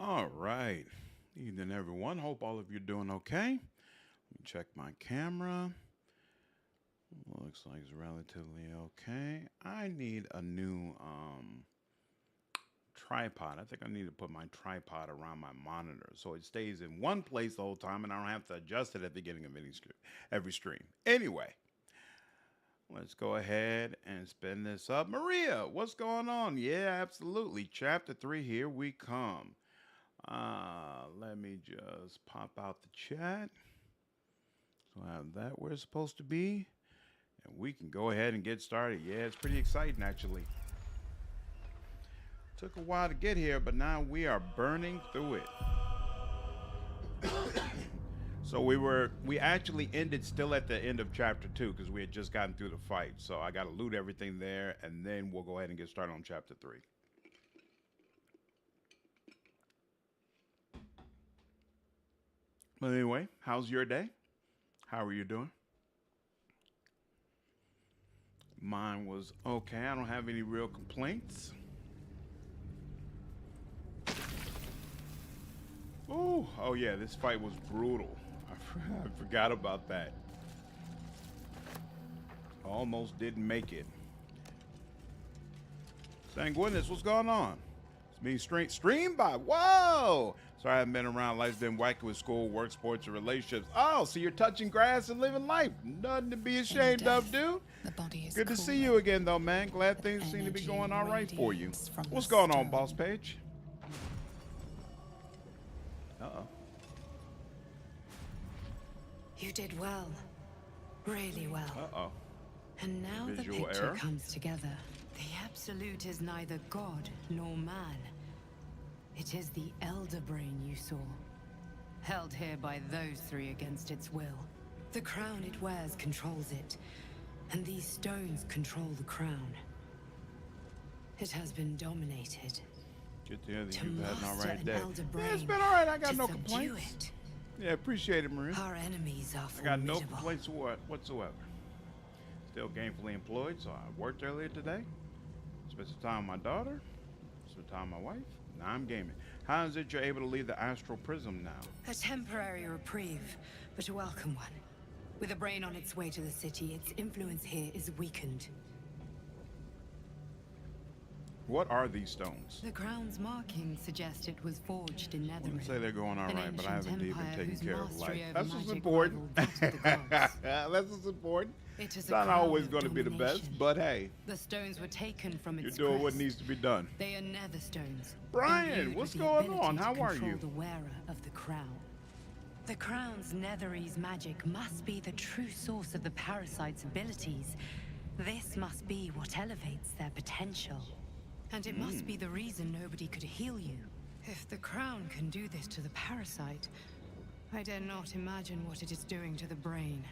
All right. Evening, everyone. Hope all of you are doing okay. Let me check my camera. Looks like it's relatively okay. I need a new tripod. I think I need to put my tripod around my monitor so it stays in one place the whole time and I don't have to adjust it at the beginning of every stream. Anyway, let's go ahead and spin this up. Maria, what's going on? Yeah, absolutely. Chapter 3, here we come. Let me just pop out the chat. So I have that where it's supposed to be. And we can go ahead and get started. Yeah, it's pretty exciting actually. Took a while to get here, but now we are burning through it. So we actually ended still at the end of chapter 2 because we had just gotten through the fight. So I got to loot everything there, and then we'll go ahead and get started on chapter 3. But anyway, how's your day? How are you doing? Mine was okay. I don't have any real complaints. Ooh, oh yeah, this fight was brutal. I forgot about that. Almost didn't make it. Sanguinis, what's going on? It's being streamed by. Whoa! Sorry, I haven't been around. Life's been wacky with school, work, sports, and relationships. Oh, so you're touching grass and living life. Nothing to be ashamed of, dude. Good to see you again, though, man. Glad things seem to be going all right for you. What's going on, Boss Page? Uh-oh. You did well. Really well. Uh-oh. And now the Visual picture error. comes together. The Absolute is neither god nor man. It is the Elder Brain you saw. Held here by those three against its will. The crown it wears controls it. And these stones control the crown. It has been dominated. Get the other. To You've had an all master right an day. Elder Yeah, Brain. it's been all right. I got to no subdue complaints. it. Yeah, appreciate it, Maria. Our enemies are I got no formidable. complaints whatsoever. Still gainfully employed, so I worked earlier today. Spent some time with my daughter. Spent time with my wife. Now I'm gaming. How is it you're able to leave the astral prism now? A temporary reprieve, but a welcome one. With a brain on its way to the city, its influence here is weakened. What are these stones? The crown's markings suggest it was forged in I wouldn't Netherrealm. say they're going all An right, but I haven't ancient even empire taken whose care of mastery life. over That's what's magic important. rivaled that of the gods. That's what's important. It is It's a not crown always of going to be the best, domination. but hey, The stones were taken from you're its doing what crest. needs to be done. They are nether stones. Brian, imbued with what's the going ability on? to How are control you? The wearer of the crown. The crown's Netherese magic must be the true source of the parasite's abilities. This must be what elevates their potential. And it must be the reason nobody could heal you. If the crown can do this to the parasite, I dare not imagine what it is doing to the brain.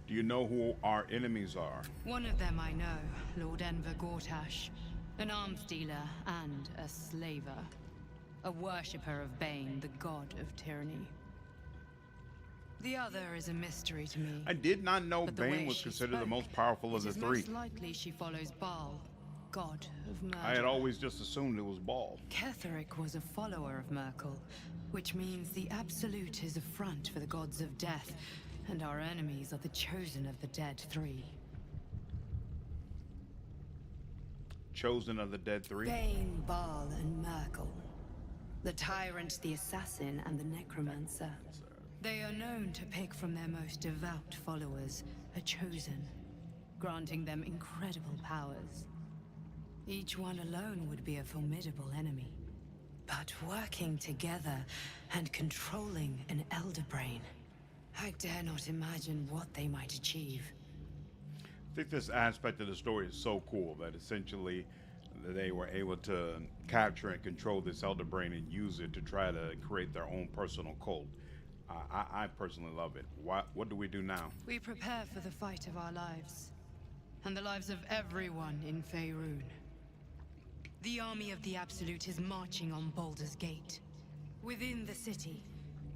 Do you know who our enemies are? One of them I know, Lord Enver Gortash. An arms dealer and a slaver. A worshipper of Bane, the god of tyranny. The other is a mystery to me. I did not know But the way Bane was she considered the spoke, most powerful of the it is three. most likely she follows Baal, god of murder. I had always just assumed it was Baal. Ketheric was a follower of Merkel, which means the Absolute is a front for the gods of death, and our enemies are the chosen of the dead three. Chosen of the dead three. Bane, Baal, and Merkel. The tyrant, the assassin, and the necromancer. They are known to pick from their most devout followers a chosen, granting them incredible powers. Each one alone would be a formidable enemy. But working together and controlling an Elder Brain, I dare not imagine what they might achieve. I think this aspect of the story is so cool that essentially they were able to capture and control this Elder Brain and use it to try to create their own personal cult. I personally love it. What do we do now? We prepare for the fight of our lives, and the lives of everyone in Faerun. The army of the Absolute is marching on Baldur's Gate. Within the city,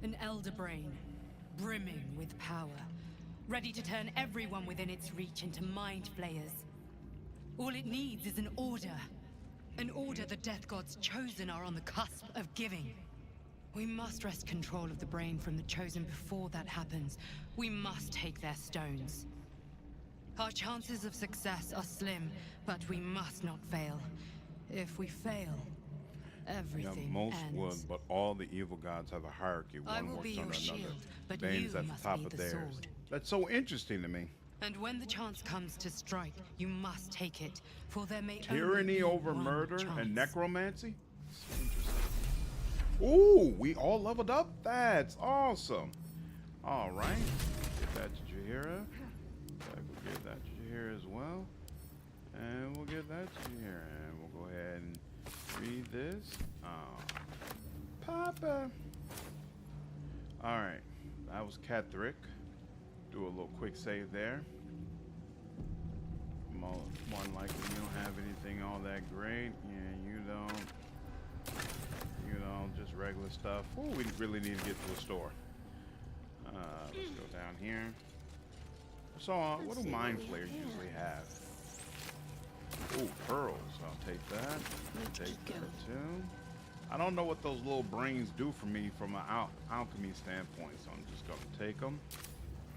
an Elder Brain, brimming with power, ready to turn everyone within its reach into mind flayers. All it needs is an order, An order the Death God's chosen are on the cusp of giving. We must wrest control of the brain from the chosen before that happens. We must take their stones. Our chances of success are slim, but we must not fail. If we fail, everything most ends. would, but all the evil gods have a hierarchy. I One will be works your under another. shield, but Bane's you at the must top be of the theirs. sword. That's so interesting to me. And when the chance comes to strike, you must take it, for there may only Tyranny be over one murder chance. and necromancy? So interesting. Ooh, we all leveled up? That's awesome. All right. Get that to Jaheira. We'll get that to Jaheira as well. And we'll get that to Jaheira. And we'll go ahead and read this. Papa. All right. That was Catherick. Do a little quick save there. More than likely you don't have anything all that great. Yeah, you don't. You know, just regular stuff. Oh, we really need to get to a store. Let's go down here. So, what do mind flayers usually have? Oh, pearls. I'll take that. Take that too. I don't know what those little brains do for me from an alchemy standpoint, so I'm just gonna take them.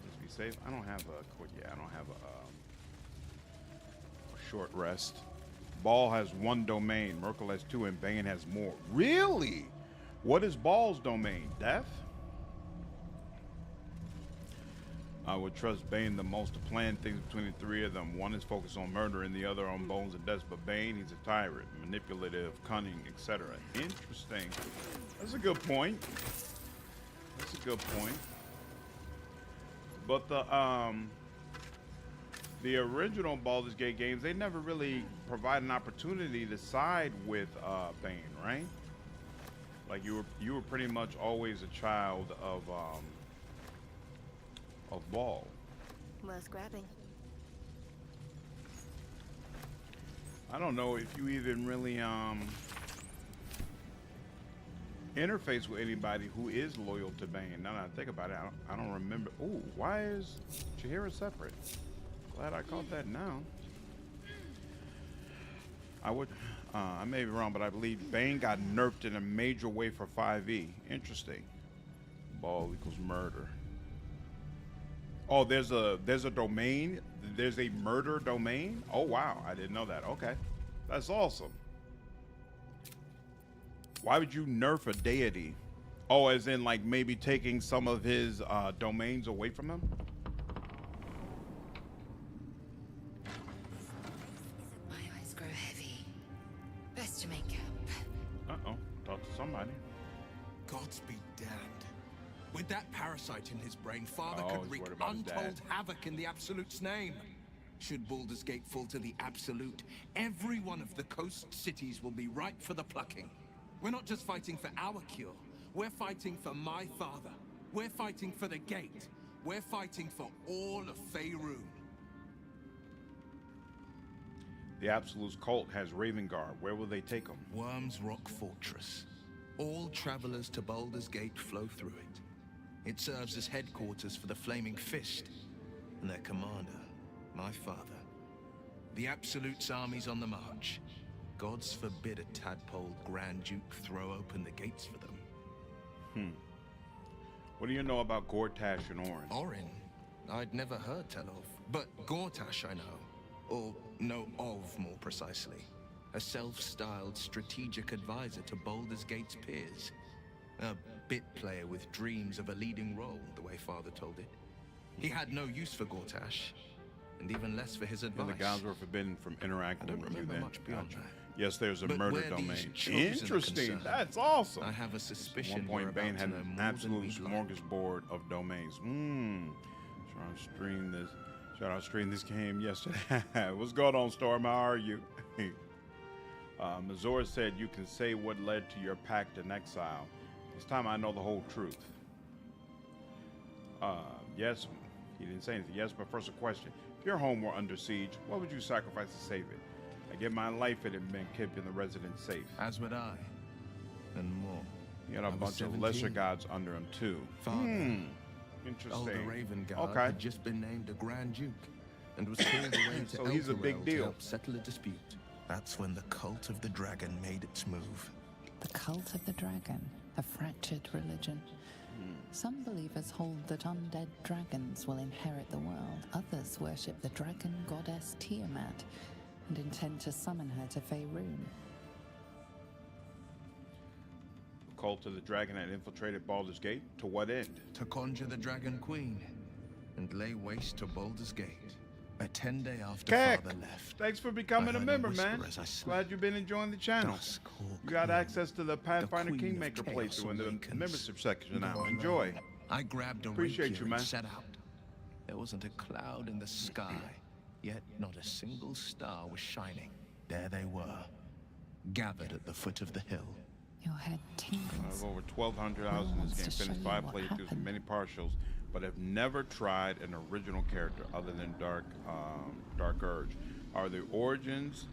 Just be safe. I don't have a quick. Yeah, I don't have a short rest. Baal has 1 domain. Merkel has 2, and Bane has more. Really? What is Baal's domain? Death? I would trust Bane the most to plan things between the 3 of them. One is focused on murder and the other on bones and death. But Bane, he's a tyrant, manipulative, cunning, etc. Interesting. That's a good point. That's a good point. But the original Baldur's Gate games, they never really provide an opportunity to side with Bane, right? Like you were pretty much always a child of Baal. Worth grabbing. I don't know if you even really interface with anybody who is loyal to Bane. Now that I think about it, I don't remember. Ooh, why is Jaheira separate? Glad I caught that now. I may be wrong, but I believe Bane got nerfed in a major way for 5e. Interesting. Baal equals murder. Oh, there's a domain. There's a murder domain. Oh wow, I didn't know that. Okay, that's awesome. Why would you nerf a deity? Oh, as in like maybe taking some of his domains away from him? My eyes grow heavy. Best to make up. Uh-oh, talk to somebody. Gods be damned. With that parasite in his brain, Father Oh, could he's wreak worried about his untold dad. havoc in the Absolute's name. Should Baldur's Gate fall to the Absolute, every one of the coast cities will be ripe for the plucking. We're not just fighting for our cure. We're fighting for my father. We're fighting for the Gate. We're fighting for all of Faerun. The Absolute's cult has Ravengard. Where will they take him? Worm's Rock Fortress. All travelers to Baldur's Gate flow through it. It serves as headquarters for the Flaming Fist and their commander, my father. The Absolute's army's on the march. Gods forbid a tadpole Grand Duke throw open the gates for them. What do you know about Gortash and Orin? Orin? I'd never heard tell of. But Gortash I know. Or know of, more precisely. A self-styled strategic advisor to Baldur's Gate's peers. A bit player with dreams of a leading role, the way Father told it. He had no use for Gortash, and even less for his advice. And the gods were forbidden from I interacting don't with you remember then. much beyond Gotcha. that. Yes, there's a But murder where these domain. chosen are Interesting. concerned, That's awesome. I have a At suspicion one we're point, Bane about had to know an more than absolute we'd like. smorgasbord of domains. Trying to stream this. Shout out stream this game yesterday. What's going on, Storm? How are you? Mazor said you can say what led to your pact in exile. This time I know the whole truth. Yes, he didn't say anything. Yes, but first a question. If your home were under siege, what would you sacrifice to save it? I give my life if it had been keeping the residents safe. As would I, and more. He had a I was bunch of lesser 17. gods under him too. Father, Interesting. Older Raven Guard Okay. had just been named a Grand Duke and was called away to So he's a big Elturel deal. to help settle a dispute. That's when the cult of the dragon made its move. The cult of the dragon, a fractured religion. Some believers hold that undead dragons will inherit the world. Others worship the dragon goddess Tiamat and intend to summon her to Faerun. The cult of the dragon had infiltrated Baldur's Gate. To what end? To conjure the Dragon Queen and lay waste to Baldur's Gate. A 10-day after Keck, Father left. thanks for becoming I a heard a member, whisper man. as I slept. Glad you've been enjoying the channel. Dusk You got Hawk access to the Pathfinder Queen of Kingmaker Chaos playthrough in the awakens. membership section now. Go Enjoy. alone. I grabbed a Appreciate rapier you, man. and set out. There wasn't a cloud in the sky, yet not a single star was shining. There they were, gathered at the foot of the hill. Your head I tingles. have over 1,200 hours in this game, Wants to finished show 5 you what playthroughs and happened. many partials, but have never tried an original character other than Dark Urge. Are the origins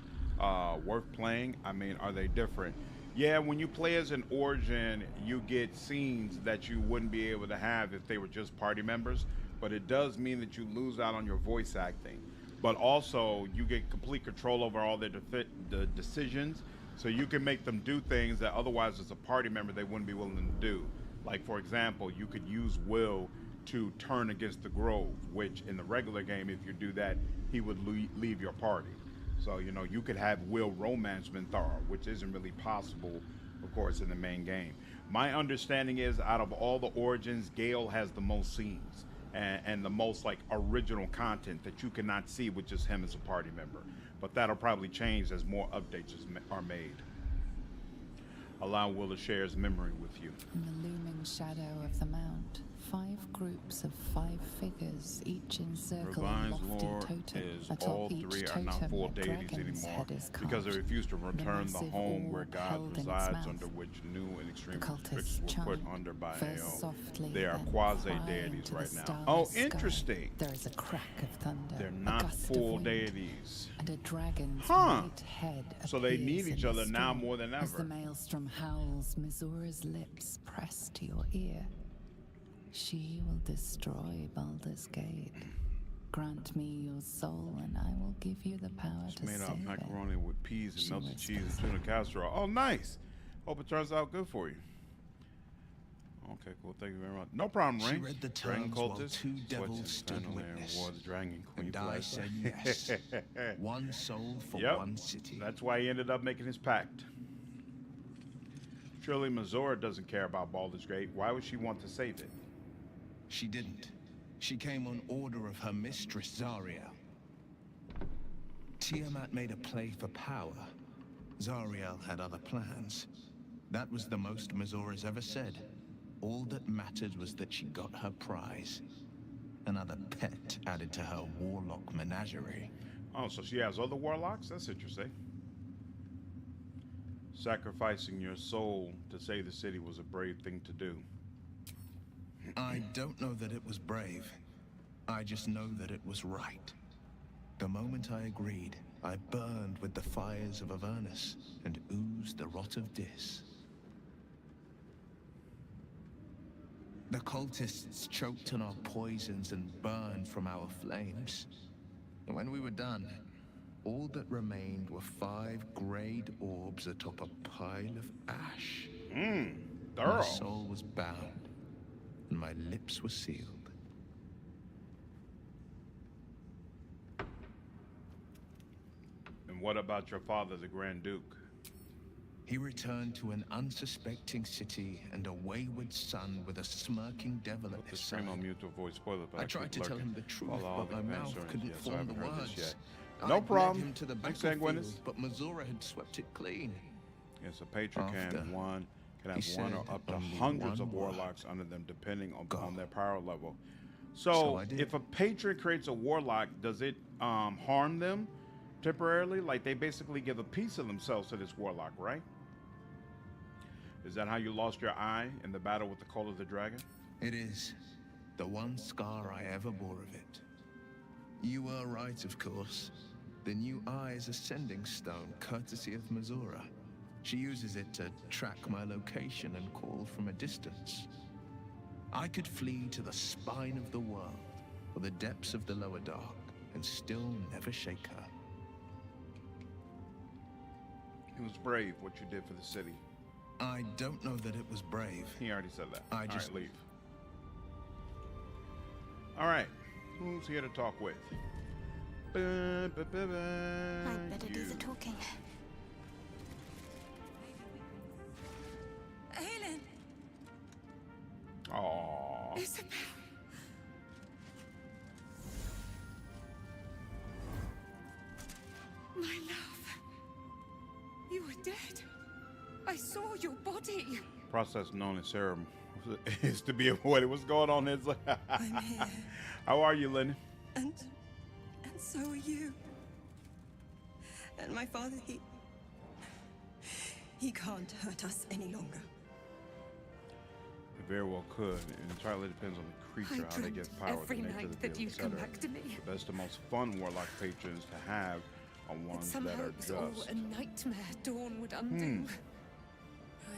worth playing? I mean, are they different? Yeah, when you play as an origin, you get scenes that you wouldn't be able to have if they were just party members, but it does mean that you lose out on your voice acting. But also, you get complete control over all the decisions, so you can make them do things that otherwise as a party member they wouldn't be willing to do. Like, for example, you could use Will to turn against the Grove, which in the regular game, if you do that, he would leave your party. So, you know, you could have Will romance Minthara, which isn't really possible, of course, in the main game. My understanding is out of all the origins, Gale has the most scenes and the most like original content that you cannot see with just him as a party member. But that'll probably change as more updates are made. Allow Will to share his memory with you. In the looming shadow of the mount, 5 groups of 5 figures, each encircle a Revine's lofty lore totem. is Atop all each 3 are totem, not full a deities dragon's anymore head is because they carved. refuse to return the massive home where orb God held in its resides, mouth. under which new and extreme The restrictions cultists were put chant, under by first AO. softly, They are then quasi-deities crying right to the now. starless Oh, sky. interesting. There is a crack of thunder. They're a not gust of full wind, deities. and a dragon's Huh. white head So they need appears each in the other now storm. more than As the ever. maelstrom howls, Mizura's lips press to your ear. She will destroy Baldur's Gate. Grant me your soul, and I will give you the power It's to made out of save macaroni it. with peas and She melted was cheese and special. tuna casserole. Oh, nice. Hope it turns out good for you. Okay, cool. Thank you very much. No problem, She Ray. read the Dragon terms while cultist, 2 Sweats devils and stood Fenrir witness. War the Dragon Queen And I flag. said yes. One soul for Yep. one city. That's why he ended up making his pact. Surely Mizora doesn't care about Baldur's Gate. Why would she want to save it? She didn't. She came on order of her mistress, Zariel. Tiamat made a play for power. Zariel had other plans. That was the most Mizora's ever said. All that mattered was that she got her prize. Another pet added to her warlock menagerie. Oh, so she has other warlocks? That's interesting. Sacrificing your soul to save the city was a brave thing to do. I don't know that it was brave. I just know that it was right. The moment I agreed, I burned with the fires of Avernus and oozed the rot of Dis. The cultists choked on our poisons and burned from our flames. And when we were done, all that remained were 5 grayed orbs atop a pile of ash. My Thorough. soul was bound, and my lips were sealed. And what about your father, the Grand Duke? He returned to an unsuspecting city and a wayward son with a smirking devil at Put the his stream side. on mute to avoid spoiler. I tried to tell him the truth, but my mouth couldn't I form the haven't heard this words. yet. I No led problem. him to the Thanks, battlefield, Sanguinis. but Mizora had swept it clean. Yes, a patron can After, have he one or said up to only hundreds one of word. warlocks under them, depending on Go. their power level. So So, I did. if a patron creates a warlock, does it harm them temporarily? Like they basically give a piece of themselves to this warlock, right? Is that how you lost your eye in the battle with the Cult of the Dragon? It is the one scar I ever bore of it. You were right, of course. The new eye is a sending stone, courtesy of Mizora. She uses it to track my location and call from a distance. I could flee to the spine of the world, or the depths of the lower dark, and still never shake her. It was brave what you did for the city. I don't know that it was brave. He already said that. I just All right, leave. All right, who's here to talk with? I'd better do the talking. Helen! Aww. Isabel! My love. You were dead. I saw your body. Process known as serum is to be avoided. What's going on? Is I'm here. How are you, Lennon? And so are you. And my father, he can't hurt us any longer. It very well could. It entirely depends on the creature, how they get power, every the nature night of the that deal, you'd come etc. back to me. The best and most fun warlock patrons to have are ones that Somehow are it was all just. a nightmare Dawn would undo.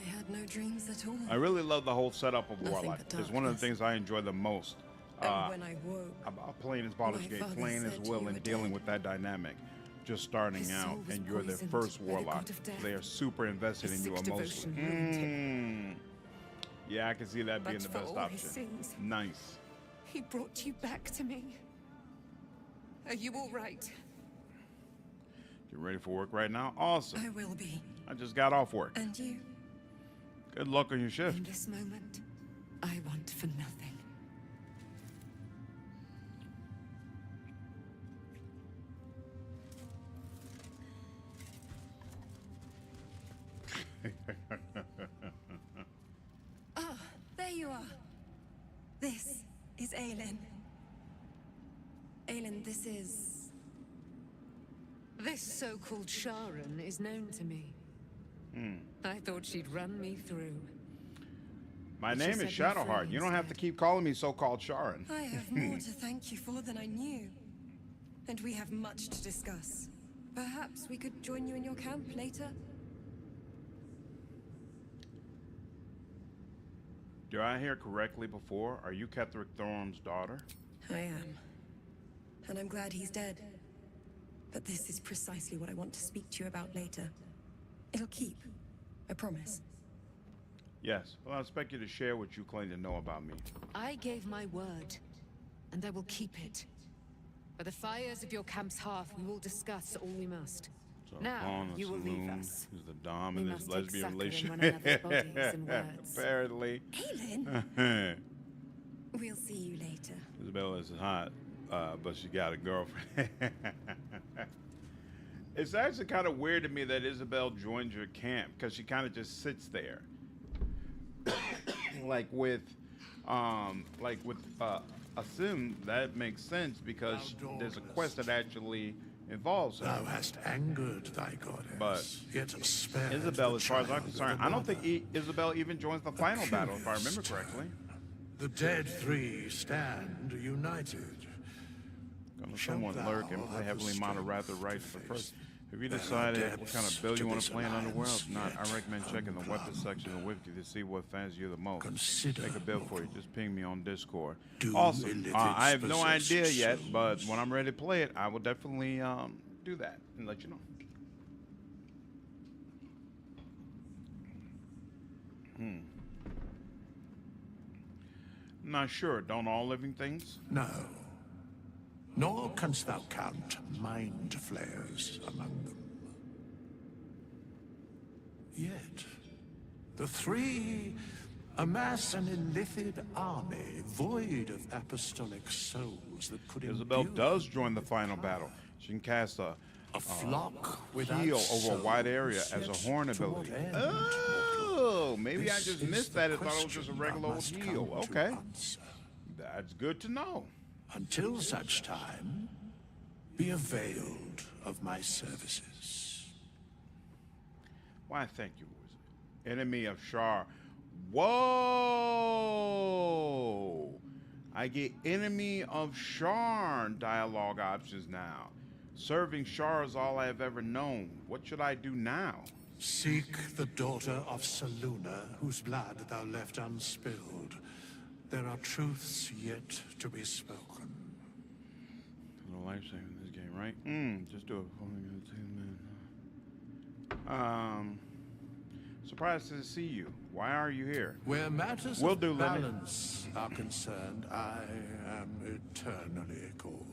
I had no dreams at all. I really love the whole setup of Nothing warlock. but It's one of the darkness. things I enjoy the most. And when I woke, About playing as Baldur's my Gate, father playing as said Will, you and were dealing dead. with that dynamic. Just starting His out, soul was and you're their poisoned first by the warlock. god of death. They are super invested His in you sick emotionally. devotion ruined him. Yeah, I can see that being But the for best all his option. sins, Nice. he brought you back to me. Are you all right? You ready for work right now? Awesome. I will be. I just got off work. And you? Good luck on your shift. In this moment, I want for nothing. Ah, there you are. This is Aelin. Aelin, this is... This so-called Sharon is known to me. I thought she'd run me through. My She name said is me Shadowheart. free You don't have to instead. keep calling me so-called Sharon. I have more to thank you for than I knew. And we have much to discuss. Perhaps we could join you in your camp later? Do I hear correctly before? Are you Ketheric Thorm's daughter? I am. And I'm glad he's dead. But this is precisely what I want to speak to you about later. It'll keep. I promise. Yes. Well, I expect you to share what you claim to know about me. I gave my word, and I will keep it. By the fires of your camp's hearth, we will discuss all we must. So Now, Pawn, you will leave Saloon, us. Is the dom We in must this take lesbian succor in relationship? one another's bodies and words. Apparently. Aelin, we'll see you later. Isabella is hot, but she got a girlfriend. It's actually kind of weird to me that Isabel joins your camp because she kind of just sits there, like with Asim. That makes sense because there's a quest that actually involves her. Thou hast angered thy goddess, But yet spared Isabel, the as far as I'm child of concerned, the I don't mother. think Isabel even joins the final battle, if I remember correctly. The dead three stand united. Gonna Shalt someone thou lurk and play have heavily the model strength rather to right for face first. Have you there are decided what kind of depths build you to want this to play in Underworld? alliance If not, I yet recommend checking the weapons unplumbed. section of Wiki to see what fans you the most. Consider, Make a build for you. mortal. Just ping me on Discord. Do Awesome. illithid I have no possess idea yet, but souls? when I'm ready to play it, I will definitely do that and let you know. Not sure. Don't all living things? No. Nor canst thou count mind flayers among them. Yet, the three amass an illithid army void of apostolic souls that could Isabel imbue does join the final battle. She can cast a flock without heal over a wide area souls, as a yet horn to what ability. end, Oh, maybe I This just is missed the that. I thought it was just a question regular thou old must heal. come to Okay, answer. that's good to know. Until such time, be availed of my services. Why, thank you, wizard. Enemy of Shar. Whoa! I get enemy of Sharn dialogue options now. Serving Shar is all I have ever known. What should I do now? Seek the daughter of Saluna, whose blood thou left unspilled. There are truths yet to be spoken. No life saving in this game, right? Just do it. Surprised to see you. Why are you here? Where matters Will of do, Lenny. balance are concerned, I am eternally cold.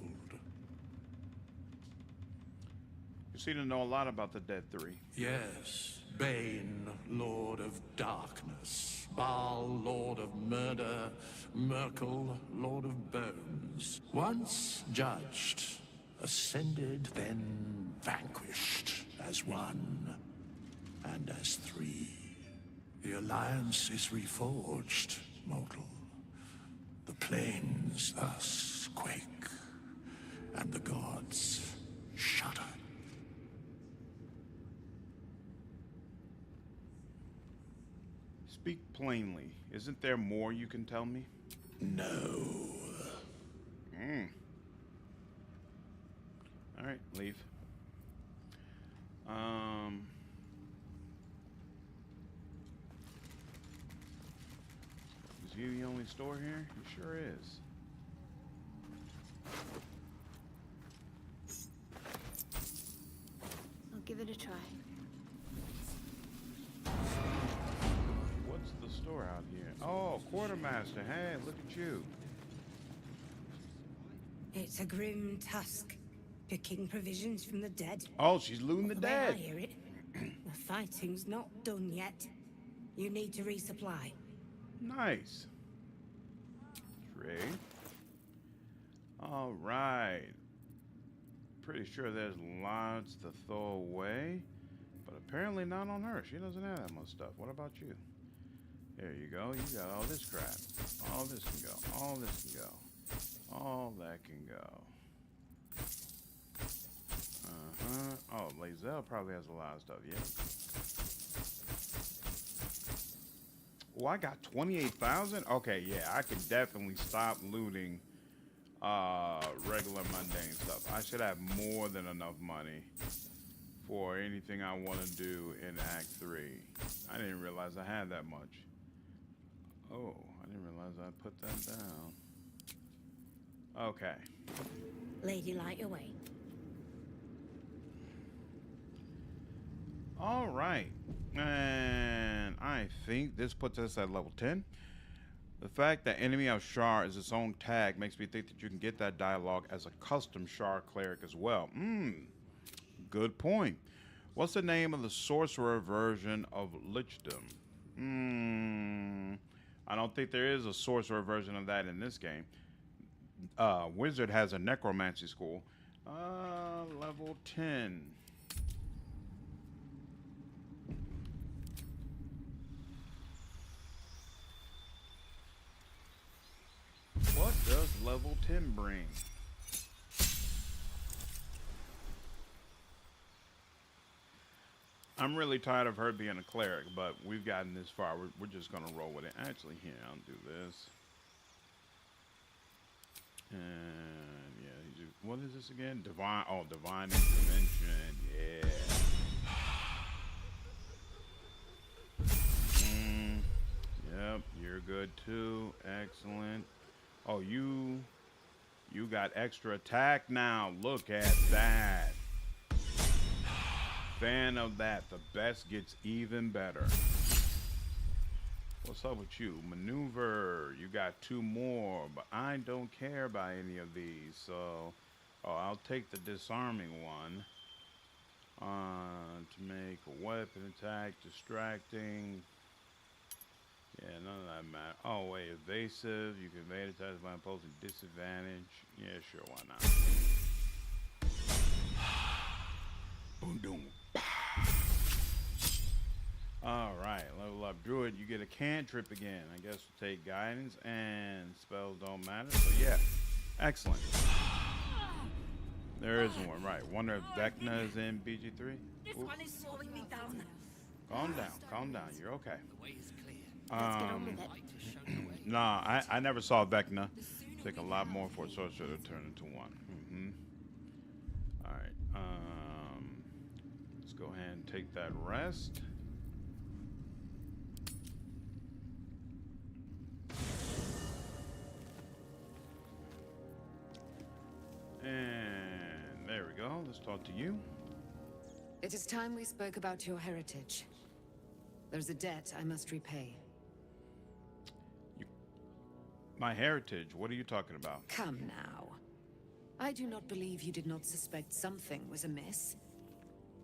You seem to know a lot about the Dead Three. Yes, Bane, Lord of Darkness, Baal, Lord of Murder, Merkel, Lord of Bones. Once judged, ascended, then vanquished as one, and as three. The alliance is reforged, mortal. The plains thus quake, and the gods shudder. Speak plainly. Isn't there more you can tell me? No. All right, leave. Is you the only store here? He sure is. I'll give it a try. What's the store out here? Oh, quartermaster. Hey, look at you. It's a grim task, picking provisions from the dead. Oh, she's looting the The way I dead. hear it, the fighting's not done yet. You need to resupply. Nice. Trade. All right. Pretty sure there's lots to throw away, but apparently not on her. She doesn't have that much stuff. What about you? There you go. You got all this crap. All this can go. All this can go. All that can go. Oh, Lae'Zel probably has a lot of stuff. Yeah. Oh, I got 28,000. Okay, yeah, I can definitely stop looting regular mundane stuff. I should have more than enough money for anything I want to do in Act 3. I didn't realize I had that much. Oh, I didn't realize I put that down. Okay. Lady, light your way. All right. And I think this puts us at level 10. The fact that Enemy of Shar is its own tag makes me think that you can get that dialogue as a custom Shar cleric as well. Good point. What's the name of the sorcerer version of Lichdom? I don't think there is a sorcerer version of that in this game. Wizard has a necromancy school. Level 10. What does level 10 bring? I'm really tired of her being a cleric, but we've gotten this far. We're just going to roll with it. Actually, here, I'll do this. And, yeah, what is this again? Divine intervention. Yeah. Yep, you're good too. Excellent. Oh, you got extra attack now. Look at that. Fan of that. The best gets even better. What's up with you? Maneuver. You got 2 more, but I don't care about any of these. So, I'll take the disarming one. To make a weapon attack distracting. Yeah, none of that matter. Oh, wait, evasive. You can evade attacks by imposing disadvantage. Yeah, sure, why not? Boom, boom. All right, level up. Druid, you get a cantrip again. I guess we'll take guidance, and spells don't matter. So, yeah, excellent. There isn't one, right. Wonder if Vecna is in BG3? This one is slowing me down. Calm down. You're okay. Let's get on with it. Nah, I never saw Vecna. Take a lot more for a sorcerer to turn into one. All right. Let's go ahead and take that rest. And there we go. Let's talk to you. It is time we spoke about your heritage. There's a debt I must repay. My heritage? What are you talking about? Come now. I do not believe you did not suspect something was amiss.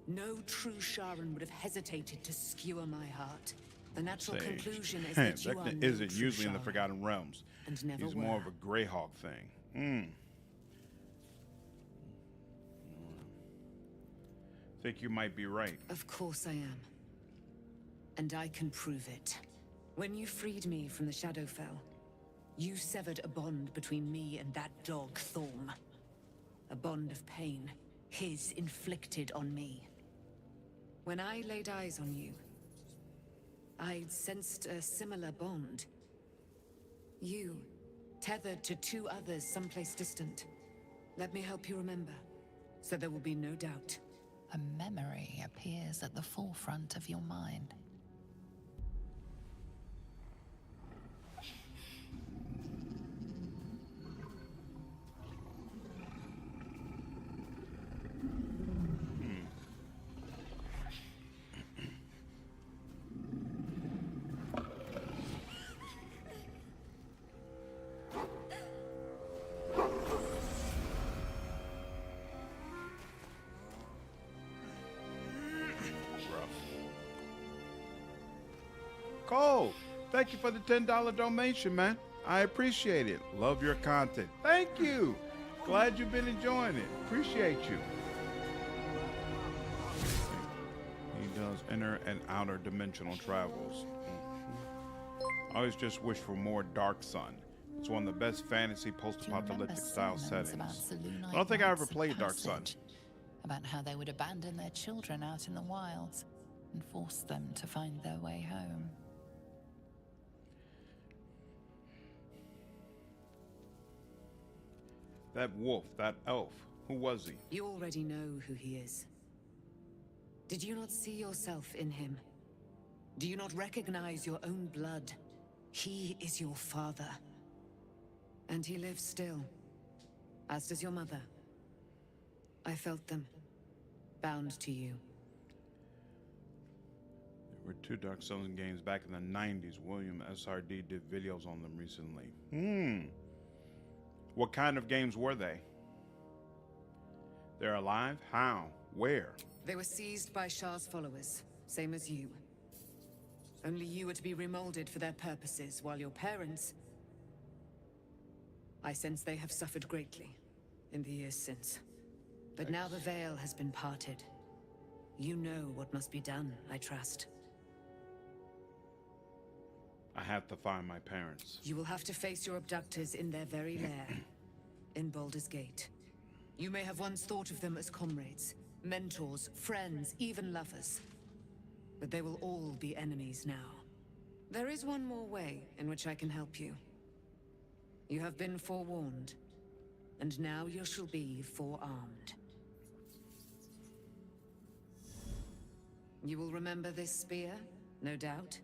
No true Sharan would have hesitated to skewer my heart. The natural Sage. conclusion is that you are Vecna no isn't true usually in the Sharan, Forgotten Realms. and never He's were. more of a Greyhawk thing. Think you might be right. Of course I am. And I can prove it. When you freed me from the Shadowfell, you severed a bond between me and that dog, Thorm. A bond of pain, his inflicted on me. When I laid eyes on you, I sensed a similar bond. You, tethered to two others someplace distant. Let me help you remember, so there will be no doubt. A memory appears at the forefront of your mind. Cole, thank you for the $10 donation, man. I appreciate it. Love your content. Thank you. Glad you've been enjoying it. Appreciate you. He does inner and outer dimensional travels. I always just wish for more Dark Sun. It's one of the best fantasy post-apocalyptic style settings. I don't think I ever played Dark Sun. About how they would abandon their children out in the wilds and force them to find their way home. That wolf, that elf, who was he? You already know who he is. Did you not see yourself in him? Do you not recognize your own blood? He is your father. And he lives still. As does your mother. I felt them. Bound to you. There were two Dark Sun games back in the 90s. William SRD did videos on them recently. What kind of games were they? They're alive? How? Where? They were seized by Shah's followers, same as you. Only you were to be remolded for their purposes, while your parents... I sense they have suffered greatly in the years since. But now the veil has been parted. You know what must be done, I trust. I have to find my parents. You will have to face your abductors in their very lair, in Baldur's Gate. You may have once thought of them as comrades, mentors, friends, even lovers. But they will all be enemies now. There is one more way in which I can help you. You have been forewarned, and now you shall be forearmed. You will remember this spear, no doubt?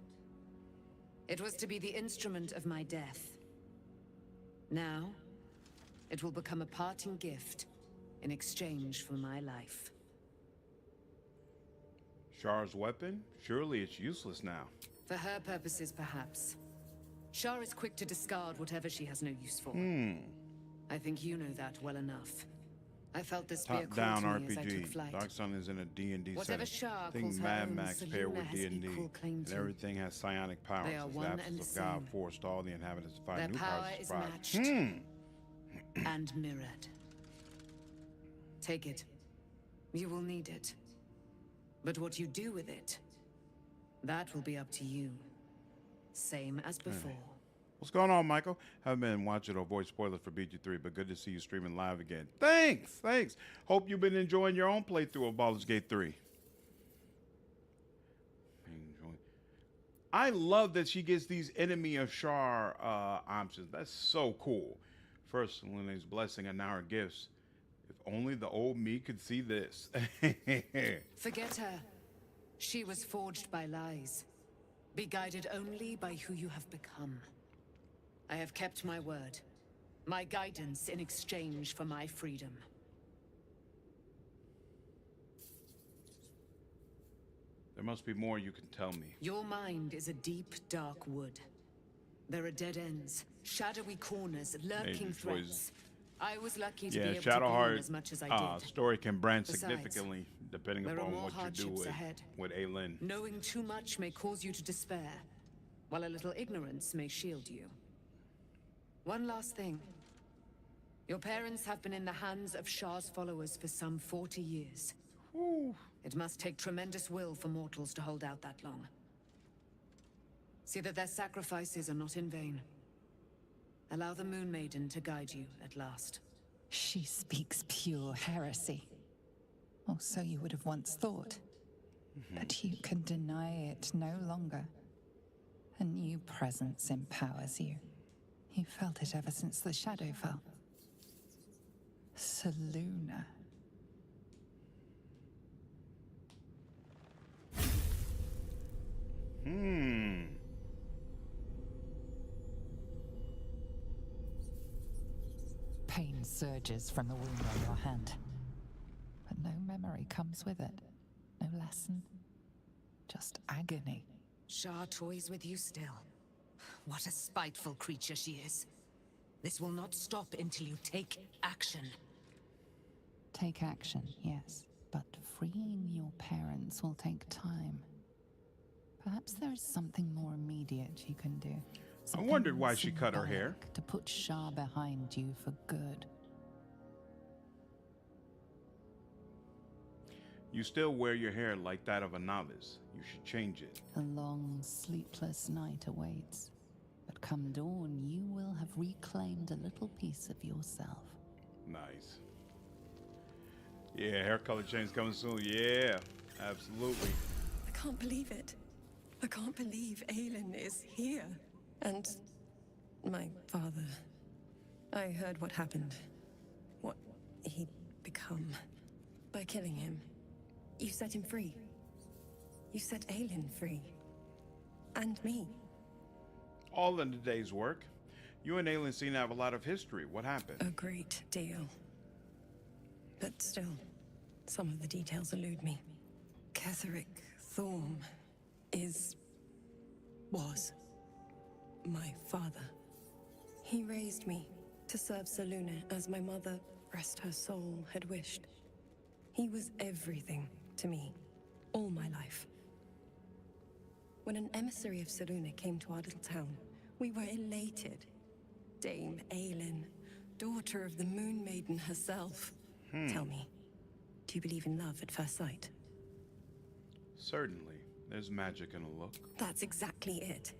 It was to be the instrument of my death. Now, it will become a parting gift in exchange for my life. Shar's weapon? Surely it's useless now. For her purposes, perhaps. Shah is quick to discard whatever she has no use for. I think you know that well enough. I felt this spear call Top-down to me as I took RPG. flight. Dark Sun is in a D&D Whatever setting. Shah Think calls her Mad own, Max paired Selûne with has D&D. equal claim And to. everything has psionic powers. They are As one the absence and of the God same. forced all the inhabitants to Their find new power powers to is thrive. matched. And mirrored. Take it. You will need it. But what you do with it, that will be up to you. Same as before. What's going on, Michael? Haven't been watching or avoid spoilers for BG3, but good to see you streaming live again. Thanks. Hope you've been enjoying your own playthrough of Baldur's Gate 3. I love that she gets these enemy of Shar options. That's so cool. First, Selûne's blessing and now her gifts. If only the old me could see this. Forget her. She was forged by lies. Be guided only by who you have become. I have kept my word. My guidance in exchange for my freedom. There must be more you can tell me. Your mind is a deep, dark wood. There are dead ends, shadowy corners, lurking Major threats. choices. I was lucky to Yeah, be able to glean Shadowheart as much as I did. story can branch Besides, significantly depending there are upon more what you do hardships ahead. with Aelin. Knowing too much may cause you to despair, while a little ignorance may shield you. One last thing. Your parents have been in the hands of Shah's followers for some 40 years. Whew. It must take tremendous will for mortals to hold out that long. See that their sacrifices are not in vain. Allow the Moon Maiden to guide you at last. She speaks pure heresy. Or so you would have once thought. But you can deny it no longer. A new presence empowers you. You felt it ever since the shadow fell. Selûne. Pain surges from the wound on your hand. But no memory comes with it. No lesson. Just agony. Shah toys with you still. What a spiteful creature she is. This will not stop until you take action. Take action, yes. But freeing your parents will take time. Perhaps there is something more immediate you can do. I wondered why she cut her hair. Symbolic to put Shah behind you for good. You still wear your hair like that of a novice. You should change it. A long, sleepless night awaits. But come dawn, you will have reclaimed a little piece of yourself. Nice. Yeah, hair color change coming soon. Yeah, absolutely. I can't believe it. I can't believe Aelin is here. And my father. I heard what happened. What he'd become. By killing him. You set him free. You set Aelin free. And me. All in the day's work. You and Aelin seem to have a lot of history. What happened? A great deal. But still, some of the details elude me. Ketheric Thorm was my father. He raised me to serve Selûne as my mother, rest her soul, had wished. He was everything to me, all my life. When an emissary of Selûne came to our little town, we were elated. Dame Aelin, daughter of the Moon Maiden herself. Tell me, do you believe in love at first sight? Certainly. There's magic in a look. That's exactly it.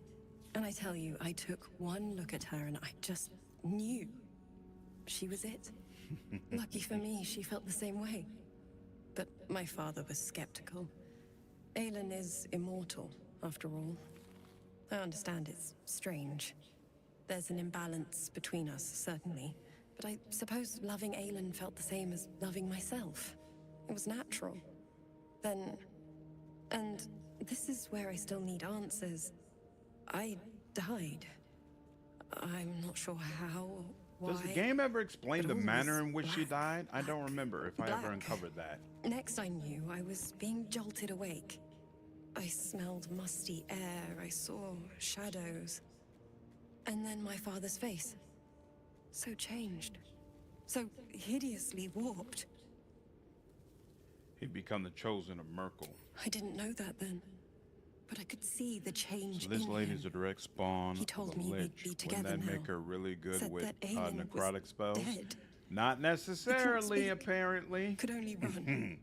And I tell you, I took one look at her and I just knew she was it. Lucky for me, she felt the same way. But my father was skeptical. Aelin is immortal, after all. I understand it's strange. There's an imbalance between us, certainly. But I suppose loving Aelin felt the same as loving myself. It was natural. Then... And this is where I still need answers. I died. I'm not sure how, why. Does the game ever explain but the all manner was in which she black, died? I don't remember if I ever black. uncovered that. Next I knew, I was being jolted awake. I smelled musty air, I saw shadows. And then my father's face. So changed. So hideously warped. He'd become the chosen of Merkel. I didn't know that then. But I could see the change So this in lady's him. a direct spawn He told of a me we'd lich. be Wouldn't together that now. make her really good Said with that Aelin was necrotic spells? dead. Not necessarily, speak. apparently. Could only run.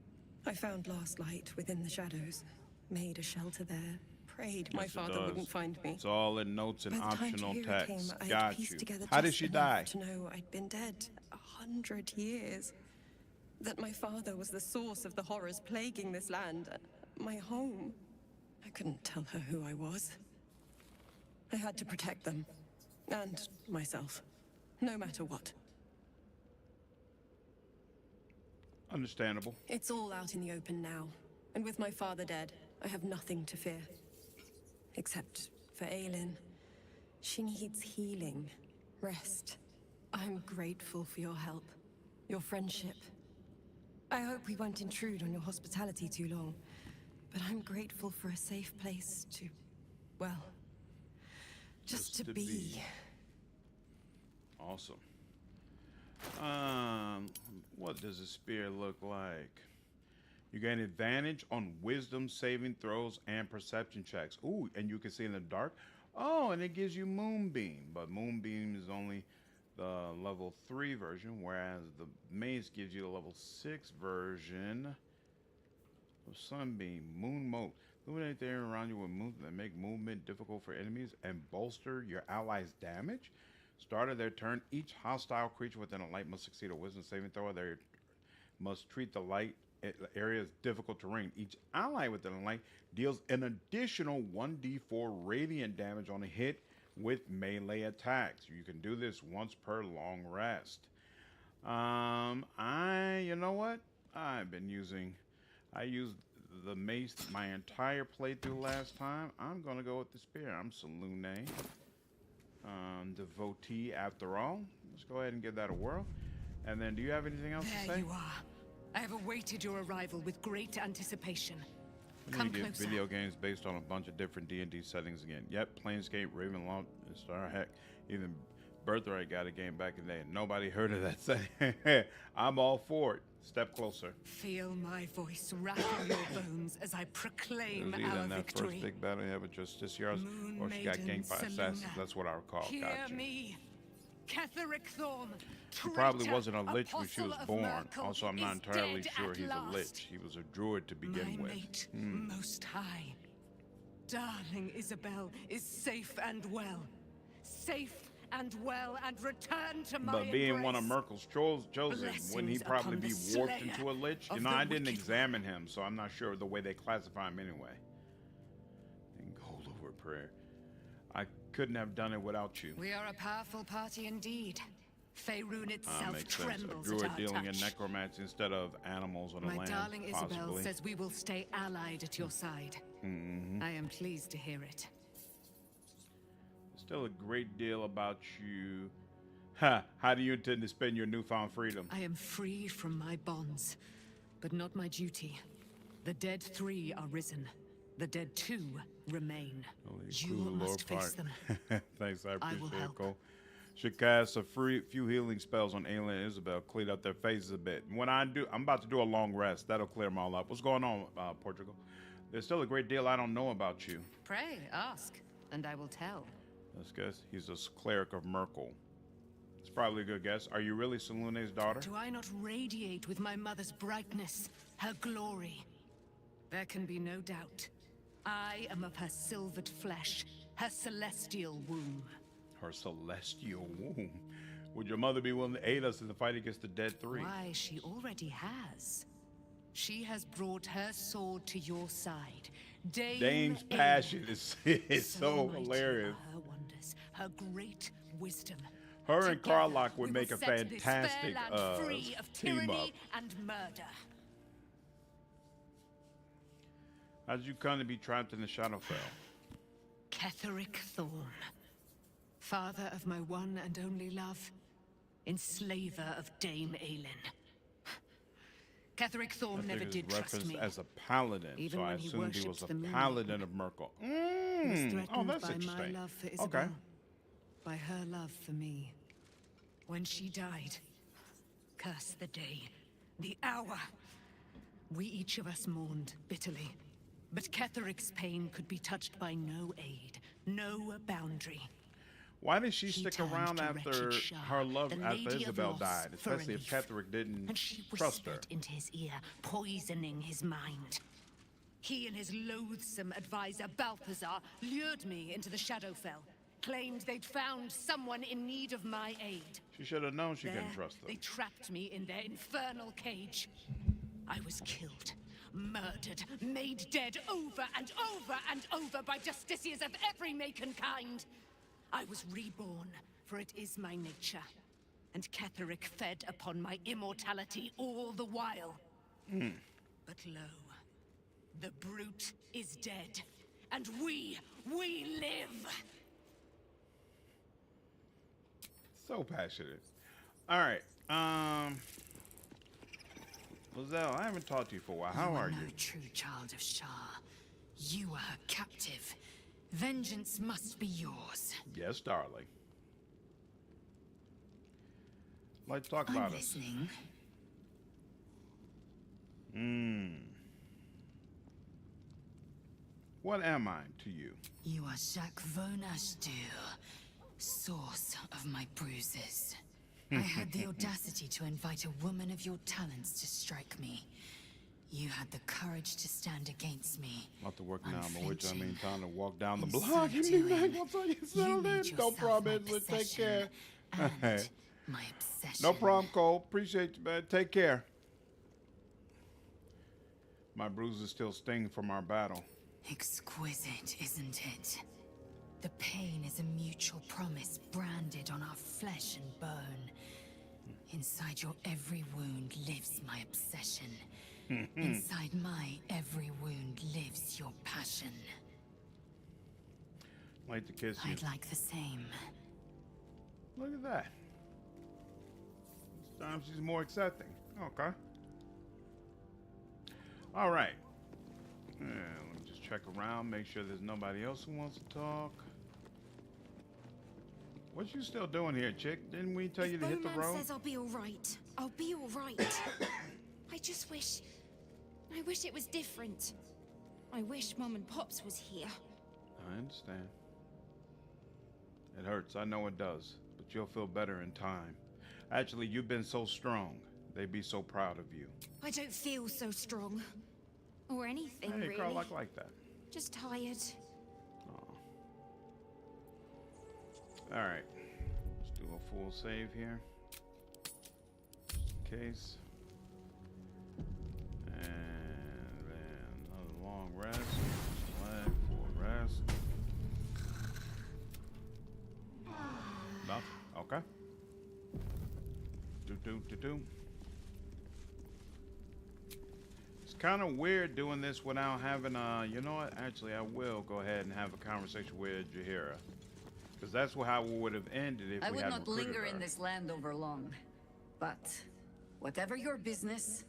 I found last light within the shadows. Made a shelter there. Prayed my Yes, it father does. wouldn't find me. It's all in notes and By the time optional Tahira text. came, I had Got pieced you. together How did just she enough die? to know I'd been dead 100 years. That my father was the source of the horrors plaguing this land. My home. I couldn't tell her who I was. I had to protect them. And myself. No matter what. Understandable. It's all out in the open now. And with my father dead, I have nothing to fear. Except for Aelin. She needs healing. Rest. I'm grateful for your help. Your friendship. I hope we won't intrude on your hospitality too long. but I'm grateful for a safe place to, well, just to be. Awesome. What does a spear look like? You gain advantage on wisdom saving throws and perception checks. Ooh, and you can see in the dark. Oh, and it gives you Moonbeam, but Moonbeam is only the level 3 version, whereas the Mace gives you the level 6 version of Sunbeam. Moon Mode. Illuminate the area around you with movement that make movement difficult for enemies and bolster your allies' damage. Start of their turn, each hostile creature within a light must succeed a wisdom saving throw. They must treat the light area as difficult terrain. Each ally within a light deals an additional 1d4 radiant damage on a hit with melee attacks. You can do this once per long rest. You know what? I used the mace my entire playthrough last time. I'm gonna go with the spear. I'm Selune. Devotee after all. Let's go ahead and give that a whirl. And then, do you have anything else to say? There you are. I have awaited your arrival with great anticipation. Come get closer. Video games based on a bunch of different D&D settings again. Yep, Planescape, Ravenloft, and Star. Heck, even Birthright got a game back in the day. Nobody heard of that setting. I'm all for it. Step closer. Feel my voice rattle your bones as I proclaim It was either our in that victory. first big battle you ever just this year's, Moon or she got Maiden ganked by Selena, assassins. That's what I recall. Hear Gotcha. me, Ketheric Thorm. She probably wasn't a lich when she was Apostle of born. Merkel Also, I'm not is entirely dead sure at he's a last. lich. He was a druid to begin My with. mate, most high. Darling Isabel is safe and well. Safe and well, and return to my But being one of embrace. Merkel's chosen, wouldn't he Blessings probably upon be the warped slayer into a lich? You of know, the I didn't wicked examine him, so I'm not sure the way they classify him anyway. And gold over prayer. I couldn't have done it without you. We are a powerful party indeed. Faerun itself Makes sense. A trembles druid at our dealing in touch. necromancy instead of animals on the My land, darling Isabel possibly. says we will stay allied at your side. I am pleased to hear it. Still a great deal about you. Ha! How do you intend to spend your newfound freedom? I am free from my bonds, but not my duty. The dead 3 are risen. The dead 2 remain. Holy You cool must Lord face part. them. Thanks, I I appreciate will it, help. Cole. Should cast a few healing spells on Aelin and Isabel, clean up their faces a bit. And when I do, I'm about to do a long rest. That'll clear them all up. What's going on, Portugal? There's still a great deal I don't know about you. Pray, ask, and I will tell. Let's guess. He's a cleric of Merkel. It's probably a good guess. Are you really Selune's daughter? Do I not radiate with my mother's brightness, her glory? There can be no doubt. I am of her silvered flesh, her celestial womb. Her celestial womb. Would your mother be willing to aid us in the fight against the dead 3? Why, she already has. She has brought her sword to your side. Dame's Aelin, passion is so mighty hilarious. are her wonders, her great wisdom. Her and Together, Karlach would we make will a set this fair fantastic land free of team up. tyranny and murder. How did you come to be trapped in the Shadowfell? Ketheric Thorm, father of my one and only love, enslaver of Dame Aelin. Ketheric Thorm never His did trust referenced me. as a paladin, Even so I when he assumed he was worshipped a the Moon paladin of Merkel. He was threatened Oh, that's by my interesting. love for Isabel, Okay. by her love for me. When she died, curse the day, the hour. We each of us mourned bitterly. But Ketheric's pain could be touched by no aid, no boundary. Why did she He stick turned around to after wretched Shah, her love the after Lady of Isabel Loss, died? for Especially if relief. Ketheric didn't And she trust her. whispered into his ear, poisoning his mind. He and his loathsome advisor, Balthazar, lured me into the Shadowfell. Claimed they'd found someone in need of my aid. She should have known she There, couldn't trust they them. trapped me in their infernal cage. I was killed, murdered, made dead over and over and over by justiciars of every make and kind. I was reborn, for it is my nature. And Ketheric fed upon my immortality all the while. But lo, the brute is dead, and we live! So passionate. All right. Lae'Zel, I haven't talked to you for a while. How are no you? true child of Shah. You are her captive. Vengeance must be yours. Yes, darling. Let's talk I'm about it. listening. What am I to you? You are Jacques Von Ashdur, source of my bruises. I had the audacity to invite a woman of your talents to strike me. You had the courage to stand against me. Not to work now, but which I mean, unflinching. time to walk down the In block and so be back doing, once I get You settled made in. No yourself problem, my Angela. Take possession care. and my obsession. No problem, Cole. Appreciate you, man. Take care. My bruises still sting from our battle. Exquisite, isn't it? The pain is a mutual promise branded on our flesh and bone. Inside your every wound lives my obsession. Inside my every wound lives your passion. Like to kiss you. I'd like the same. Look at that. This time she's more accepting. Okay. All right. Yeah, let me just check around, make sure there's nobody else who wants to talk. What you still doing here, chick? Didn't we tell you to hit the road? says I'll be all right. I'll be all right. I just wish... I wish it was different. I wish Mum and Pops was here. I understand. It hurts, I know it does, but you'll feel better in time. Actually, you've been so strong. They'd be so proud of you. I don't feel so strong. Or anything, Hey, really. girl, like that. Just tired. All right, let's do a full save here, just in case. And then another long rest. Select for rest. Nothing. Okay. Do. It's kind of weird doing this without having you know what? Actually, I will go ahead and have a conversation with Jaheira. Because that's how it would have ended if I we would hadn't not recruited linger her. in this land over long. But whatever your business,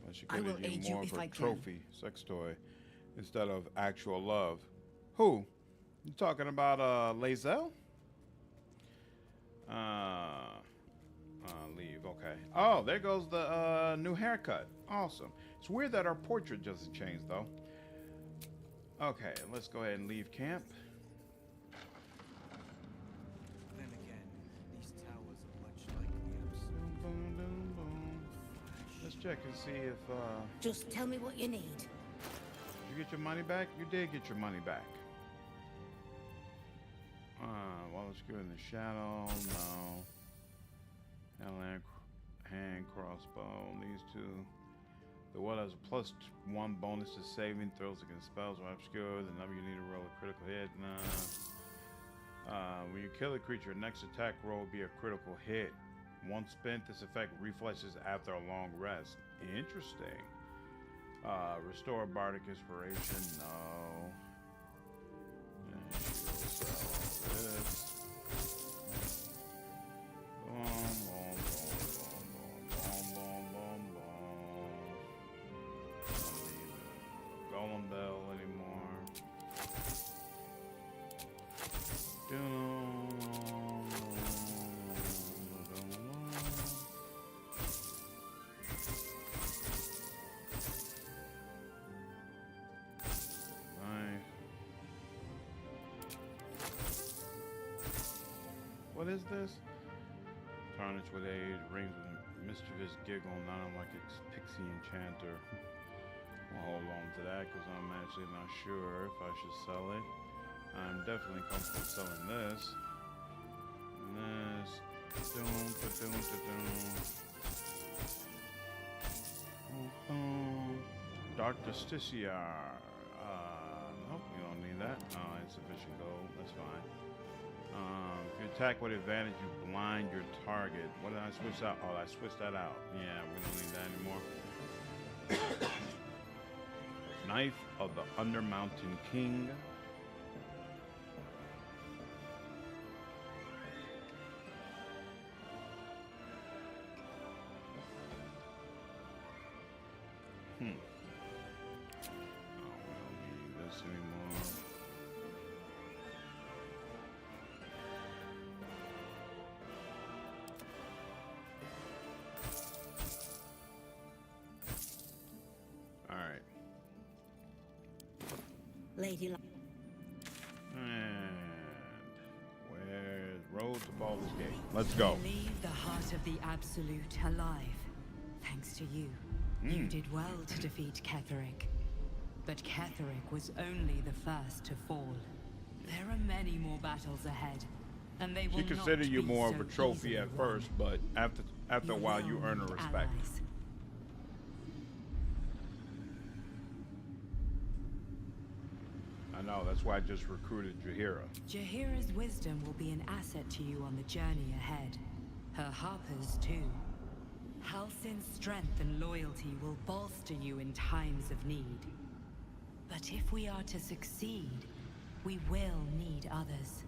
Well, she I will created aid you you more if of a I can. trophy sex toy instead of actual love. Who? You talking about Lae'Zel? Leave. Okay. Oh, there goes the new haircut. Awesome. It's weird that our portrait doesn't change though. Okay, let's go ahead and leave camp. Then again, these towers are much like the Boom, boom, boom. Let's check and see if Just tell me what you need. did you get your money back? You did get your money back. Well, let's go in the shadow. No. Hand crossbow. These two. The one has a +1 bonus to saving throws against spells or obscure. The number you need to roll a critical hit. When you kill a creature, next attack roll will be a critical hit. Once spent, this effect refreshes after a long rest. Interesting. Restore bardic inspiration. No. And you'll sell this. Boom, boom, boom, boom, boom, boom, boom, boom. Don't need a golem bell anymore. What is this? Tarnish with age, rings with mischievous giggle, not unlike its pixie enchanter. I'll hold on to that because I'm actually not sure if I should sell it. I'm definitely comfortable selling this. And this. Dark Justiciar. Nope, you don't need that. Oh, insufficient gold. That's fine. If you attack with advantage, you blind your target. What did I switch out? Oh, I switched that out. Yeah, we don't need that anymore. Knife of the Undermountain King. Hmm. Oh, we don't need this anymore. All right. Lady. And where's road to Baldur's Gate? Let's go. Leave the heart of the Absolute alive. Thanks to you. You did well to defeat Ketheric. But Ketheric was only the first to fall. There are many more battles ahead, and they will She considered not you be more of so a trophy easily at won. first, but after a while you will earn her need respect. allies. I know, that's why I just recruited Jaheira. Jaheira's wisdom will be an asset to you on the journey ahead. Her Harper's too. Halsin's strength and loyalty will bolster you in times of need. But if we are to succeed, we will need others.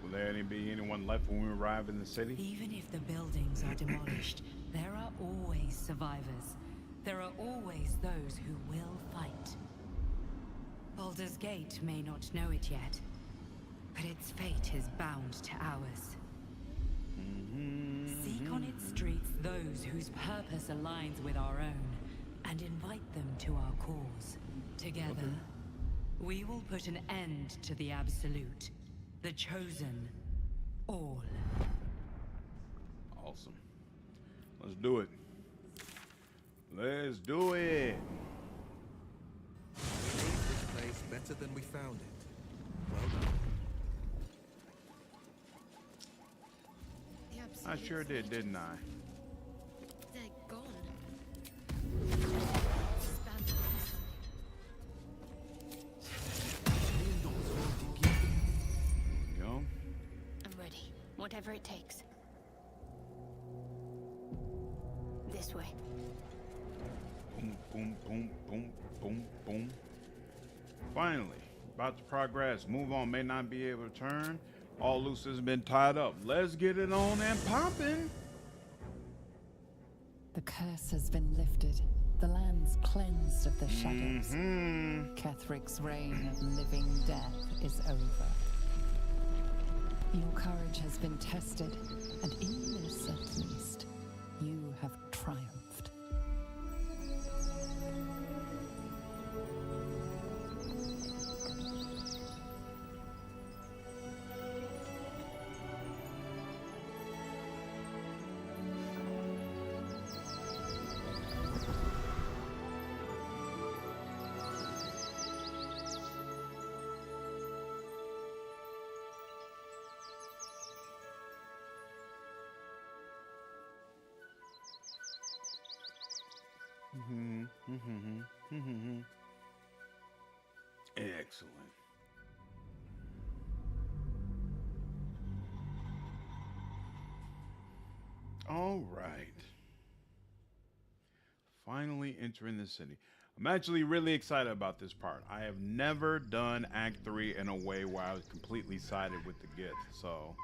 Will there be anyone left when we arrive in the city? Even if the buildings are demolished, there are always survivors. There are always those who will fight. Baldur's Gate may not know it yet, but its fate is bound to ours. Seek on its streets those whose purpose aligns with our own, and invite them to our cause. Together, we will put an end to the Absolute, the Chosen, all. Awesome. Let's do it. Let's do it. We leave this place better than we found it. Well done. The I Absolute sure did, didn't I? They're gone. Disbanded You know? I'm ready. Whatever it takes. This way. Boom, boom, boom, boom, boom, boom. Finally, about to progress. Move on, may not be able to turn. All loose has been tied up. Let's get it on and popping. The curse has been lifted. The land's cleansed of the shadows. Ketheric's reign of living death is over. Your courage has been tested, and in this at least, you have triumphed. Excellent. All right. Finally entering the city. I'm actually really excited about this part. I have never done Act 3 in a way where I was completely sided with the Gith, so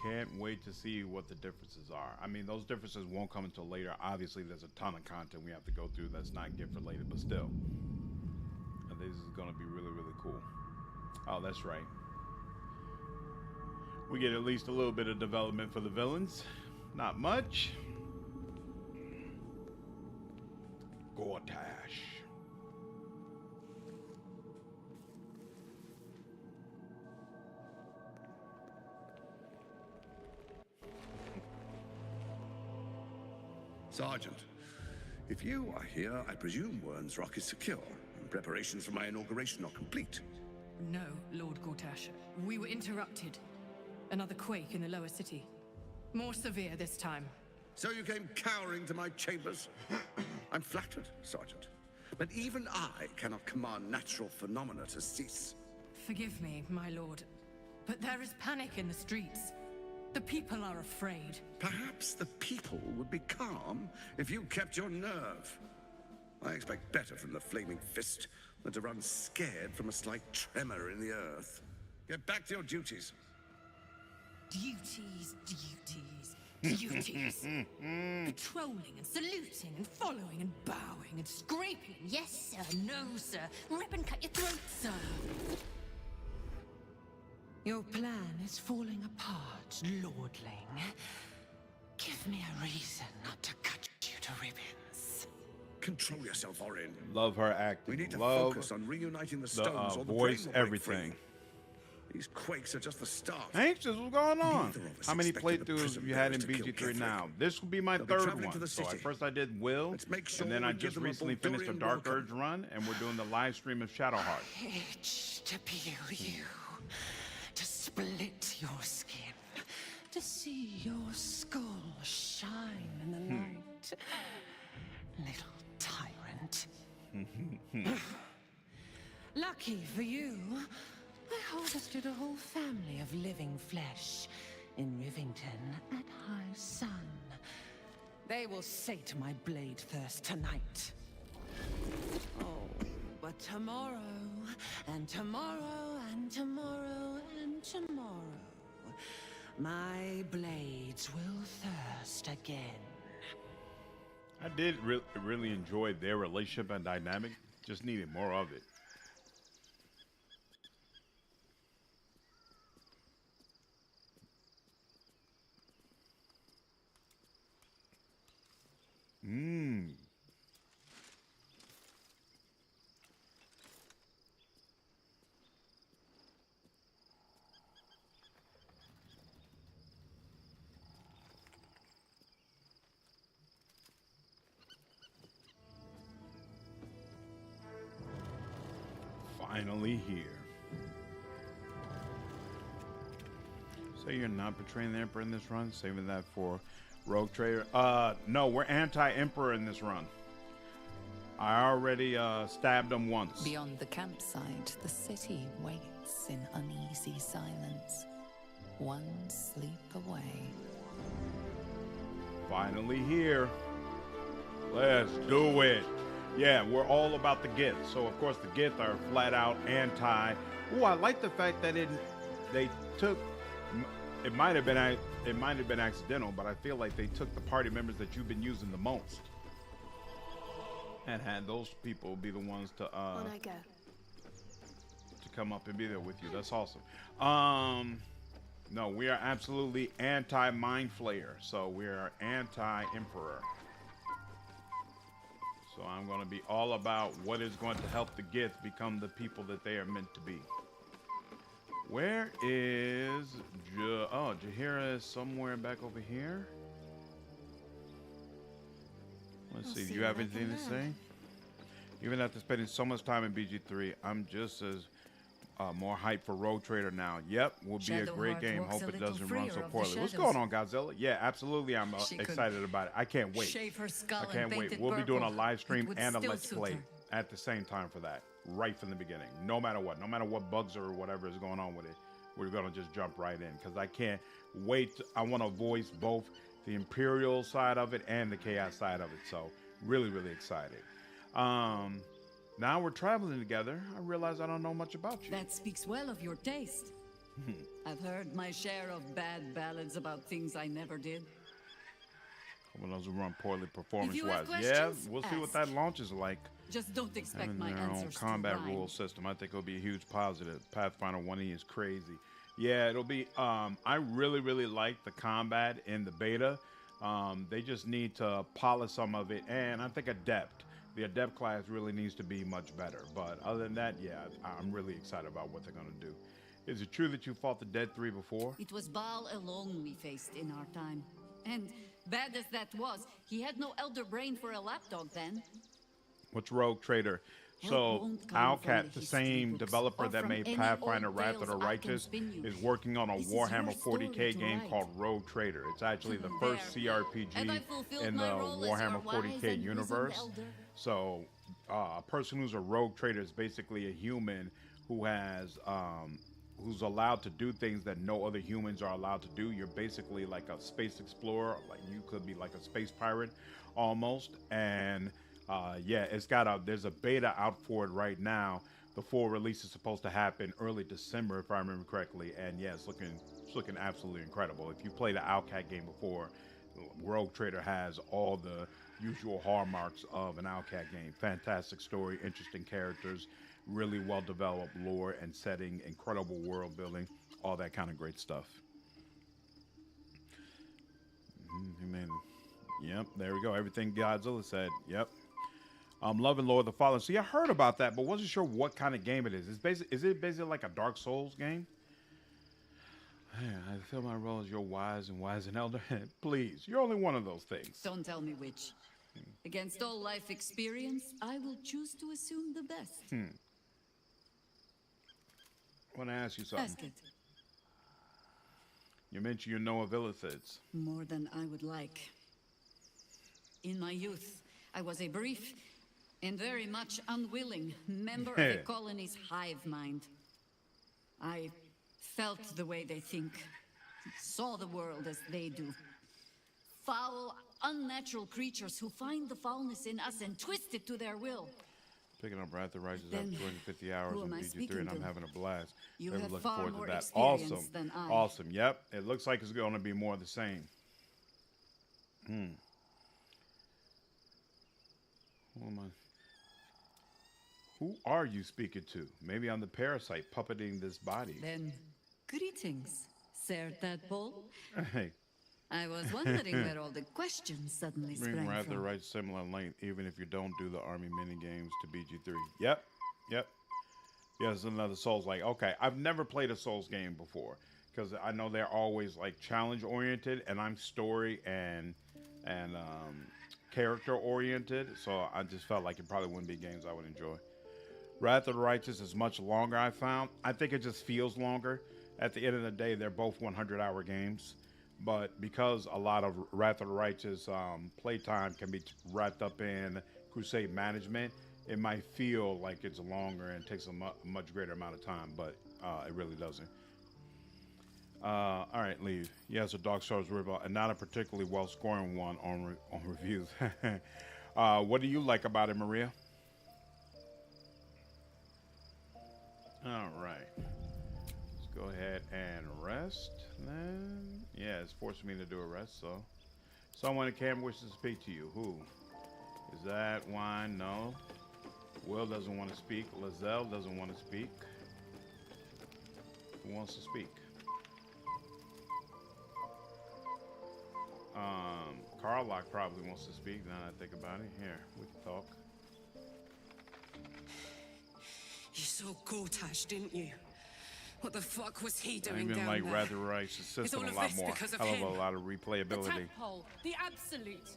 can't wait to see what the differences are. I mean, those differences won't come until later. Obviously, there's a ton of content we have to go through that's not Gith related, but still. This is going to be really, really cool. Oh, that's right. We get at least a little bit of development for the villains. Not much. Gortash. Sergeant, if you are here, I presume Wern's Rock is secure, and preparations for my inauguration are complete. No, Lord Gortash. We were interrupted. Another quake in the lower city. More severe this time. So you came cowering to my chambers? I'm flattered, Sergeant. But even I cannot command natural phenomena to cease. Forgive me, my lord, but there is panic in the streets. The people are afraid. Perhaps the people would be calm if you kept your nerve. I expect better from the Flaming Fist than to run scared from a slight tremor in the earth. Get back to your duties. Duties, duties. duties. Patrolling and saluting and following and bowing and scraping. Yes, sir. No, sir. Rip and cut your throat, sir. Your plan is falling apart, lordling. Give me a reason not to cut you to ribbons. Control yourself, Orin. Love her acting. We need to Love focus on reuniting the the stones or the voice, brain will break everything. free. These quakes are just the start. Anxious, what's going on? Neither of us How many expected the playthroughs prison have you had in bearers to kill BG3 now? Githyanki. This will be my They'll be third traveling to one. the So city. first I did Will, Let's make sure and then we I give just them a recently finished a Baldurian Dark welcome. Urge run, and we're doing the live stream of Shadowheart. Itch to peel you, to split your skin, to see your skull shine in the night. Little tyrant. Lucky for you, I harvested a whole family of living flesh in Rivington at high sun. They will sate my blade thirst tonight. Oh, but tomorrow, and tomorrow, and tomorrow, and tomorrow, my blades will thirst again. I did really enjoy their relationship and dynamic. Just needed more of it. Mmm. Finally here. So you're not betraying the Emperor in this run? Saving that for Rogue Trader? No, we're anti-Emperor in this run. I already stabbed him once. Beyond the campsite, the city waits in uneasy silence. One sleep away. Finally here. Let's do it. Yeah, we're all about the Gith. So of course the Gith are flat out anti. Ooh, I like the fact that they took. It might have been accidental, but I feel like they took the party members that you've been using the most and had those people be the ones to On I go. to come up and be there with you. That's awesome. No, we are absolutely anti-Mind Flayer. So we are anti-Emperor. So I'm going to be all about what is going to help the Gith become the people that they are meant to be. Where is oh, Jaheira is somewhere back over here. Let's see. Do you have anything to say? Even after spending so much time in BG3, I'm just as more hyped for Rogue Trader now. Yep, will be a great game. Hope it doesn't run so poorly. What's going on, Godzilla? Yeah, absolutely. I'm excited about it. I can't wait. Shave her skull I can't and wait. paint it We'll be doing a purple. live stream It would and a still let's suit play her. at the same time for that, right from the beginning. No matter what bugs or whatever is going on with it, we're gonna just jump right in because I can't wait. I want to voice both the Imperial side of it and the Chaos side of it. So really, really excited. Now we're traveling together. I realize I don't know much about you. That speaks well of your taste. I've heard my share of bad ballads about things I never did. When those who run poorly you performance-wise. have Yeah, questions, we'll see what ask. that launch is like. Just don't expect Having my their own answers combat to rhyme. rule system, I think it'll be a huge positive. Pathfinder 1E is crazy. Yeah, it'll be. I really like the combat in the beta. They just need to polish some of it, and I think Adept. The Adept class really needs to be much better. But other than that, yeah, I'm really excited about what they're gonna do. Is it true that you fought the Dead 3 before? It was Baal alone we faced in our time. And bad as that was, he had no elder brain for a lapdog then. What's Rogue Trader? Help So won't come from Owlcat, the the same history books developer or that from made any Pathfinder old Wrath of the tales I can Righteous, spin you. is working on a This is your Warhammer story 40k to game write. called Rogue Trader. It's actually the There. first CRPG And I fulfilled in the my role as your Warhammer wise 40k and wizened universe. elder. So a person who's a Rogue Trader is basically a human who has who's allowed to do things that no other humans are allowed to do. You're basically like a space explorer, like you could be like a space pirate almost. And yeah, there's a beta out for it right now. The full release is supposed to happen early December, if I remember correctly. And yeah, it's looking It's looking absolutely incredible. If you played the Outcat game before, Rogue Trader has all the usual hallmarks of an Outcat game. Fantastic story, interesting characters, really well developed lore and setting, incredible world building, all that kind of great stuff. Yep, there we go. Everything Godzilla said. Yep. I'm loving Lord of the Fallen. See, I heard about that, but wasn't sure what kind of game it is. Is it basically like a Dark Souls game? I feel my role as your wise and elder. Please, you're only one of those things. Don't tell me which. Against all life experience, I will choose to assume the best. I want to ask you something. Ask it. You mentioned you know of Illithids. More than I would like. In my youth, I was a brief and very much unwilling member of the colony's hive mind. I felt the way they think, saw the world as they do. Foul, unnatural creatures who find the foulness in us and twist it to their will. Picking up Wrath of the Righteous after 250 hours on BG3, and I'm having a blast. You Really have looking far forward more to that. experience Awesome. than I. Awesome. Yep. It looks like it's going to be more of the same. Who are you speaking to? Maybe I'm the parasite puppeting this body. Then, greetings, Sir Tadpole. Hey. I was wondering where all the questions suddenly Bring sprang Wrath of the from. Righteous similar length, even if you don't do the army minigames to BG3. Yep. Yep. Yeah, it's another Souls like. Okay, I've never played a Souls game before because I know they're always like challenge oriented, and I'm story and character oriented. So I just felt like it probably wouldn't be games I would enjoy. Wrath of the Righteous is much longer. I found. I think it just feels longer. At the end of the day, they're both 100-hour games. But because a lot of Wrath of the Righteous playtime can be wrapped up in Crusade management, it might feel like it's longer and takes a much greater amount of time, but it really doesn't. All right, leave. Yes, a Dark Souls river, and not a particularly well-scoring one on reviews. What do you like about it, Maria? All right. Let's go ahead and rest then. Yeah, it's forcing me to do a rest, so. Someone in camera wishes to speak to you. Who? Is that Wine? No. Will doesn't want to speak. Lae'Zel doesn't want to speak. Who wants to speak? Carlock probably wants to speak now that I think about it. Here, we can talk. You saw Gortash, didn't you? What the fuck was he doing Even down like there? Rather Righteous system a lot more. Hell of a lot of replayability. The tadpole, the absolute.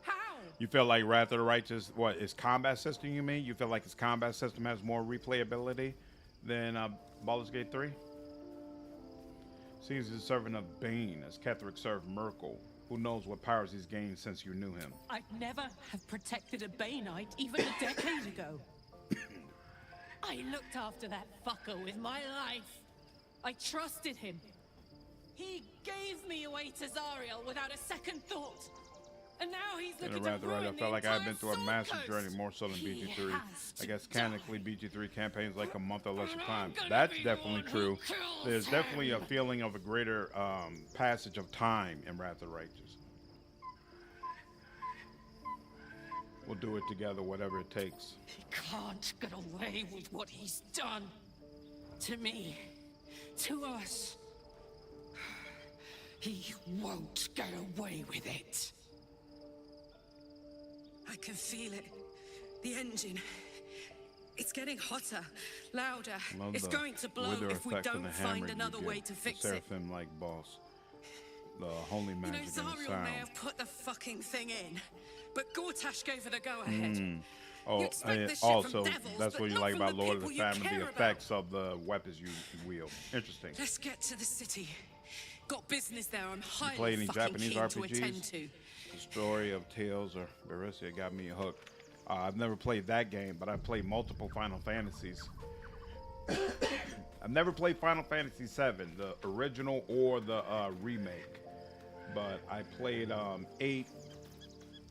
How? You feel like Wrath of the Righteous, what, its combat system you mean? You feel like its combat system has more replayability than Baldur's Gate 3? Seems he's serving a Bane as Ketheric served Merkel. Who knows what powers he's gained since you knew him? I'd never have protected a Baneite even a decade ago. I looked after that fucker with my life. I trusted him. He gave me away to Zariel without a second thought. And now he's looking to ruin I felt like I've been through a massive Coast. journey, more so than BG3. I guess canonically BG3 campaigns like a month or less of time. gonna That's be definitely the one who true. kills There's definitely a him. feeling of a greater passage of time in Wrath of the Righteous. We'll do it together, whatever it takes. He can't get away with what he's done. To me. To us. He won't get away with it. I can feel it. The engine. It's getting hotter, louder. Love It's the going to blow wither if we effect and don't the find hammer another you way get. to The fix it. Seraphim-like boss. The holy You know, magic and the Zariel sound. may have put the fucking thing in, but Gortash gave her the go-ahead. Oh, expect and this shit from also, devils, that's but what you not like from about the Lord of the people you Famine, care the about. effects of the weapons you wield. Interesting. Let's get to the city. Got business there. I'm highly Play any fucking Japanese keen to attend RPGs? to. The story of Tales or Berseria got me hooked. I've never played that game, but I've played multiple Final Fantasies. I've never played Final Fantasy VII, the original or the remake. But I played 8, I played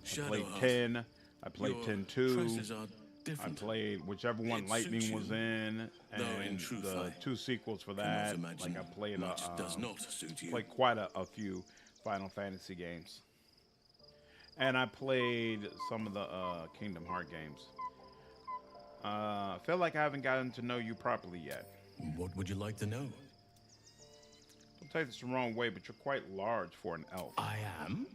Shadowheart. 10, I played Your 10-2, tresses are different. I played whichever one It Lightning suits was you. in, Though in and truth, the I 2 sequels for cannot that. imagine Like I played much does not suit you. played quite a few Final Fantasy games, and I played some of the Kingdom Heart games. I feel like I haven't gotten to know you properly yet. What would you like to know? Don't take this the wrong way, but you're quite large for an elf. I am?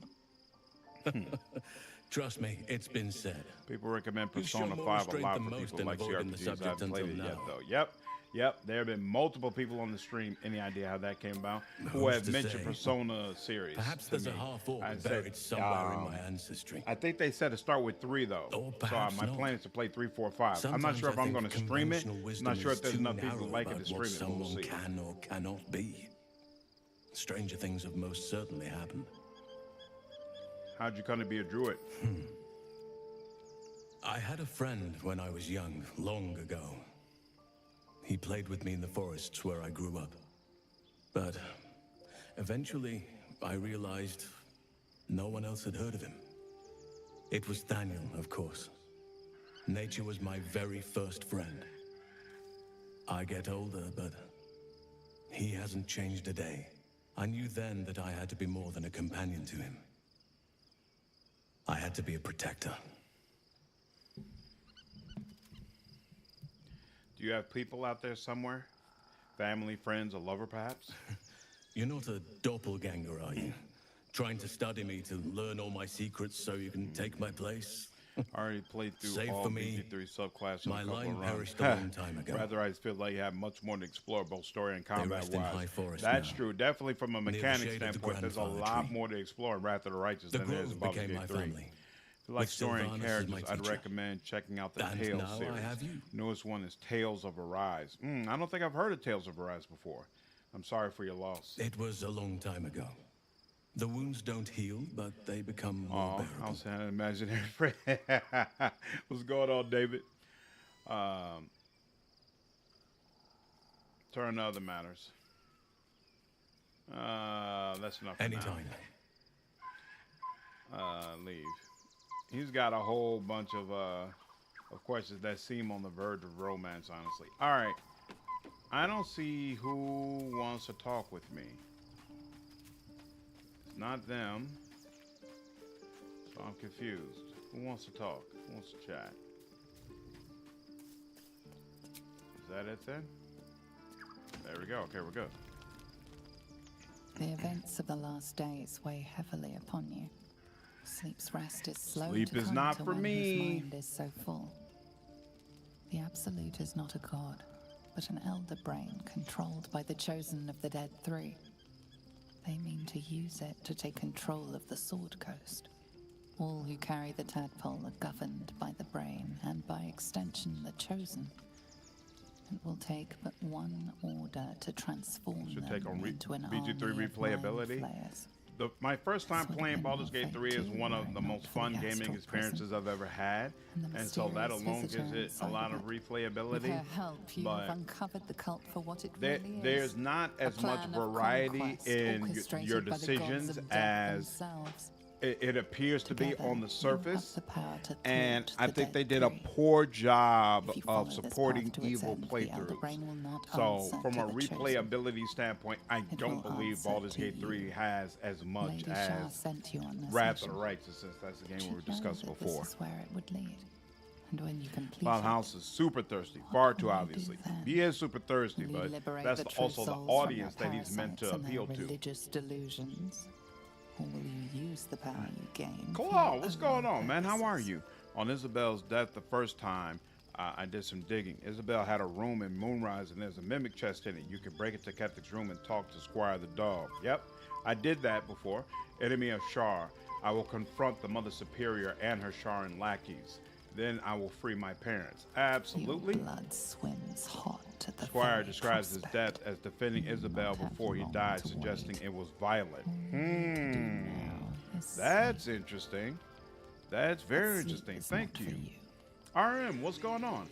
Trust me, it's been said. People recommend You show Persona more 5 a restraint lot than for most people in like avoiding the CRPGs. I subject haven't played it until yet, now. though. Yep. There have been multiple people on the stream. Any idea how that came about? Who Who's have to mentioned say? Persona series. Perhaps to there's me. a half-orc I buried said, somewhere in my ancestry. I think they said to start with 3 though. Or So perhaps my not. plan is to play 3, 4, 5. I'm not Sometimes sure if I I'm think going to stream it. conventional I'm wisdom not sure if is there's too enough people narrow who like it about to what stream it. We'll someone see. can or cannot be. Stranger things have most certainly happened. How'd you come to be a druid? I had a friend when I was young, long ago. He played with me in the forests where I grew up. But eventually, I realized no one else had heard of him. It was Daniel, of course. Nature was my very first friend. I get older, but he hasn't changed a day. I knew then that I had to be more than a companion to him. I had to be a protector. Do you have people out there somewhere? Family, friends, a lover, perhaps? You're not a doppelganger, are you? Trying to study me to learn all my secrets so you can take my place? I already played through Save all for me, BG3 subclasses in my a couple line of runs. perished a long time ago. Rather, I feel like you have much more to explore, both story and They combat rest in wise. High Forest That's now, true. Definitely from a near the mechanic shade of the standpoint, there's a grandfather lot tree. more to explore in Wrath of the Righteous The than there is in Grove Baldur's became Gate my 3. family. If you like With story and Sylvanas as characters, my I'd teacher. recommend checking out the And Tales now I series. have you. Newest one is Tales of Arise. I don't think I've heard of Tales of Arise before. I'm sorry for your loss. It was a long time ago. The wounds don't heal, but they become more bearable. I was an imaginary friend. What's going on, David? Turn to other matters. That's enough for Anytime. now. Leave. He's got a whole bunch of questions that seem on the verge of romance, honestly. All right. I don't see who wants to talk with me. It's not them. So I'm confused. Who wants to talk? Who wants to chat? Is that it then? There we go. Okay, we're good. The events of the last days weigh heavily upon you. Sleep's rest is slow Sleep to is come not to for one me. whose mind is so full. The Absolute is not a god, but an elder brain controlled by the chosen of the Dead Three. They mean to use it to take control of the Sword Coast. All who carry the tadpole are governed by the brain, and by extension the chosen. It will take but one order to transform Should them take on into an BG3 army of replayability. mind flayers. My first time This would playing have been Baldur's your Gate fate 3 is too, one were of it the not most for fun the gaming astral experiences prison I've ever had. and the And so that mysterious alone visitor gives it a inside lot of of it. With replayability. her help, you but have uncovered the cult for what it there, really is. there's not A as much plan of variety conquest in orchestrated your by the gods decisions of death as themselves. it appears to be Together, on the you surface. have the power to And thwart I the think they Dead did a Three. poor job If you follow of this supporting path to its evil end, the Elder Brain will playthroughs. not So answer from to a the chosen. replayability standpoint, I It don't will believe answer Baldur's to Gate 3 you. has as much Lady Shah as sent you on this Wrath of mission. the Righteous, since that's the game we were She'd know discussing that before. This is where it would lead. And when you complete Cloud it, House is super thirsty, far too will you do obviously. then? He is super thirsty, will you but liberate that's the true also the souls from their audience that he's meant to parasites and their appeal to. religious delusions? Or will you use the power you gain? for Claw, your what's own going on, man? How are purposes? you? On Isabel's death the first time, I did some digging. Isabel had a room in Moonrise, and there's a mimic chest in it. You can break it to Kethek's room and talk to Squire the dog. Yep, I did that before. Enemy of Shar. I will confront the Mother Superior and her Sharan lackeys. Then I will free my parents. Absolutely. Your blood swims hot to the Squire very describes his prospect. death as defending You Isabel not have before he long died, to suggesting wait. it was violent. All you need to do now is That's interesting. That's very That sleep interesting. is Thank not for you. RM, what's going on?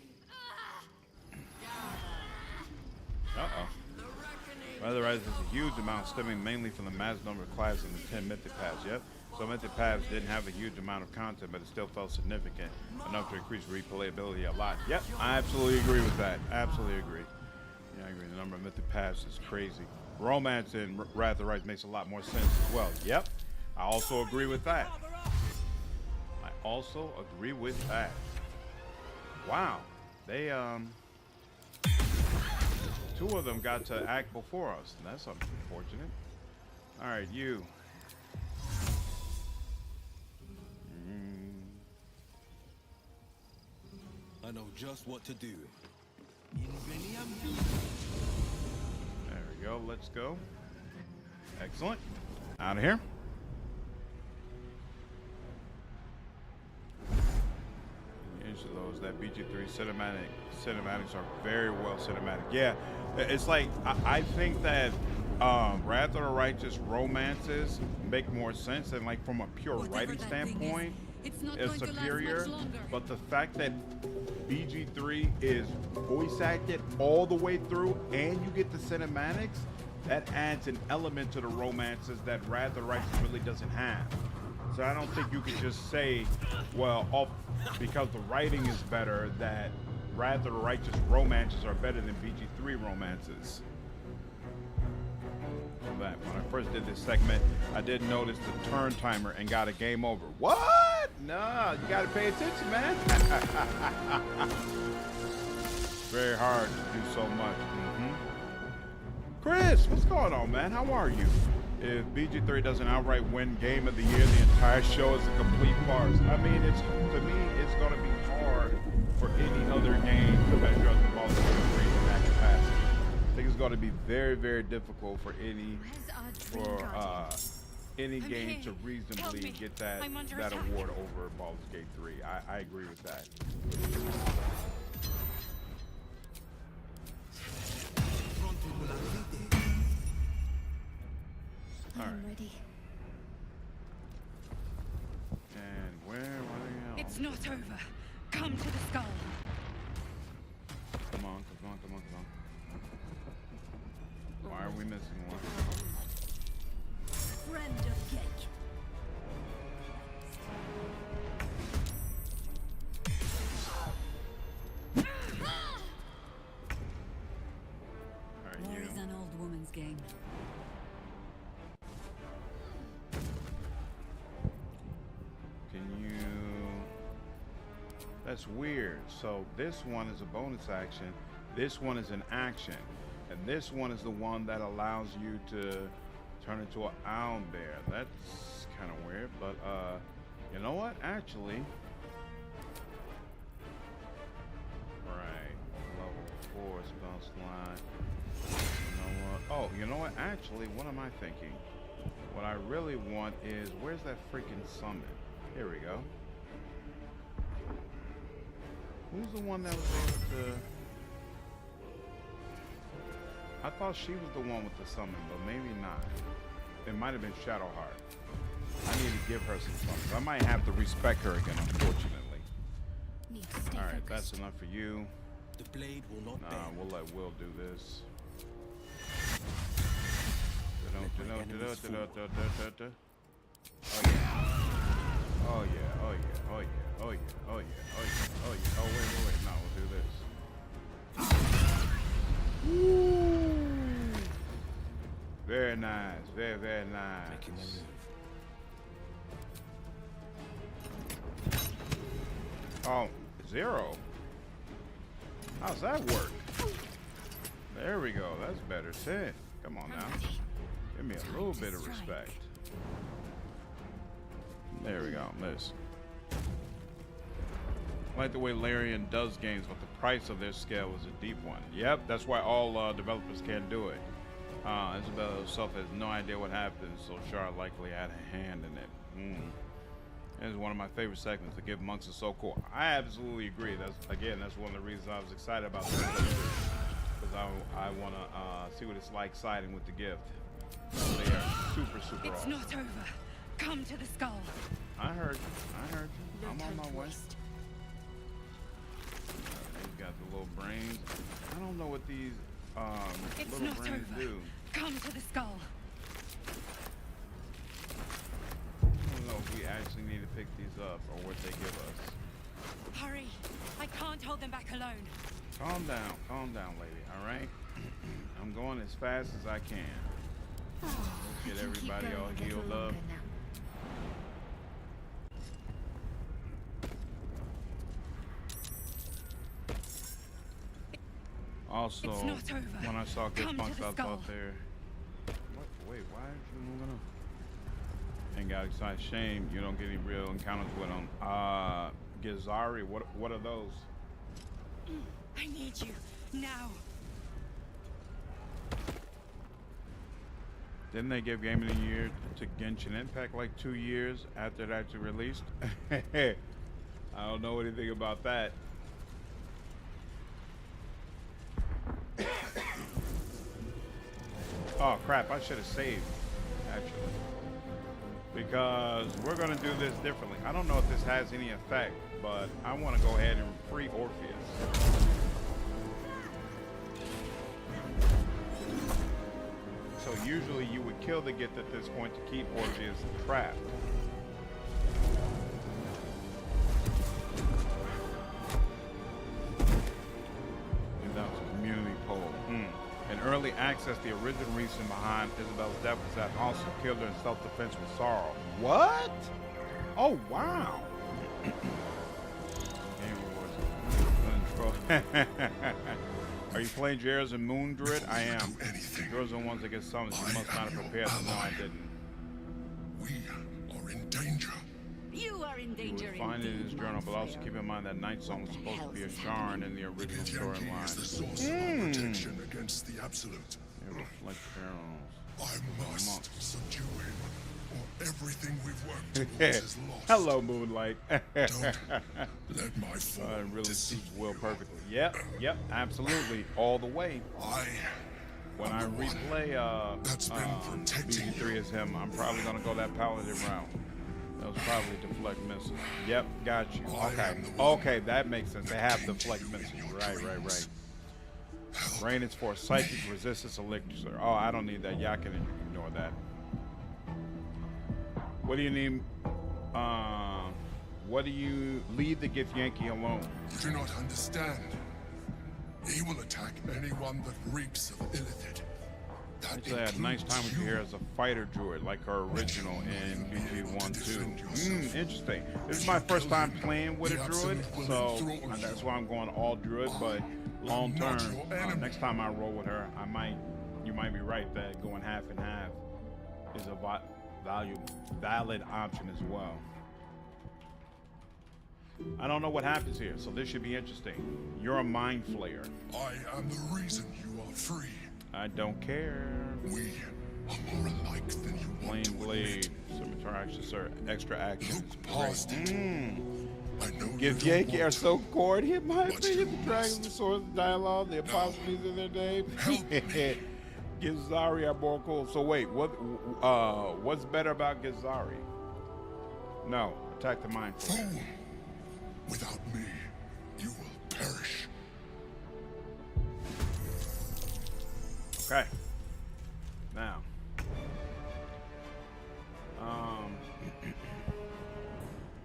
Uh-oh. The reckoning Otherwise, there's a huge amount stemming mainly from the mass number of classes in the 10 mythic paths. Yep. So mythic paths didn't have a huge amount of content, but it still felt significant enough to increase replayability a lot. Yep, I absolutely agree with that. Absolutely agree. Yeah, I agree. The number of mythic paths is crazy. Romance in Wrath of the Right makes a lot more sense as well. Yep, I also agree with that. I also agree with that. Wow, they two of them got to act before us. That's unfortunate. All right, you. I know just what to do. There we go. Let's go. Excellent. Out of here. Issue those that BG3 cinematics are very well cinematic. Yeah, it's like I think that Wrath of the Righteous romances make more sense, and like from a pure writing standpoint, it's superior. But the fact that BG3 is voice acted all the way through, and you get the cinematics, that adds an element to the romances that Wrath of the Righteous really doesn't have. So I don't think you could just say, well, because the writing is better, that Wrath of the Righteous romances are better than BG3 romances. That when I first did this segment, I did notice the turn timer and got a game over. What? No, you got to pay attention, man. Very hard to do so much. Chris, what's going on, man? How are you? If BG3 doesn't outright win Game of the Year, the entire show is a complete farce. I mean, to me, it's going to be hard for any other game to measure up to Baldur 3 in that capacity. I think it's going to be very, very difficult for any game to reasonably get that award over Baldur's Gate 3. I agree with that. All right. I'm ready. And where are they? It's not over. Come to the skull. Come on, come on, come on, come on. Why are we missing one? Friend of Gek. Alright, War you. is an old woman's game. Can you... That's weird. So this one is a bonus action. This one is an action. And this one is the one that allows you to turn into an owl bear. That's kind of weird, but you know what? Actually, right, level 4 spell slot. You know what? Oh, you know what? Actually, what am I thinking? What I really want is, where's that freaking summon? Here we go. Who's the one that was able to... I thought she was the one with the summon, but maybe not. It might have been Shadowheart. I need to give her some summons. I might have to respect her again, unfortunately. Alright, that's enough for you. The blade will not Nah, we'll let Will do this. Oh yeah, oh yeah, oh yeah, oh yeah, oh yeah, oh yeah, oh yeah. Oh wait, no, we'll do this. Woo! Very nice, very, very nice. Oh, 0. How's that work? There we go, that's better. 10. Come on now. Give me a little bit of respect. There we go, miss. I like the way Larian does games, but the price of their scale is a deep one. Yep, that's why all developers can't do it. Isabella herself has no idea what happened, so Shar likely had a hand in it. This is one of my favorite segments. The gift monks is so cool. I absolutely agree. That's one of the reasons I was excited about this, because I want to see what it's like siding with the gift. They are super, super awesome. It's not over. Come to the skull. I heard you. I'm on my way. He's got the little brains. I don't know what these little brains do. Come to the skull. I don't know if we actually need to pick these up or what they give us. Hurry! I can't hold them back alone. Calm down, lady. All right. I'm going as fast as I can. Let's get everybody all healed up. Also, when I saw Githyanki, I thought there. What? Wait, why are you moving up? Ain't got excited. Shame you don't get any real encounters with them. Githyanki, what are those? I need you now. Didn't they give Game of the Year to Genshin Impact like 2 years after it actually released? I don't know anything about that. Oh crap, I should have saved, actually. Because we're gonna do this differently. I don't know if this has any effect, but I wanna go ahead and free Orpheus. So usually you would kill the Gith at this point to keep Orpheus trapped. And that was a community poll. In early access, the original reason behind Isabel's death was that also killed her in self-defense with sorrow. What? Oh, wow. Are you playing Jair's and Moon Druid? I am. Those are the ones that get summoned. You must not have prepared them. No, I didn't. We are in danger. You are in danger. You will find it in his journal, but also keep in mind that Night Song was supposed to be a Sharn in the original storyline. Is the source of our protection against the absolute. I must subdue him, or everything we've worked towards is lost. Hello, Moonlight. Don't let my form really suits Will perfectly. Yep, absolutely, all the way. When I replay BG3 as him, I'm probably gonna go that paladin route. That was probably deflect missiles. Yep, got you. Okay, that makes sense. They have deflect missiles. Right. Rain is for psychic resistance elixir. Oh, I don't need that. Yeah, I can ignore that. What do you need? What do you leave the Githyanki alone? You do not understand. He will attack anyone that reeks of illithid. Actually, I had a nice time with you here as a fighter druid, like our original in BG1-2. Interesting. This is my first time playing with a druid, so that's why I'm going all druid. But long term, next time I roll with her, you might be right that going half and half is a valid option as well. I don't know what happens here, so this should be interesting. You're a mind flayer. I am the reason you are free. I don't care. We are more alike than you want to blade, scimitar action, sir. Extra action. Look past it. I know Githyanki are so core. In my opinion, the dragons, the swords, the dialogue, the apostrophes in their name. Githyanki are more cool. So wait, what's better about Githyanki? No, attack the mind. Fool! Without me, you will perish. Okay. Now.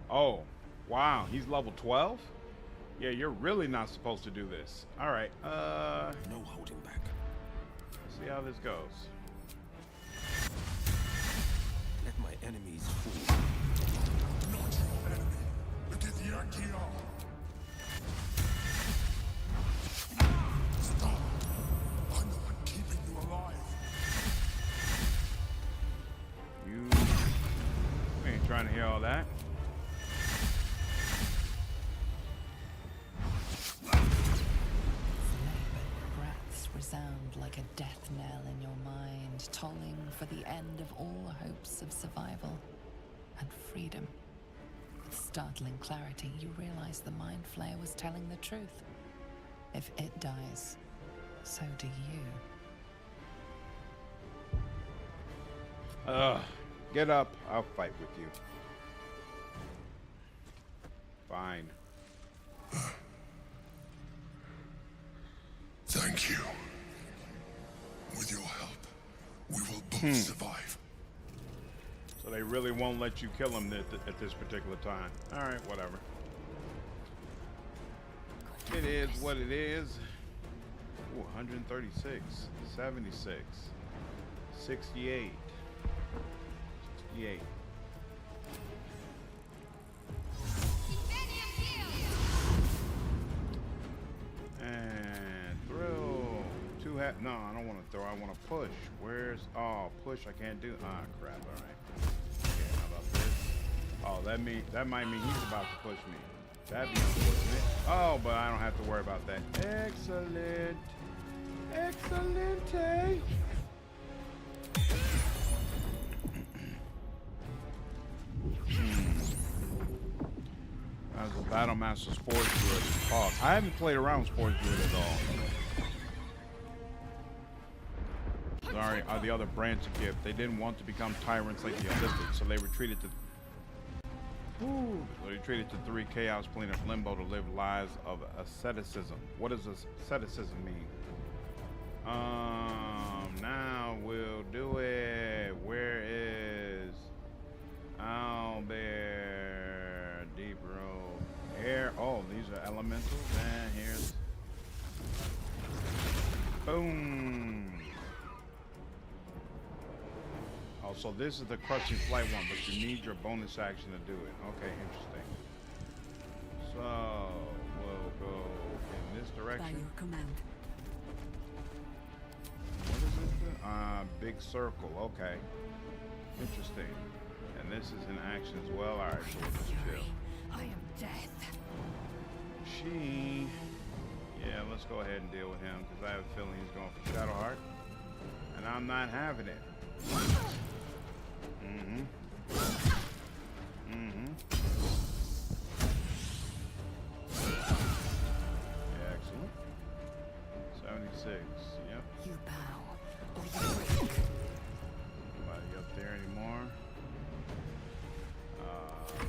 Oh, wow. He's level 12? Yeah, you're really not supposed to do this. All right. No holding back. Let's see how this goes. Let my enemies fool. Not your enemy. The Githyanki are. Stop. I'm the one keeping you alive. You ain't trying to hear all that. Breaths resound like a death knell in your mind, tolling for the end of all hopes of survival and freedom. With startling clarity, you realize the Mind Flayer was telling the truth. If it dies, so do you. Get up. I'll fight with you. Fine. Thank you. With your help, We will both survive. So they really won't let you kill him at this particular time. All right, whatever. It is what it is. Ooh, 136, 76, 68, 68. And throw. No, I don't want to throw. I want to push. Where's... Oh, push I can't do. Ah, crap. All right. Okay, how about this? Oh, that might mean he's about to push me. That'd be unfortunate. Oh, but I don't have to worry about that. Excellent. Excellent. As a Battle Master Sports Druid. Oh, I haven't played around with Sports Druid at all. Sorry, the other branch of gift. They didn't want to become tyrants like the Olympics, so they retreated to... So they retreated to 3 Chaos Plane of Limbo to live lives of asceticism. What does asceticism mean? Now we'll do it. Where is Owlbear? Deep Road. Air. Oh, these are elementals. And here's... Boom. Oh, so this is the Crushing Flight one, but you need your bonus action to do it. Okay, interesting. So we'll go in this direction. By your command. What is it? Big circle. Okay. Interesting. And this is in action as well. All right, so we'll just chill. I am death. Yeah, let's go ahead and deal with him because I have a feeling he's going for Shadowheart, and I'm not having it. Yeah, excellent. 76. Yep. You bow or you break. Nobody up there anymore.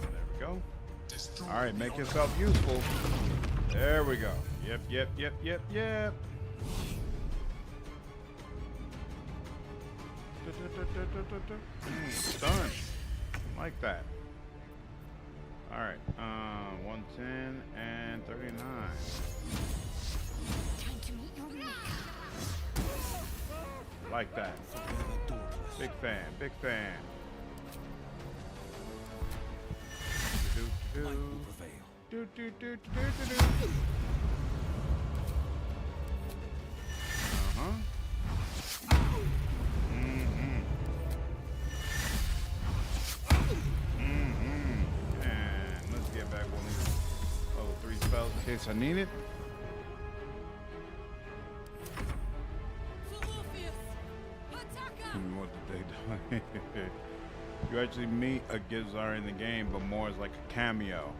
There we go. All right, make yourself useful. There we go. Yep. Done. Like that. All right. 110 and 39. Time to meet your maker. Like that. Big fan. And let's get back one of these level 3 spells in case I need it. What did they do? You actually meet a Githyanki in the game, but more as like a cameo.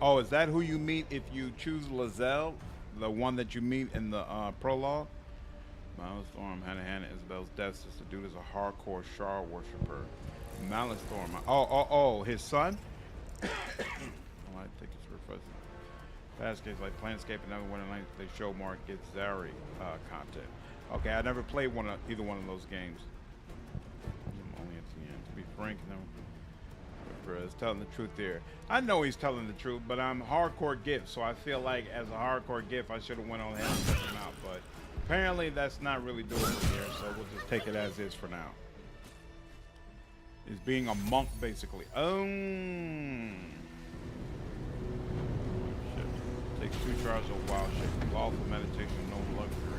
Oh, is that who you meet if you choose Lae'Zel, the one that you meet in the prologue? Malithorm hand in hand at Isabel's death since the dude is a hardcore Shar worshiper. Malithorm. Oh, his son? Oh, I think it's refreshing. Past games like Planescape and Neverwinter Nights, they show more Githyanki content. Okay, I never played either one of those games. I'm only at the end. To be frank, is telling the truth here. I know he's telling the truth, but I'm hardcore Gith, so I feel like as a hardcore Gith, I should have went on ahead and checked him out. But apparently, that's not really doable here, so we'll just take it as is for now. He's being a monk, basically. Shit. Takes 2 charges of wild shit. Lawful meditation, no luxury.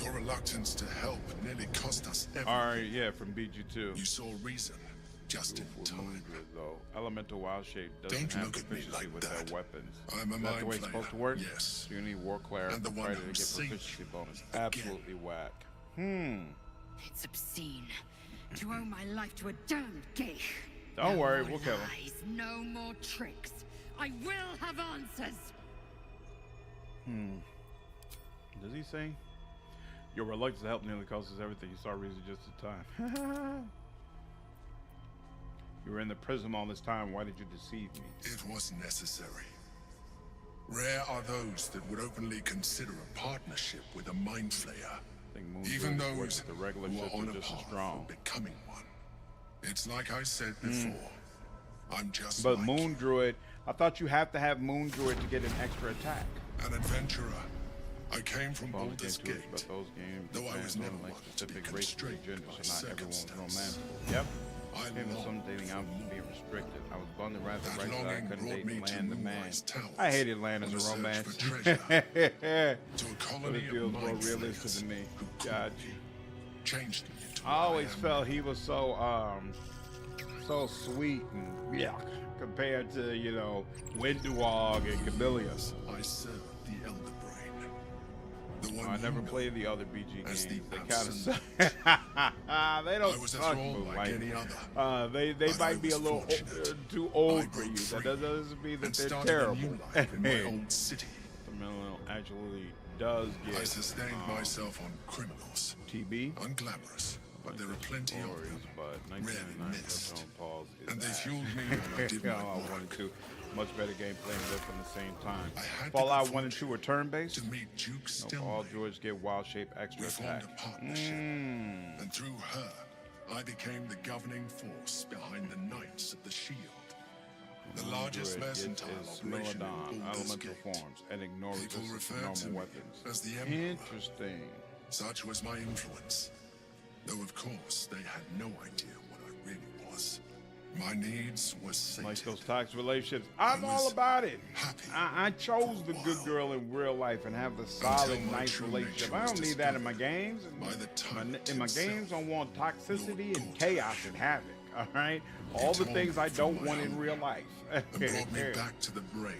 Your reluctance to help nearly cost us everything. Alright, yeah, from BG2. You saw reason, just in time. Though. Elemental Wild Shape doesn't Don't have look at me proficiency like with that. their weapons. I'm a Is that mind the way it's flayer. supposed to work? Yes. So you need War Cleric And the one fighter to who'll get sink proficiency bonus. Absolutely whack. It's obscene. To owe my life to a damned geich. Don't No worry, more we'll kill him. lies, no more tricks. I will have answers. Does he say? Your reluctance to help nearly costs us everything. You saw reason just in time. You were in the prison all this time. Why did you deceive me? It was necessary. Rare are those that would openly consider a partnership with a mind flayer. Moon Even Druid those the regular who ships are on are a just as path strong. of becoming one. It's like I said before. I'm just But like Moon Druid, I thought you have to have Moon Druid to get an extra attack. an adventurer. I came from Well, Baldur's get to it, Gate, but those games though I was depend never on one to be specific race and constrained gender, by so not everyone's circumstance. romantic. Yep. I Came to longed some dating for options more. being restricted. I was bummed and rather That right that I longing couldn't brought date me to land the man. Moonrise Towers I hated land as on a a search romance. for treasure. To a But colony it feels of more mind realistic flayers to me. who God. changed me into I always felt he was so sweet and yeah, compared to, you know, Windwog and Camillus. I served the Elder Brain. The one I never you know played the other BG as games. the They kind of absent. suck. They don't I was a suck, thrall but like any other. they But I might be a was little fortunate. too old I for broke you. free That doesn't mean that and they're started terrible. a new life in my old city. The Miller actually does get I sustained myself on criminals. TB. Unglamorous, but there are plenty of them. But Rarely 1999 missed. Touchdown Pause is And they ass. fueled me when I did You my know, I work. wanted to. Much better gameplay and live from the same time. had the Fallout good 1 and 2 are turn-based. To meet Duke No, all Stelmane. droids get wild shape extra We formed attack. a partnership, and through her, I became the governing force behind the Knights of the Shield, the largest Druid mercantile is operation Meladon, in Baldur's elemental Gate. forms, and ignore People resistance to refer to normal me weapons. as the Emperor. Interesting. Such was my influence, though of course they had no idea what I really was. My needs were sated. Like those toxic relationships. I'm all about it. I chose the good girl in real life and have the solid, my nice true relationship. nature I was don't need that in my games. In my games, I want toxicity and chaos and havoc. All right, all the things I don't want in real life. And brought me back to the brain,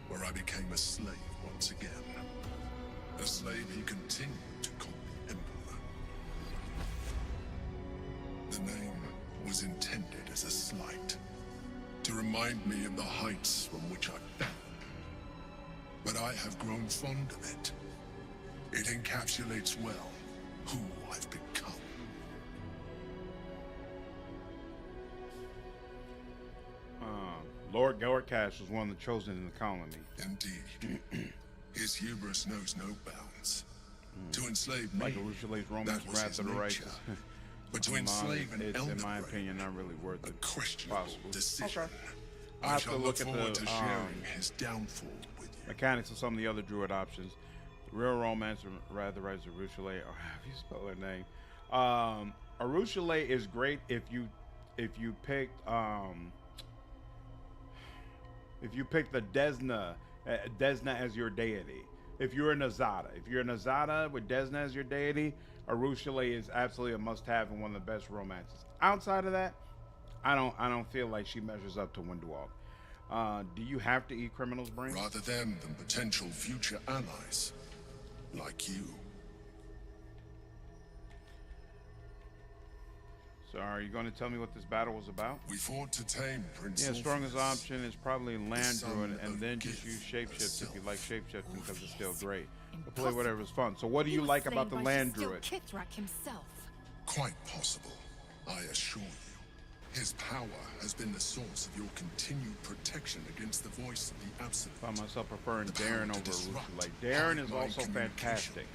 where I became a slave once again. A slave he continued to call me Emperor. The name was intended as a slight, to remind me of the heights from which I fell. But I have grown fond of it. It encapsulates well who I've become. Lord Gorkash was one of the chosen in the colony. Indeed. His hubris knows no bounds. To enslave me, Michael Ruchelet's Romance that was Wrath his of the nature. Righteous. But to Come on, enslave an it's, elder in my brain, opinion, not really worth it. questionable Possible. decision. Okay. I have shall to look look at forward the to sharing his downfall with you. mechanics of some of the other druid options. The real romance, rather, Rise of Ruchelet, or how do you spell her name? Aruchelet is great if you picked the Desna as your deity. If you're an Azada with Desna as your deity, Aruchelet is absolutely a must-have and one of the best romances. Outside of that, I don't feel like she measures up to Windwalk. Do you have to eat criminals' brains? Rather than potential future allies, like you. So are you going to tell me what this battle was about? We fought to tame Prince Yeah, strongest Orpheus, option is probably Land son Druid, and of then just use Shapeshift if herself, you like Shapeshifting because it's still great. But play whatever's fun. So what do you like about the Land Druid? Kithrak himself. Quite possible, I assure you. His power has been the source of your continued protection against the voice of the absolute. I find myself preferring Darren over disrupt Aruchelet. Darren is mind also fantastic.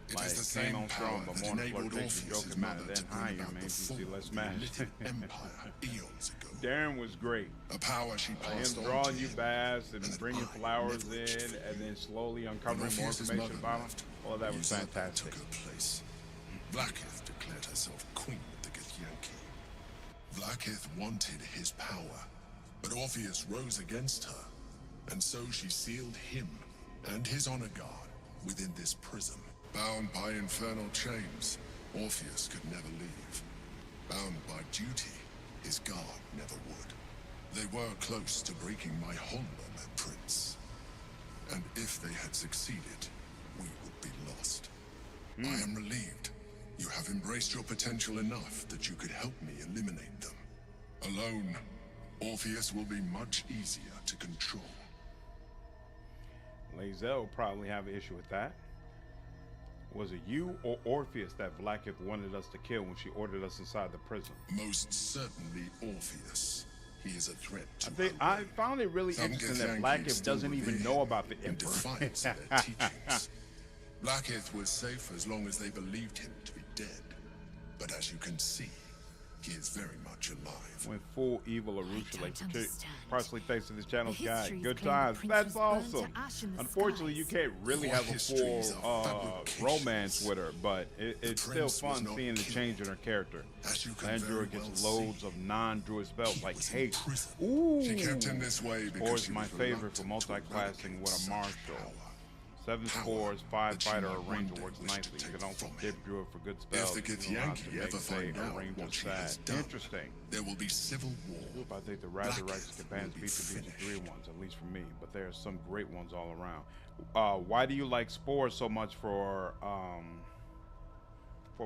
It Like, is the came same on strong, power but that more than enabled flirtation, Orpheus' joking matter mother than to bring higher, about man. the You see, fall let's of the smash. Little Empire eons ago. Darren was great. A power she passed Him on drawing to you him, baths and and that bringing I flowers never in, reached for and you. then slowly When uncovering more Orpheus' information mother about him. left, All that was Usurper fantastic. took her place. Vlaakith declared herself queen of the Githyanki. Vlaakith wanted his power, but Orpheus rose against her, and so she sealed him and his honor guard within this prison. Bound by infernal chains, Orpheus could never leave. Bound by duty, his guard never would. They were close to breaking my hold on that prince. And if they had succeeded, we would be lost. I am relieved. You have embraced your potential enough that you could help me eliminate them. Alone, Orpheus will be much easier to control. Lae'Zel will probably have an issue with that. Was it you or Orpheus that Vlaakith wanted us to kill when she ordered us inside the prison? Most certainly Orpheus. he is a threat to I found it really Some interesting that Githyanki Blackhead still doesn't even revere know about the in Emperor. defiance of their teachings. Blackheath was safe as long as they believed him to be dead. But as you can see, he is very much alive. Went full evil Arusha. Partially thanks to this channel's The guide. histories Good claim the times. prince That's was burned to awesome. ash in the Unfortunately, you can't really Your have a histories full are fabrications. romance with her, but it's still prince was fun not seeing the killed. change in her character. As you can Landura very gets well loads of non-druid spells like was in haste. prison. Ooh. She kept him this way because Spores she my was favorite for reluctant to multi-classing eradicate with a such martial. power. 7 Power spores, 5 that you fighter, might or ranger one day works wish to nicely. You take can also from dip him. druid for good spells. If the You can allow Githyanki to ever make, say, find a out ranger what she sad. has done, Interesting. there will be civil war. If I think the rather Blackheath righteous companions will be beat the finished. BG3 ones, at least for me, but there are some great ones all around. Why do you like Spores so much for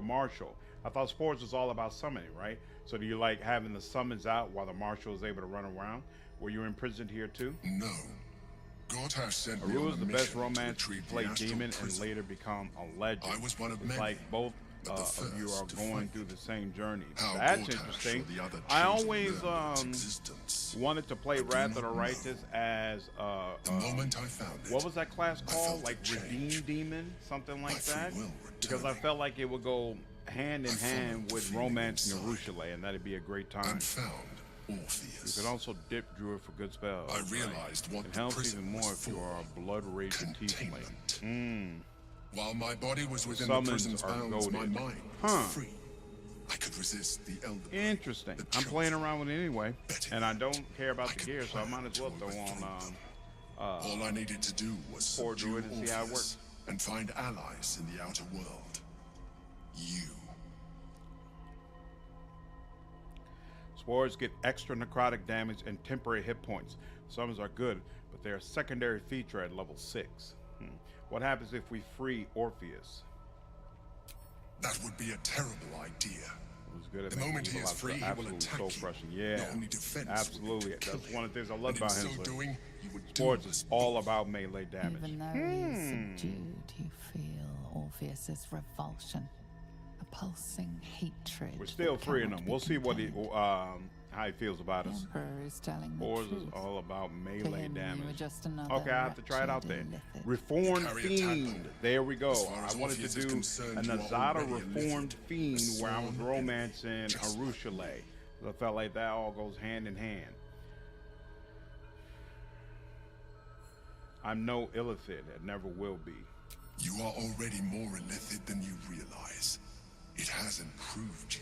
Marshall? I thought Spores was all about summoning, right? So do you like having the summons out while the Marshal is able to run around? Were you imprisoned here too? No. Gortash sent me Aru on is a the mission best to romance to retrieve play the astral demon and prison. later become a legend. I was one of It's many, like both but the of you are first to going find through the same journey. How That's Gortash interesting. or the other I chosen always learned its existence. wanted to play I do Wrath of the not Righteous as The moment I found it, what was that class I called? felt Like a Redeem change. Demon, something like My free that. will Because I returning. felt like it would go hand in I followed hand the with feeling romance and inside. Arusha, and that'd be a great time. and found You Orpheus. can also dip druid for good spells. I right? realized what It the helps prison even more was if you for. are a blood raging tiefling. Containment. While my body was within the Summons prison's are bounds, my goated. mind was Huh. free. I could resist the elder. Interesting. The I'm playing chosen. around with it anyway, Betting and I don't care about I the could gear, so I plan might as well to throw overthrow on them. All I needed to do was Poor subdue druid and see how it Orpheus and find allies in the outer world. You. Spores get extra necrotic damage and temporary hit points. Summons are good, but they're a secondary feature at level 6. What happens if we free Orpheus? That would be a terrible idea. It was good at The making moment he evil is out free, of he will absolute attack soul you. crushing. Yeah, Your only defense absolutely. would be to kill That's him. one of the things I love And in about so him. doing, you would Spores doom is us all both. about melee damage. Even though he is subdued, you feel Orpheus's revulsion, a pulsing hatred. We're still that freeing cannot him. be We'll see what he, contained. how he feels about The us. Emperor is telling the Spores is truth. all about To melee him, you are damage. just another Okay, I have to try it out wretched then. illithid. Reformed Carry a Fiend. tadpole. There we go. As far as I wanted to Orpheus is do concerned, an you are Azada already a Reformed lizard, Fiend a where I was sworn romancing enemy, just like Arushale. I felt like that all goes hand in hand. I'm no illithid and never will be. You are already more illithid than you realize. It has improved you.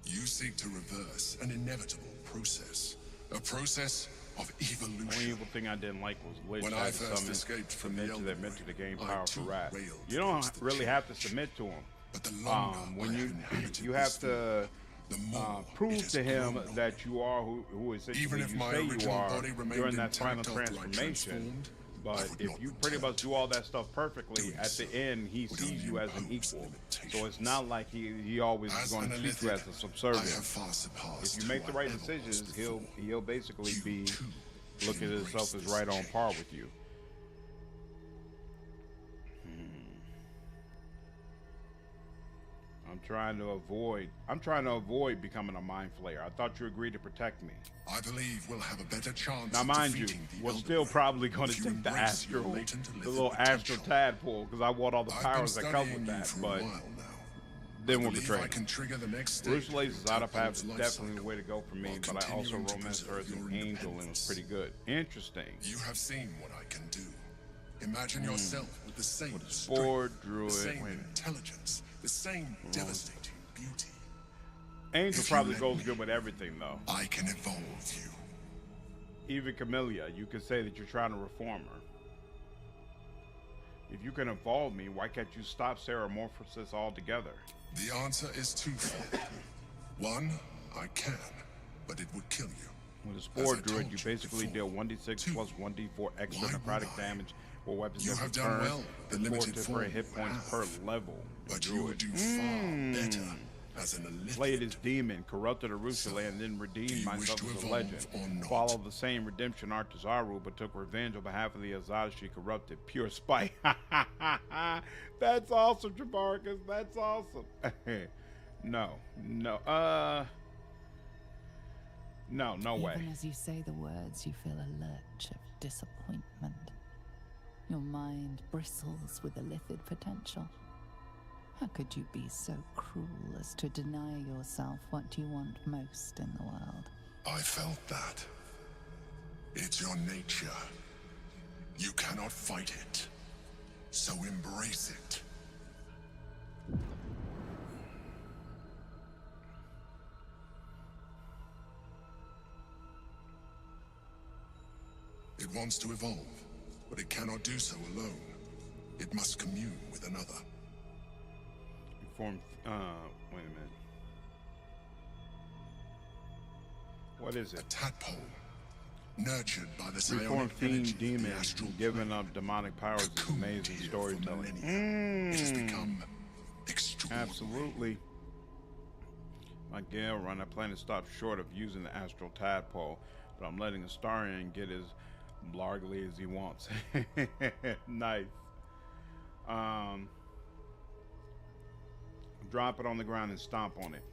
You seek to reverse an inevitable process. A process of The evolution. only evil thing I didn't like was Lich When had I to first summon escaped from the submit to Elder that meant to the game Ring, power I for too wrath. railed You don't against the really have to chains. submit to him. But the longer When I you have inhabited you this have to the more it prove has to him grown on that you are who essentially Even if you my say you original are body remained during that final intact after I transformation. transformed, I But would if not you pretty return much do all that stuff perfectly, at the end he would sees only you as an impose equal. So limitations. it's not like he always is As going an to treat you as illithid, a I subservient. have far surpassed If you make who the I right ever was decisions, before. he'll basically You be too looking at can himself as embrace right this on par change. with you. I'm trying to avoid becoming a mind flayer. I thought you agreed to protect me. I believe we'll have a better chance Now, of mind you, defeating the we're Elder still Ring probably going if to you take the embrace your astral, latent the illithid little astral potential. tadpole, because I want all the I've been powers that come studying with you that. for a But while now. then I we're believe betrayed. I can trigger the next stage. Bruce Lae'Zel's out of path is life definitely the cycle, way to go for me, while but I also continuing to romanced her as preserve an your angel and it was independence. pretty good. Interesting. You have seen what I can do. Imagine yourself with the same Spore, strength, druid, the same wait a minute. intelligence, the same devastating beauty. Angel If you probably let goes me, good with everything, though. I can evolve you. Even Camellia, you could say that you're trying to reform her. If you can evolve me, why can't you stop Ceramorphosis altogether? The answer is twofold. One, I can, but it would kill you. With a As Spore I Druid, told you you basically before. deal 1d6 Two, plus 1d4 extra why would necrotic I? damage or weapons You that have done return, well, the and 4 limited temporary form hit you points have. per level. But you would do far better as an illithid. Played as demon, corrupted Arusha, and then do redeemed you wish myself to as a evolve legend. or not? Followed the same redemption arc as Aru, but took revenge on behalf of the Azada she corrupted. Pure spite. That's awesome, Jabarkas. That's awesome. No. No, no way. Even as you say the words, you feel a lurch of disappointment. Your mind bristles with illithid potential. How could you be so cruel as to deny yourself what you want most in the world? I felt that. It's your nature. You cannot fight it. So embrace it. It wants to evolve, but it cannot do so alone. It must commune with another. Form, wait a minute. What is it? A tadpole, nurtured by the Reformed psionic fiend energy of demon, the astral giving up demonic powers is amazing storytelling. It has become extraordinary. Absolutely. My Gale run, I plan to stop short of using the astral tadpole, but I'm letting Astarion get as blargly as he wants. Nice. Drop it on the ground and stomp on it.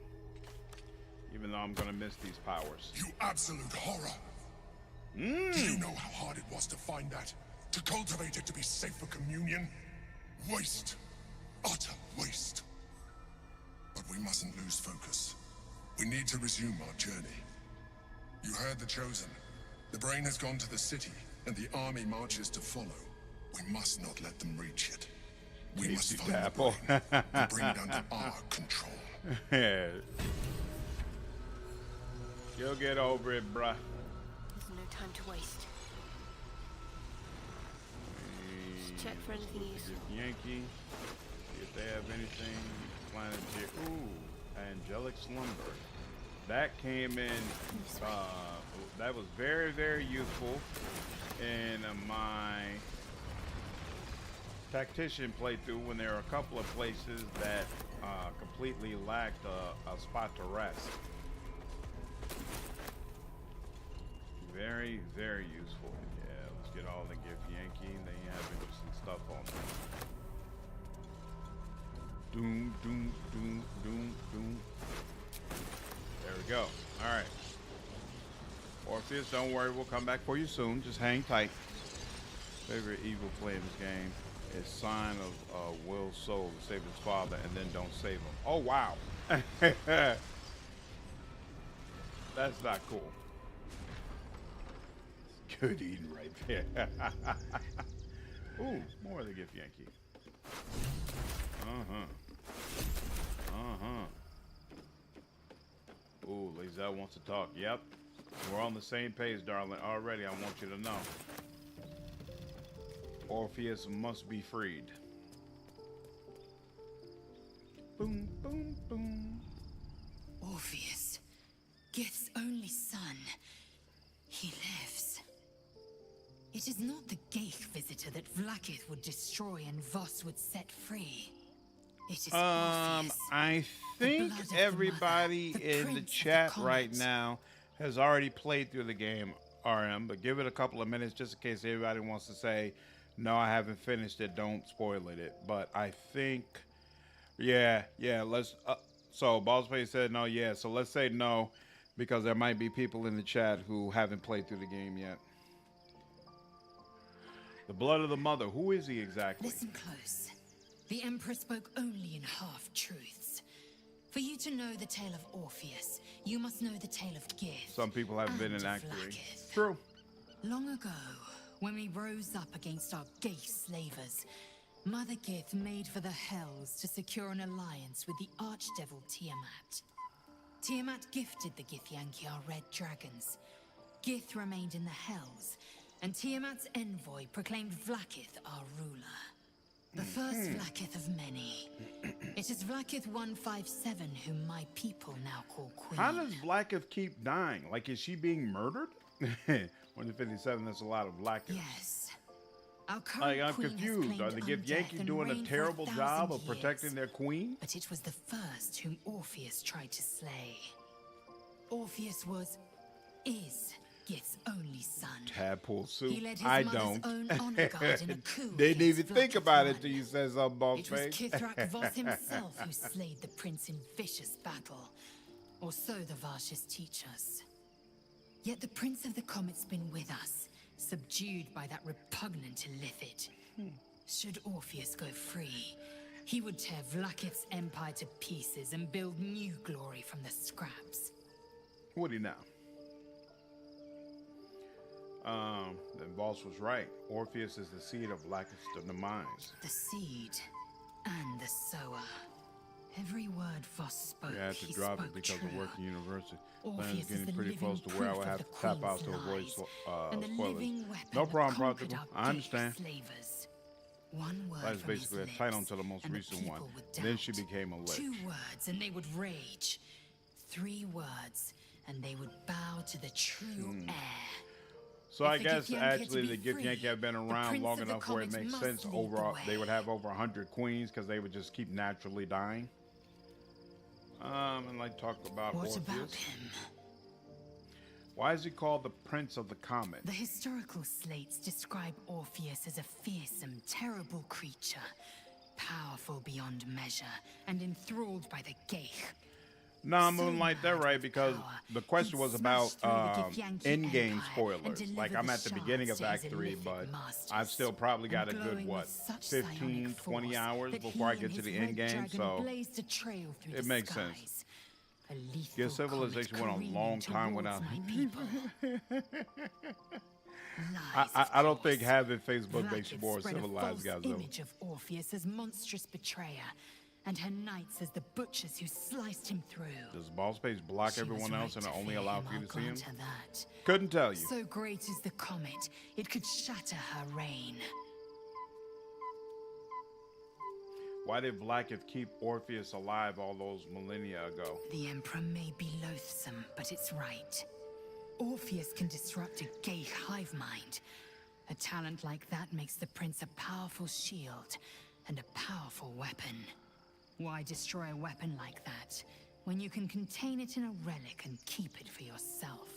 Even though I'm gonna miss these powers. You absolute horror. Do you know how hard it was to find that? To cultivate it to be safe for communion? Waste. Utter waste. But we mustn't lose focus. We need to resume our journey. You heard the Chosen. The brain has gone to the city, and the army marches to follow. We must not let them reach it. We must find the brain and bring it under our control. You'll get over it, bruh. There's no time to waste. Just check for anything useful. Yankee. See if they have anything. Planeteer. Ooh, angelic slumber. That came in. That was very, very useful in my tactician playthrough when there are a couple of places that completely lacked a spot to rest. Very, very useful. Yeah, let's get all the Githyanki, and they have interesting stuff on them. Doom, doom, doom, doom, doom. There we go. All right. Orpheus, don't worry, we'll come back for you soon. Just hang tight. Favorite evil play in this game is sign of Will's soul to save his father and then don't save him. Oh, wow. That's not cool. Good eating right there. Ooh, more of the Githyanki. Ooh, Lae'Zel wants to talk. Yep. We're on the same page, darling. Already, I want you to know. Orpheus must be freed. Boom, boom, boom. Orpheus, Gith's only son. He lives. It is not the Geich visitor that Vlaakith would destroy and Voss would set free. It is Orpheus, I think everybody in the chat right now has already played through the game, RM, but give it a couple of minutes just in case everybody wants to say, no, I haven't finished it, don't spoil it. But I think, yeah, let's, so Ballspace said no, yeah, so let's say no, because there might be people in the chat who haven't played through the game yet. The blood of the mother, who is he exactly? Listen close. The Emperor spoke only in half-truths. For you to know the tale of Orpheus, you must know the tale of Gith. Some people haven't been in Act 3. Vlaakith. True. Long ago, when we rose up against our Geich slavers, Mother Gith made for the Hells to secure an alliance with the Archdevil Tiamat. Tiamat gifted the Githyanki our red dragons. Gith remained in the Hells, and Tiamat's envoy proclaimed Vlaakith our ruler. The first Vlaakith of many. It is Vlaakith 157 whom my people now call Queen. How does Vlaakith keep dying? Like, is she being murdered? 157, that's a lot of Vlaakith. Yes. Our current I'm queen confused. Are the Githyanki doing a terrible job of protecting their queen? But it was the first whom Orpheus tried to slay. Orpheus is Gith's only son. Tadpole soup. He led his I mother's don't. own honor guard in a coup Didn't even against think Vlaakith about I. it till you said something about It was face. Kithrak Voss himself who slayed the prince in vicious battle. Or so the Varshes teach us. Yet the Prince of the Comet's been with us, subdued by that repugnant Illithid. Should Orpheus go free, he would tear Vlaakith's empire to pieces and build new glory from the scraps. What'd he know? Then Boss was right. Orpheus is the seed of Vlaakith's demise. The seed and the sower. Every word Voss spoke, Yeah, I had to he drop spoke it because true. of working university. Orpheus Plan's is getting the pretty living close to where I proof would of have the to tap out Queen's to avoid lies, and the spoilers. living weapon No that problem, conquered Practical. our I understand. gay slavers. One word That is from his basically a lips, title to the most and the recent one. people would Then she doubt. became a lich. 2 words and they would rage. 3 words and they would bow to the true heir. So I If the guess Githyanki had to actually the be free, Githyanki have been the around Prince long of the enough where it Comet makes must sense. lead the Overall, way. they would have over 100 queens because they would just keep naturally dying. And like talk about What Orpheus. about him? Why is he called the Prince of the Comet? The historical slates describe Orpheus as a fearsome, terrible creature, powerful beyond measure, and enthralled by the Geich. No, I'm moving like that, right? Because the question was about in-game spoilers. Like I'm at the beginning of Act 3, but I've still probably got a good, what, 15, 20 hours before I get to the end game, so it makes sense. Your civilization went a long time without I don't think having Facebook makes you more civilized, guys, though. Image of Orpheus as monstrous betrayer, and her knights as the butchers who sliced him through. Does Ball Space block She was everyone else right and to only fear allow him, for you I'll to see him? grant her that. Couldn't tell you. So great is the comet, it could shatter her reign. Why did Vlaakith keep Orpheus alive all those millennia ago? The Emperor may be loathsome, but it's right. Orpheus can disrupt a gay hive mind. A talent like that makes the prince a powerful shield and a powerful weapon. Why destroy a weapon like that when you can contain it in a relic and keep it for yourself?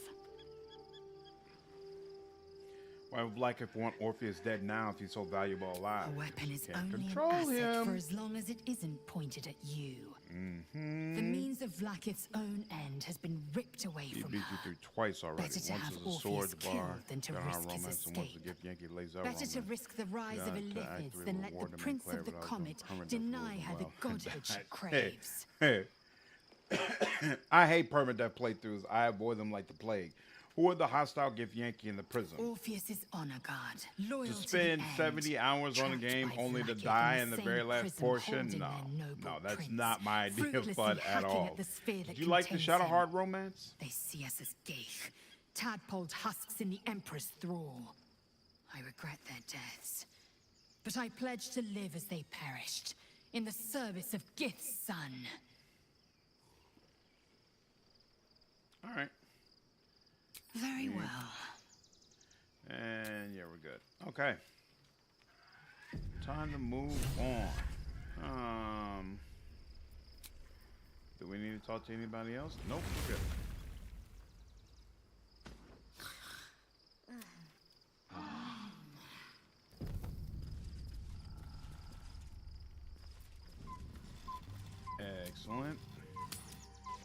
Why would Vlaakith want Orpheus dead now if he's so valuable alive? A weapon is Can't only control an asset him. for as long as it isn't pointed at you. Mm-hmm. The means of Vlaakith's own end has been ripped away He from beat her. you through twice already. Better to Once have as a Orpheus sword killed bar, than to Shadowheart risk his romance, and once escape. the Githyanki Lae'Zel Better to romance. risk the rise of Yeah, to Illithids actually than let the reward him and Prince of declare the without Comet permanent deny rules her the allowed. godhood she Hey, craves. hey. I hate permadeath playthroughs. I avoid them like the plague. Who are the hostile Githyanki in the prison? Orpheus is honor guard, loyal To to the spend end, 70 hours on a trapped game by only to Vlaakith die in in the same very last prison portion? holding No, their noble no, that's prince, not my idea of fruitlessly fun at hacking all. at the sphere that Did you like the contains him. Shadowheart romance? They see us as Geich, tadpoled husks in the Emperor's thrall. I regret their deaths, but I pledge to live as they perished, in the service of Gith's son. All right. Very well. And yeah, we're good. Okay. Time to move on. Do we need to talk to anybody else? Nope, we're good. Excellent.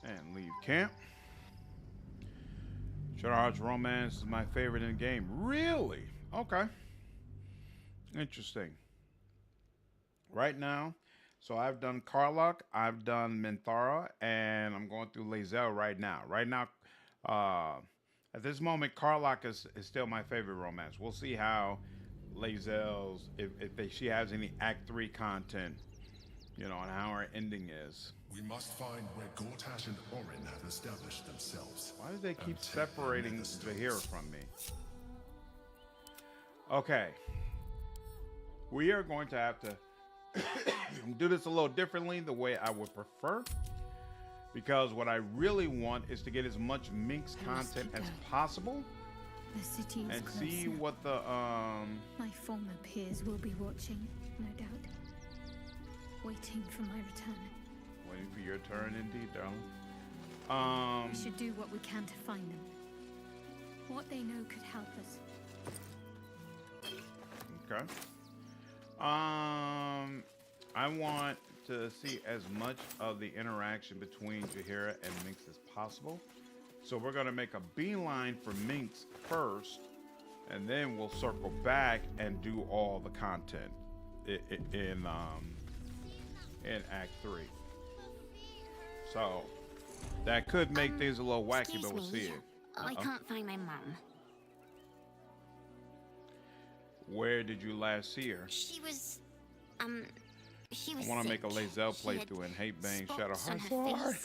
And leave camp. Shadowheart's romance is my favorite in the game. Really? Okay. Interesting. Right now, so I've done Karlach, I've done Minthara, and I'm going through Lae'Zel right now. Right now, at this moment, Karlach is still my favorite romance. We'll see how Lae'Zel's, she has any Act 3 content, you know, and how her ending is. We must find where Gortash and Orin have established themselves. Why do they keep separating Zahira from me? Okay. We are going to have to do this a little differently, the way I would prefer. Because what I really want is to get as much Minx content as possible. The city is and closer. see what the My former peers will be watching, no doubt. Waiting for my return. Waiting for your turn, indeed, darling. We should do what we can to find them. What they know could help us. Okay. I want to see as much of the interaction between Jaheira and Minx as possible. So we're gonna make a beeline for Minx first, and then we'll circle back and do all the content in Act 3. So that could make things a little wacky, but we'll see it. I can't find my mum. Where did you last see her? She was I want to make a Lae'Zel playthrough and hate bang Shadowheart.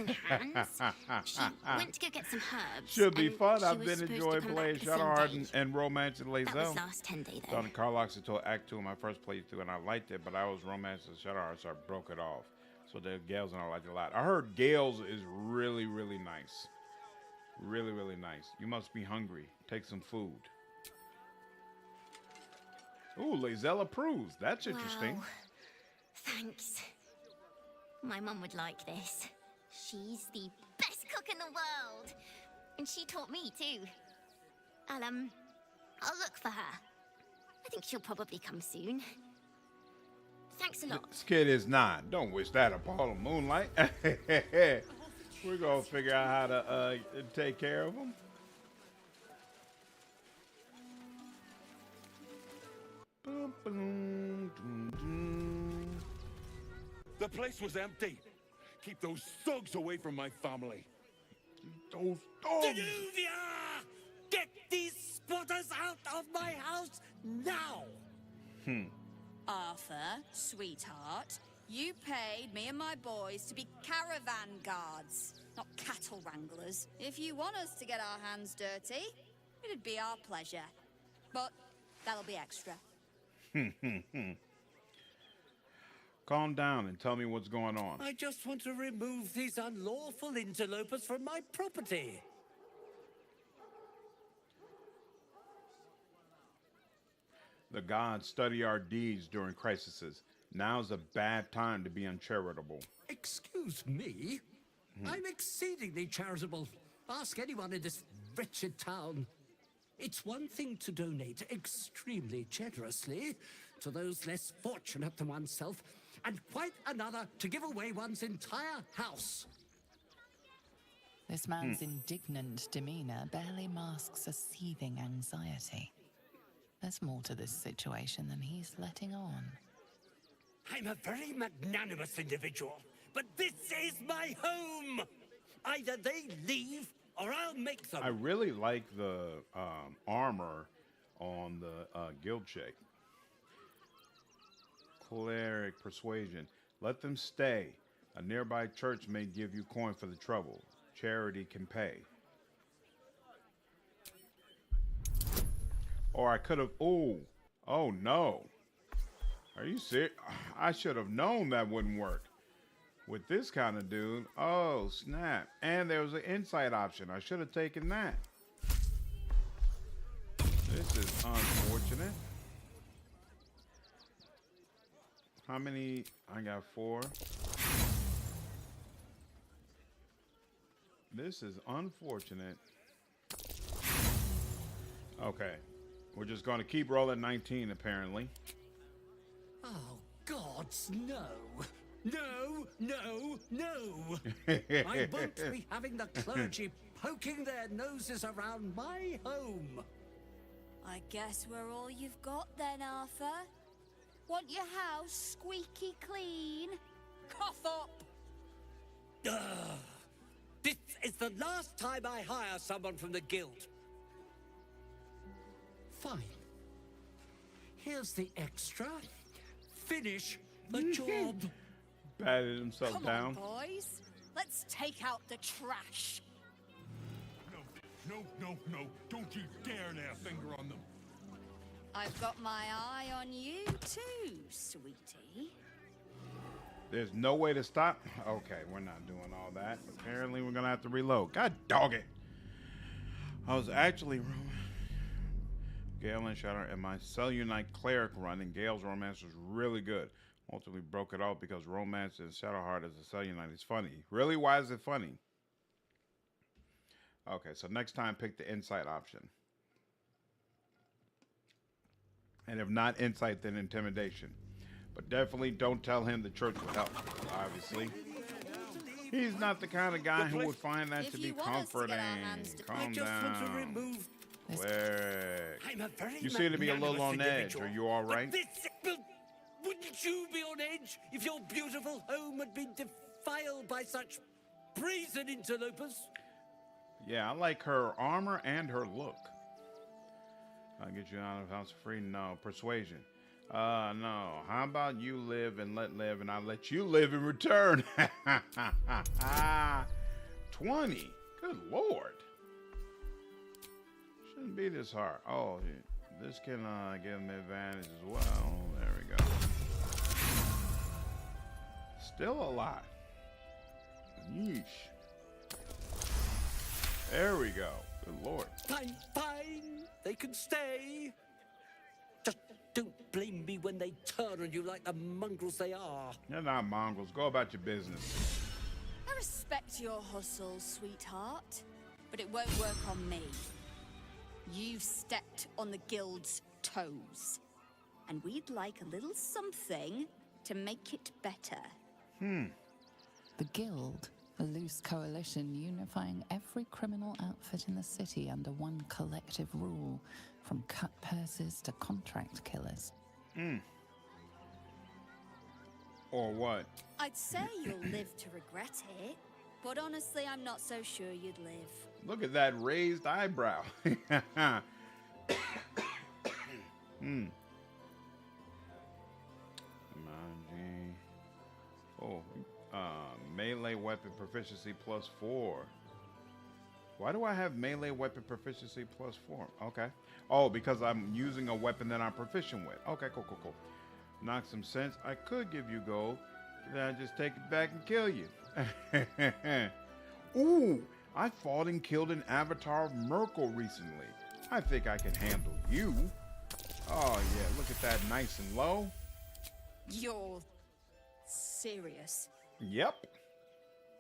She went to go get some herbs. Should be fun. She I've was been supposed to enjoying come playing back the same Shadowheart day. and romancing Lae'Zel. That was last 10 day though. Done Carlox until Act 2 in my first playthrough, and I liked it, but I was romancing Shadowheart, so I broke it off. So the Gales and I liked it a lot. I heard Gales is really, really nice. Really, really nice. You must be hungry. Take some food. Ooh, Lae'Zel approves. That's interesting. Wow. Thanks. My mum would like this. She's the best cook in the world. And she taught me too. I'll look for her. I think she'll probably come soon. Thanks a lot. This kid is 9. Don't wish that upon a moonlight. We're gonna figure out how to take care of him. Boom, boom, doo, doo. The place was empty. Keep those thugs away from my family. Those thugs! Danuvia! Get these spotters out of my house now! Arthur, sweetheart, you paid me and my boys to be caravan guards, not cattle wranglers. If you want us to get our hands dirty, it'd be our pleasure. But that'll be extra. Calm down and tell me what's going on. I just want to remove these unlawful interlopers from my property. The gods study our deeds during crises. Now's a bad time to be uncharitable. Excuse me? I'm exceedingly charitable. Ask anyone in this wretched town. It's one thing to donate extremely generously to those less fortunate than oneself, and quite another to give away one's entire house. This man's indignant demeanor barely masks a seething anxiety. There's more to this situation than he's letting on. I'm a very magnanimous individual, but this is my home! Either they leave, or I'll make them. I really like the armor on the guild chick. Cleric persuasion. Let them stay. A nearby church may give you coin for the trouble. Charity can pay. Or I could have... Oh no. Are you serious? I should have known that wouldn't work. With this kind of dude. Oh, snap. And there was an insight option. I should have taken that. This is unfortunate. How many? I got 4. This is unfortunate. Okay. We're just going to keep rolling 19, apparently. Oh, gods, no. No, no, no. I won't be having the clergy poking their noses around my home. I guess we're all you've got then, Arthur. Want your house squeaky clean? Cough up! This is the last time I hire someone from the guild. Fine. Here's the extra. Finish the job. Patted himself Come down. on, boys. Let's take out the trash. No. Don't you dare lay a finger on them. I've got my eye on you too, sweetie. There's no way to stop. Okay, we're not doing all that. Apparently, we're gonna have to reload. God dog it! I was actually Gale and Shadow and my Cellunite cleric run, and Gale's romance was really good. Ultimately broke it off because romance in Shadowheart as a Cellunite is funny. Really? Why is it funny? Okay, so next time pick the insight option. And if not insight, then intimidation. But definitely don't tell him the church will help, obviously. He's not the kind of guy who would find that to be comforting. Calm down. Quick. You seem to be a little on edge. Are you all right? Wouldn't you be on edge if your beautiful home had been defiled by such brazen interlopers? Yeah, I like her armor and her look. I'll get you out of house free. No. Persuasion. No. How about you live and let live, and I'll let you live in return. 20. Good Lord. Shouldn't be this hard. Oh, this can give him advantage as well. There we go. Still a lot. Yeesh. There we go. Good Lord. Fine, fine. They can stay. Just don't blame me when they turn on you like the mongrels they are. They're not mongrels. Go about your business. I respect your hustle, sweetheart, but it won't work on me. You've stepped on the guild's toes, and we'd like a little something to make it better. The guild, a loose coalition unifying every criminal outfit in the city under one collective rule, from cut purses to contract killers. Or what? I'd say you'll live to regret it, but honestly, I'm not so sure you'd live. Look at that raised eyebrow. Oh, melee weapon proficiency +4. Why do I have melee weapon proficiency +4? Okay. Oh, because I'm using a weapon that I'm proficient with. Okay, cool. Knock some sense. I could give you gold, but then I just take it back and kill you. Ooh, I fought and killed an avatar of Merkel recently. I think I can handle you. Oh yeah, look at that, nice and low. You're serious? Yep.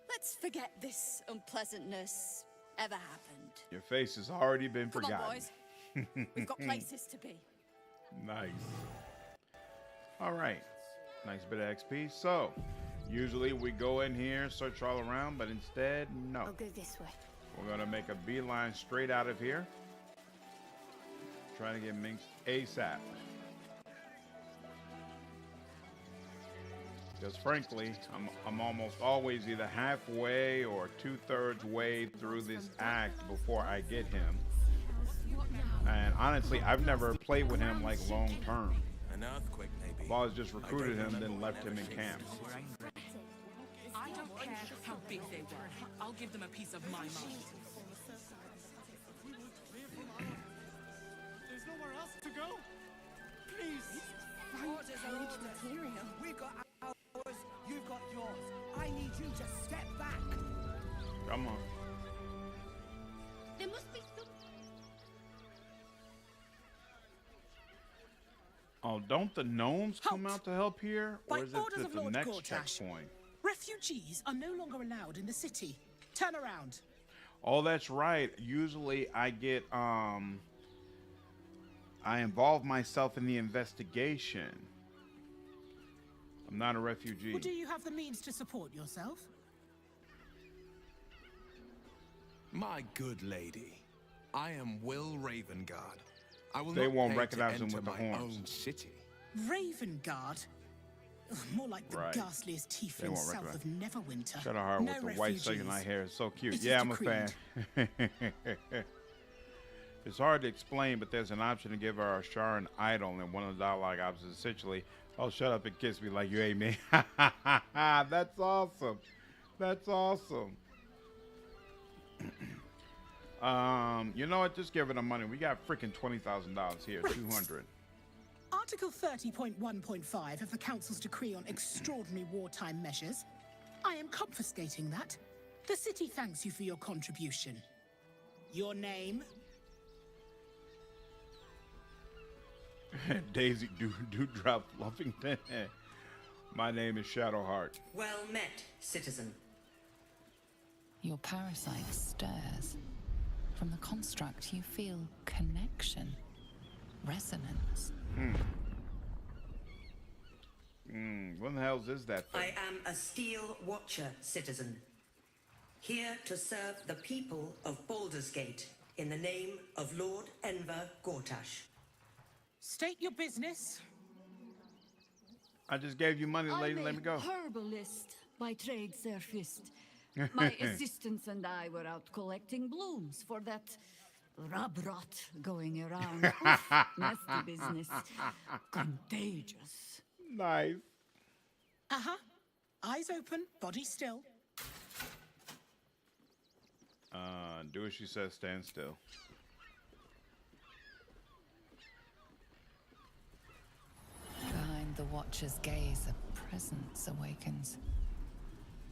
Let's forget this unpleasantness ever happened. Your face has already been forgotten. Come on, boys. We've got places to be. Nice. All right. Nice bit of XP. So, usually we go in here, search all around, but instead, no. I'll go this way. We're going to make a beeline straight out of here. Trying to get Minx ASAP. Because frankly, I'm almost always either halfway or 2/3 way through this act before I get him. And honestly, I've never played with him like long term. An earthquake, maybe. I've always just recruited him, then left him in camp. I don't care how big they were. I'll give them a piece of my mind. There's nowhere else to go. Please. What is old material? We've got ours, you've got yours. I need you to step back. Come on. There must be some... Oh, don't the gnomes come out to help here? Or is it at the next checkpoint? Refugees are no longer allowed in the city. Turn around. Oh, that's right. Usually I get, I involve myself in the investigation. I'm not a refugee. Well, do you have the means to support yourself? My good lady, I am Will Ravengard. I will They not won't pay recognize to him enter with the my horns. own city. Ravengard? Ugh, more like the Right. ghastliest They tiefling won't south of recognize. Neverwinter. Shadowheart No with the white refugees. cellulite hair is so cute. It is Yeah, I'm a fan. decreed. It's hard to explain, but there's an option to give our Shar an idol, and one of the dialogue options essentially, oh, shut up and kiss me like you hate me. That's awesome. That's awesome. You know what? Just give her the money. We got freaking $20,000 here. Right. 200. Article 30.1.5 of the Council's decree on extraordinary wartime measures. I am confiscating that. The city thanks you for your contribution. Your name? Daisy Dewdrop Fluffington. My name is Shadowheart. Well met, citizen. Your parasite stirs. From the construct, you feel connection, resonance. What the hell is that thing? I am a steel watcher, citizen. Here to serve the people of Baldur's Gate in the name of Lord Enver Gortash. State your business. I just gave you money, lady. Let me go. Herbalist by trade, Sir Fist. My assistants and I were out collecting blooms for that rub rot going around. Oof, nasty business. Contagious. Nice. Uh-huh. Eyes open, body still. Do as she says, stand still. Behind the Watcher's gaze, a presence awakens.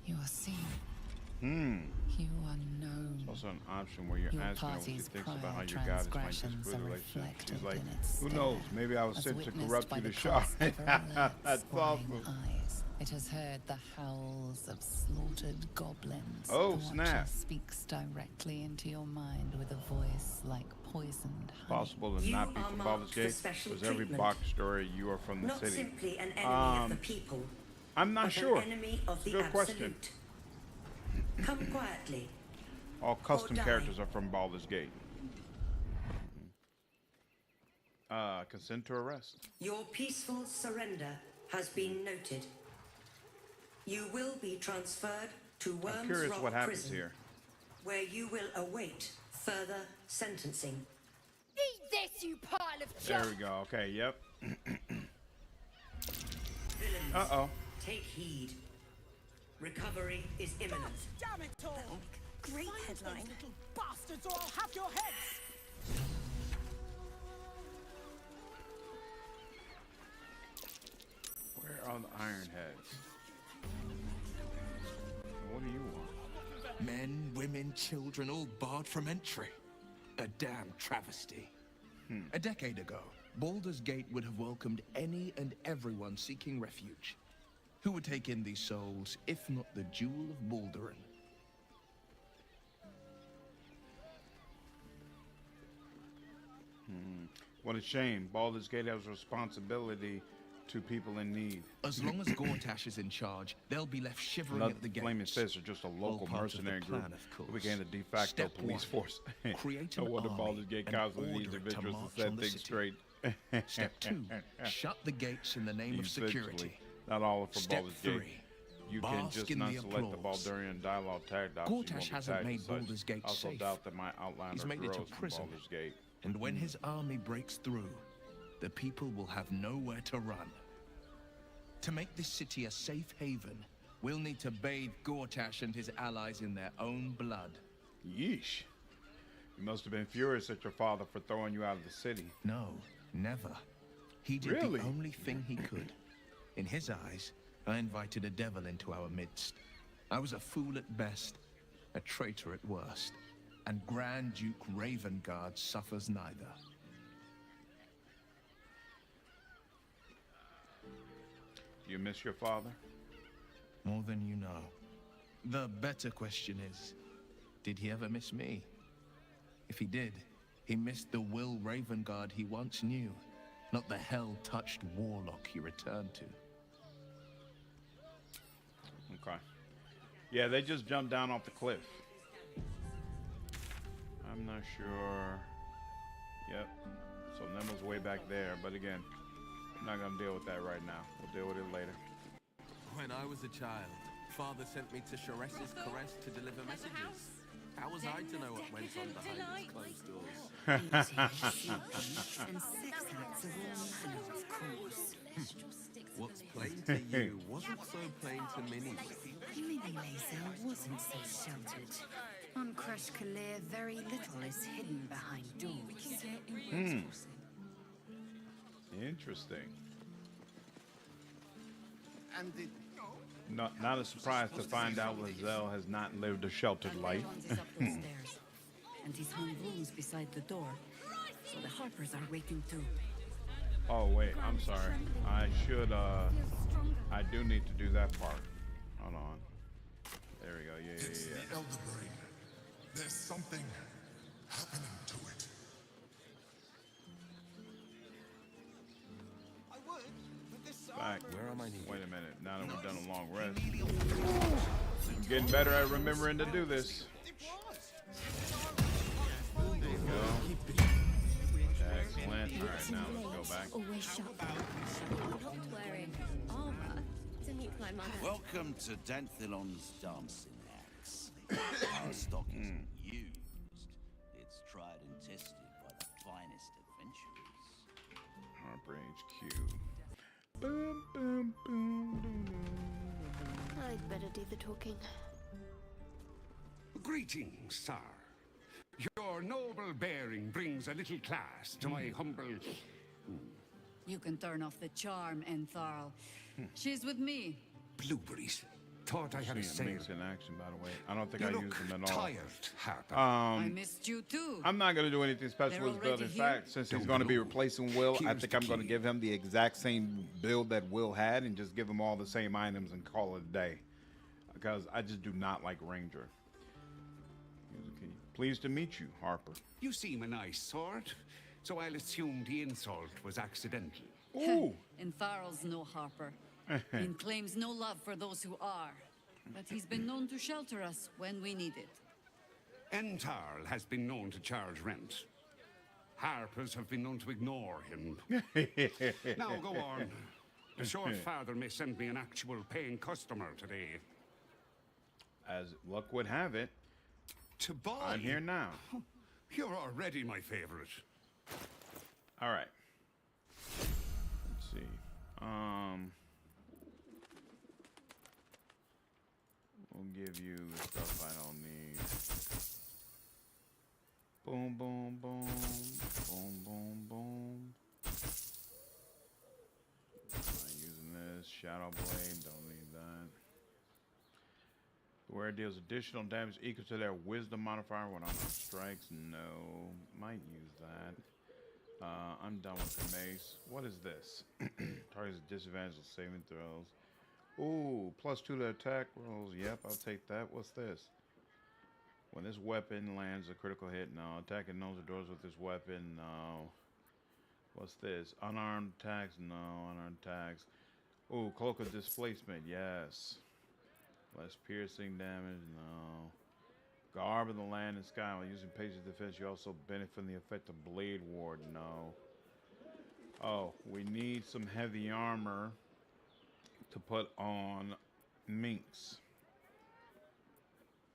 You are seen. You are known. It's also an option where you're Your asking her what she party's thinks about how prior your goddess might transgressions disprove the are relationship. She's reflected like, in its who knows? stare, Maybe I was as sent to witnessed corrupt by you the to Shah. cusp of her alert, That's scrying awesome. eyes. It has heard the howls of slaughtered goblins. Oh, The Watcher snap. speaks directly into your mind with a voice like poisoned honey. Possible to You not be are from marked Baldur's for Gate. special Was every treatment. box story you are from the Not city? simply an enemy of the people. I'm not but sure. An enemy of the Good absolute. question. Come quietly. All custom die. characters are from Baldur's Gate. Consent to arrest. Your peaceful surrender has been noted. You will be transferred to Worms I'm curious Rock what happens Prison, here. where you will await further sentencing. Eat this, you pile of There junk! we go. Okay, yep. Villains, Uh-oh. take heed. Recovery is imminent. Damn it all! Great Silence headline. those little bastards, or I'll have your heads! Where are the Iron Heads? What do you want? Men, women, children, all barred from entry. A damn travesty. A decade ago, Baldur's Gate would have welcomed any and everyone seeking refuge. Who would take in these souls, if not the Jewel of Baldurin? What a shame. Baldur's Gate has responsibility to people in need. As long as Gortash is in charge, they'll be left shivering Another at the Flaming gates. Fists are just a local All part of the mercenary plan, group of course. who became the de facto Step police one, force. create No an wonder army Baldur's Gate and constantly order needs it to individuals march to set on the things city. straight. Step 2, shut the gates in the name of security. Not all for Step Baldur's 3, Gate. You can bask just in not the select the applause. Baldurian dialogue tag docs. Gortash hasn't made Baldur's Gate I also safe. doubt that my outliner He's made it a grows from prison. Baldur's Gate. And when his army breaks through, the people will have nowhere to run. To make this city a safe haven, we'll need to bathe Gortash and his allies in their own blood. Yeesh. You must have been furious at your father for throwing you out of the city. No, never. He did Really? the only thing he could. In his eyes, I invited a devil into our midst. I was a fool at best, a traitor at worst, and Grand Duke Ravengard suffers neither. Do you miss your father? More than you know. The better question is, did he ever miss me? If he did, he missed the Will Ravengard he once knew, not the hell-touched warlock he returned to. Okay. Yeah, they just jumped down off the cliff. I'm not sure. Yep. So Nemo's way back there, but again, I'm not gonna deal with that right now. We'll deal with it later. When I was a child, Father sent me to Shores's Caress to deliver messages. How was I to know what went on behind its closed doors? And sex acts of all manner, of course. What's plain to you wasn't so plain to Minnie. Minnie Lae'Zel wasn't so sheltered. On Crush Kalir, very little is hidden behind doors. Interesting. And the... Not a surprise to find out Lae'Zel has not lived a sheltered life. Is up those stairs, and he's hung rooms beside the door, so the Harpers are waking too. Oh wait, I'm sorry. I should I do need to do that part. Hold on. There we go. Yeah, It's yeah, the Elder Brain. There's something happening to it. I would, but this Back. Where am I needed? Wait a minute. Now that we've done a long rest. getting better at remembering to do this. There you go. Excellent. All right, now let's go back. Always sharp. Not wearing armor to meet my mother. Welcome to Danthilon's dancing axe. Our stock isn't used. It's tried and tested by the finest adventurers. Harper HQ. Boom, boom, boom, boom, boom. I'd better do the talking. Greetings, sir. Your noble bearing brings a little class to my humble... You can turn off the charm, Entharl. She's with me. Blueberries. Thought I had a sale. Minx in action, by the way. I don't think You I look used them at all. tired, Harper. I missed you too. I'm not going to do anything special They're with his build. In already here? fact, since he's going to be replacing Will, I think I'm going to give him the exact same build that Will had and just give him all the same items and call it a day. Because I just do not like Ranger. Pleased to meet you, Harper. You seem a nice sort, so I'll assume the insult was accidental. Ooh. Entharl's no Harper. And claims no love for those who are. But he's been known to shelter us when we need it. Entarl has been known to charge rent. Harpers have been known to ignore him. Now go on. The short father may send me an actual paying customer today. As luck would have it, to buy. I'm here now. You're already my favorite. All right. Let's see. We'll give you the stuff I don't need. Boom, boom, boom, boom, boom, boom. Not using this. Shadow Blade, don't need that. Where it deals additional damage equal to their wisdom modifier when on strikes. No. Might use that. I'm done with the mace. What is this? Targets a disadvantage of saving throws. Ooh, +2 to attack rolls. Yep, I'll take that. What's this? When this weapon lands a critical hit, no. Attacking those or doors with this weapon, no. What's this? Unarmed attacks, no. Unarmed attacks. Ooh, cloak of displacement, yes. Less piercing damage, no. Garb of the land and sky. While using patient defense, you also benefit from the effect of Blade Ward, no. Oh, we need some heavy armor to put on Minx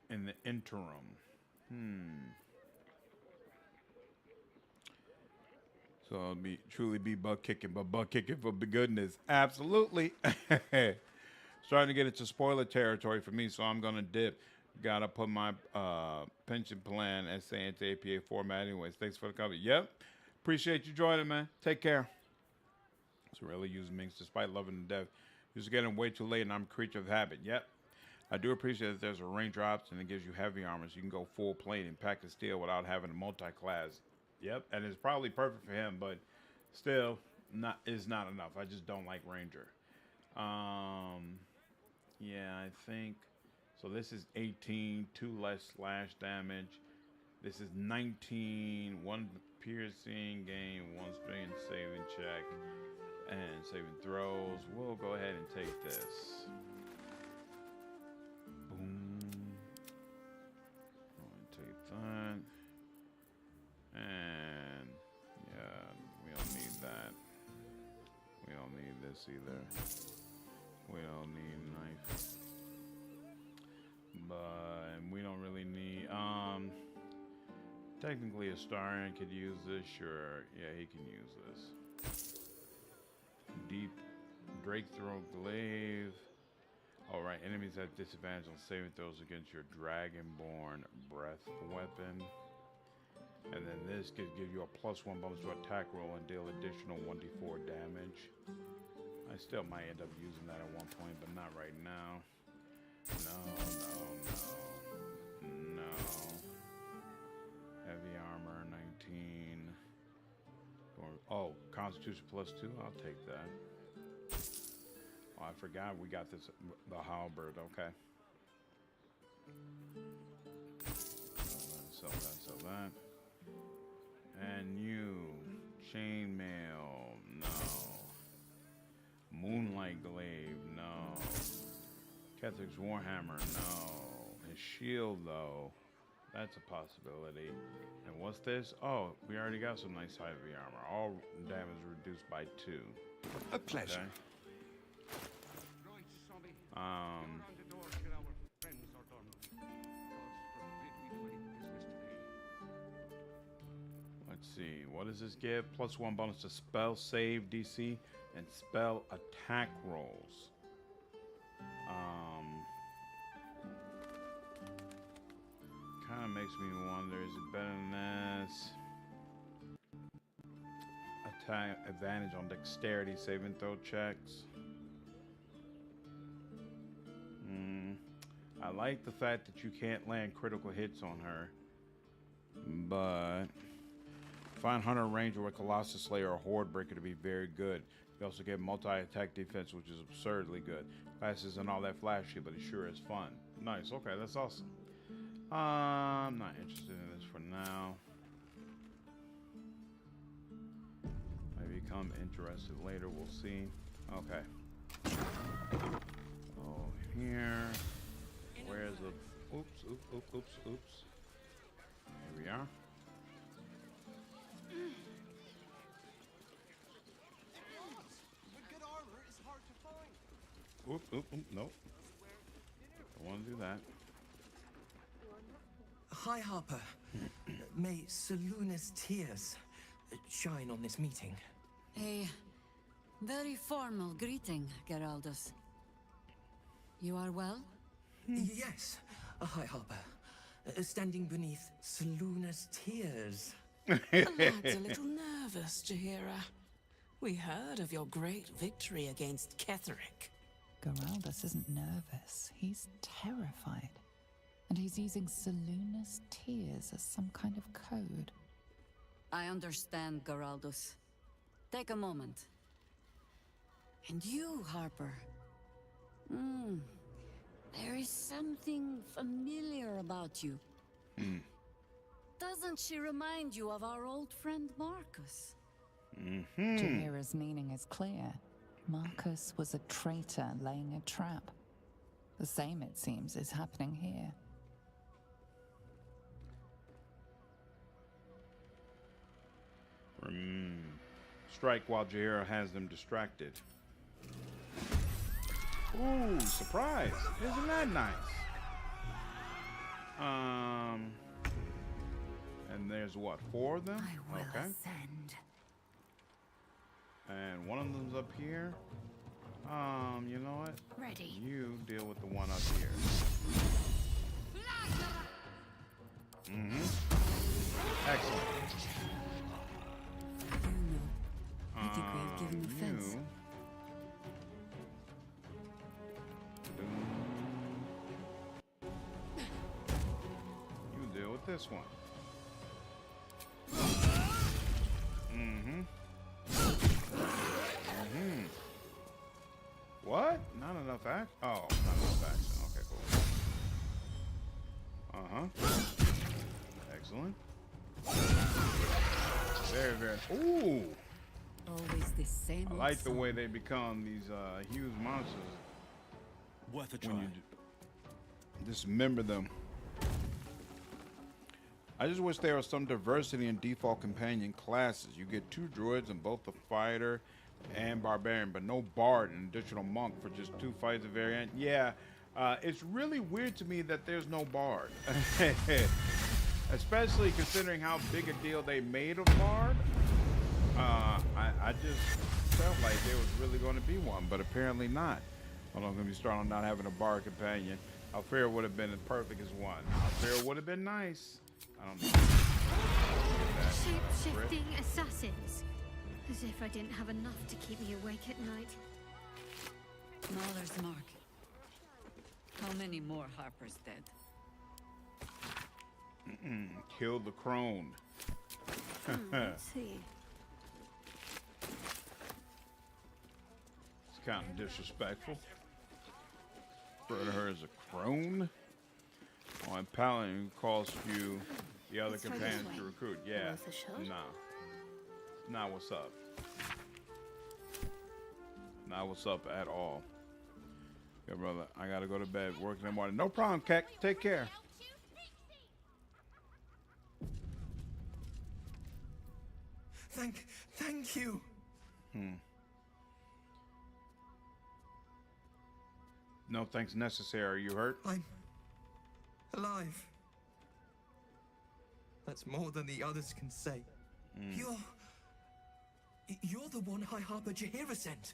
in the interim. So it'll truly be butt kicking, but butt kicking for goodness. Absolutely. Starting to get into spoiler territory for me, so I'm gonna dip. Gotta put my pension plan SA into APA format anyways. Thanks for the cover. Yep. Appreciate you joining, man. Take care. So really use Minx despite loving the death. Just getting way too late and I'm a creature of habit. Yep. I do appreciate that there's a ranger option that gives you heavy armor so you can go full plate and pack the steel without having a multi-class. Yep. And it's probably perfect for him, but still is not enough. I just don't like ranger. Yeah, I think so. This is 18, 2 less slash damage. This is 19, 1 piercing, gain 1 strength saving check, and saving throws. We'll go ahead and take this. Boom. Go and take that. And yeah, we don't need that. We don't need this either. We don't need a knife. But we don't really need technically Astarion could use this, sure. Yeah, he can use this. Deep Drake Throw Glaive. Alright, enemies have disadvantage on saving throws against your Dragonborn Breath weapon. And then this could give you a +1 bonus to attack roll and deal additional 1d4 damage. I still might end up using that at one point, but not right now. No. Heavy armor, 19. Oh, Constitution +2, I'll take that. Oh, I forgot we got this, the halberd, okay. Sell that. And you, chainmail, no. Moonlight glaive, no. Kethric's Warhammer, no. His shield, though. That's a possibility. And what's this? Oh, we already got some nice heavy armor. All damage reduced by 2. A pleasure. Okay. Let's see. What does this give? +1 bonus to spell save DC and spell attack rolls. Kind of makes me wonder, is it better than this? Attack advantage on dexterity saving throw checks. I like the fact that you can't land critical hits on her, but find Hunter Ranger with Colossus Slayer or Horde Breaker to be very good. You also get multi-attack defense, which is absurdly good. Class isn't all that flashy, but it sure is fun. Nice, okay, that's awesome. I'm not interested in this for now. Maybe become interested later, we'll see. Okay. Oh, here. Where's the... Oops. Here we are. Oop, nope. Don't want to do that. Hi, Harper. May Seluna's tears shine on this meeting. A very formal greeting, Geraldus. You are well? Yes. Hi, Harper. Standing beneath Seluna's tears. The lad's a little nervous, Jaheira. We heard of your great victory against Ketheric. Geraldus isn't nervous. He's terrified. And he's using Seluna's tears as some kind of code. I understand, Geraldus. Take a moment. And you, Harper. There is something familiar about you. Doesn't she remind you of our old friend Marcus? Jaheira's meaning is clear. Marcus was a traitor laying a trap. The same, it seems, is happening here. Strike while Jaheira has them distracted. Ooh, surprise! Isn't that nice? And there's what, 4 of them? Okay. Ascend. And one of them's up here. You know what? Ready. You deal with the one up here. Excellent. I think we have given offense. You deal with this one. What? Not enough action? Oh, not enough action. Okay, cool. Excellent. Very, very. Ooh! Always the same. I like the way they become these huge monsters. Worth a try. When you dismember them. I just wish there was some diversity in default companion classes. You get 2 druids in both the fighter and barbarian, but no bard and additional monk for just 2 fights of variant. Yeah, it's really weird to me that there's no bard. Especially considering how big a deal they made of bard. I just felt like there was really going to be one, but apparently not. I'm going to be starting on not having a bard companion. Alfira would have been as perfect as one. Alfira would have been nice. I don't know. Shape-shifting assassins. As if I didn't have enough to keep me awake at night. Mother's mark. How many more Harpers dead? Killed the crone. Let's see. It's kind of disrespectful. Refer to her as a crone. Oh, and Paladin calls you the other companions to recruit. Yeah. No. Not what's up. Not what's up at all. Yeah, brother, I gotta go to bed. Work in the morning. No problem, Keck. Take care. Thank you. No thanks necessary. You hurt? I'm alive. That's more than the others can say. You're the one High Harper Jaheira sent.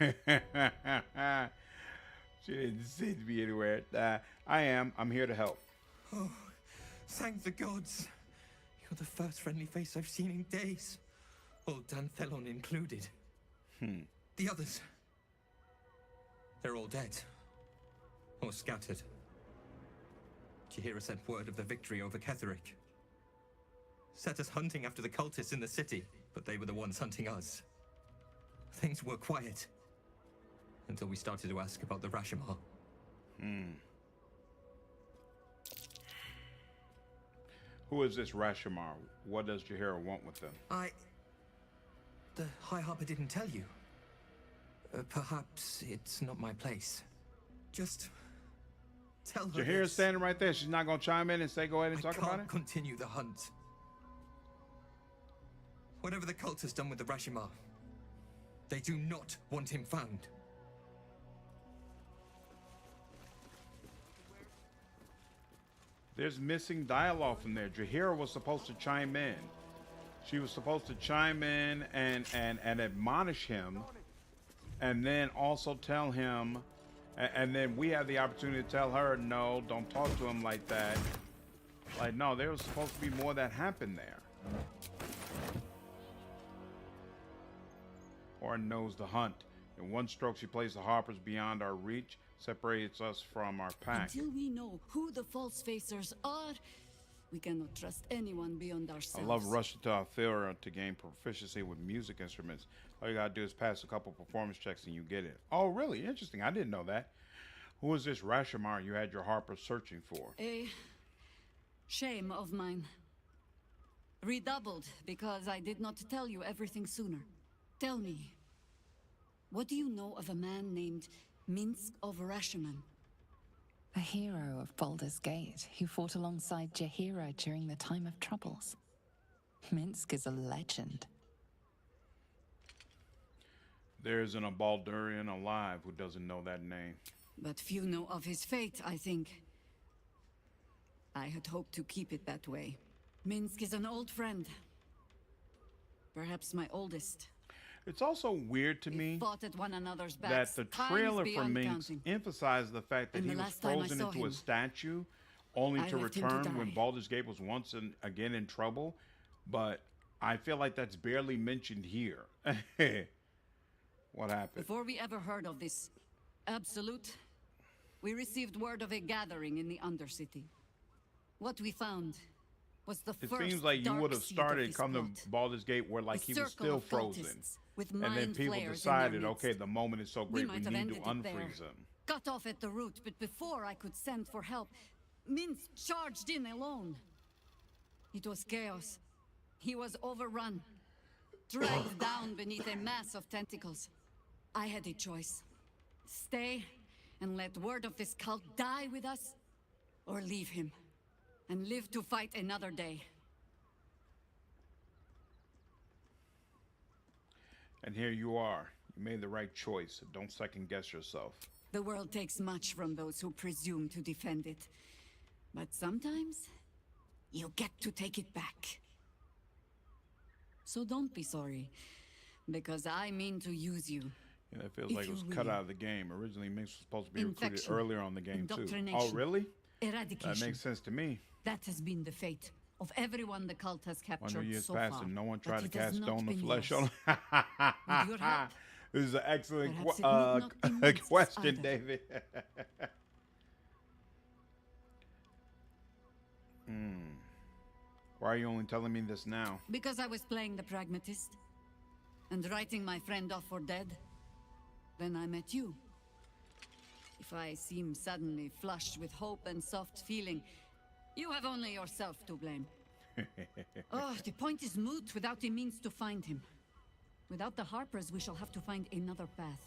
She didn't send me anywhere. I am. I'm here to help. Oh, thank the gods. You're the first friendly face I've seen in days. Old Danthelon included. The others. They're all dead. Or scattered. Jaheira sent word of the victory over Ketheric. Set us hunting after the cultists in the city, but they were the ones hunting us. Things were quiet. Until we started to ask about the Rashomar. Who is this Rashomar? What does Jaheira want with them? The High Harper didn't tell you. Perhaps it's not my place. Just tell her Jaheira's this. standing right there. She's not gonna chime in and say, go ahead and talk about it? Continue the hunt. Whatever the cult has done with the Rashomar, they do not want him found. There's missing dialogue from there. Jaheira was supposed to chime in. She was supposed to chime in and admonish him, and then also tell him, and then we have the opportunity to tell her, no, don't talk to him like that. Like, no, there was supposed to be more that happened there. Or knows the hunt. In one stroke, she placed the Harpers beyond our reach, separates us from our pack. Until we know who the false facers are, we cannot trust anyone beyond ourselves. I love rushing to Althera to gain proficiency with music instruments. All you gotta do is pass a couple performance checks and you get it. Oh, really? Interesting. I didn't know that. Who is this Rashomar you had your Harper searching for? A shame of mine. Redoubled because I did not tell you everything sooner. Tell me, what do you know of a man named Minsk of Rashomon? A hero of Baldur's Gate who fought alongside Jaheira during the time of troubles. Minsk is a legend. There isn't a Baldurian alive who doesn't know that name. But few know of his fate, I think. I had hoped to keep it that way. Minsk is an old friend. Perhaps my oldest. It's also weird to me fought at one another's that backs, the times trailer for beyond Minsk counting. emphasized the fact that And he the was last time I frozen saw into a him, statue, only I to left him to return when die. Baldur's Gate was once again in trouble. But I feel like that's barely mentioned here. What happened? Before we ever heard of this absolute, we received word of a gathering in the Undercity. What we found was the It first seems like you dark would have seed of started this come plot. to Baldur's Gate where like A he was circle still of frozen. cultists with And then mind people flayers in their decided, midst. okay, the moment is so We great, we might have need to ended it there. unfreeze him. Cut off at the root, but before I could send for help, Minsk charged in alone. It was chaos. He was overrun, dragged down beneath a mass of tentacles. I had a choice. Stay and let word of this cult die with us, or leave him and live to fight another day. And here you are. You made the right choice. Don't second guess yourself. The world takes much from those who presume to defend it. But sometimes, you get to take it back. So don't be sorry, because I mean to use you. Yeah, that feels If like it was you cut will. out of the game. Originally, Minx was supposed to be recruited Infection, earlier on the game, too. indoctrination, Oh, really? Eradication. That makes sense to me. That has been the fate of everyone the cult has captured 100 years so passed far. and no one but tried to it has cast not stone the been flesh yours. on. With your help, This is an excellent perhaps it need not be Minsk's question, either. David. Why are you only telling me this now? Because I was playing the pragmatist and writing my friend off for dead. Then I met you. If I seem suddenly flushed with hope and soft feeling, you have only yourself to blame. Oh, the point is moot without a means to find him. Without the Harpers, we shall have to find another path.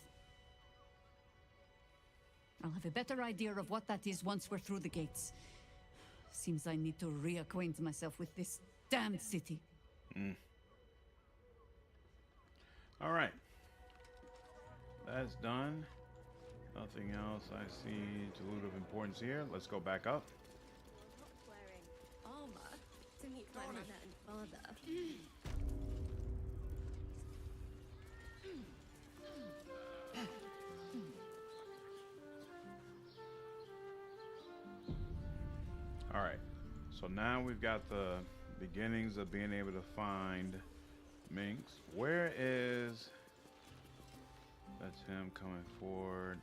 I'll have a better idea of what that is once we're through the gates. Seems I need to reacquaint myself with this damned city. All right. That's done. Nothing else I see to loot of importance here. Let's go back up. Wearing armor to meet my mother and father. All right. So now we've got the beginnings of being able to find Minx. Where is... That's him coming forward.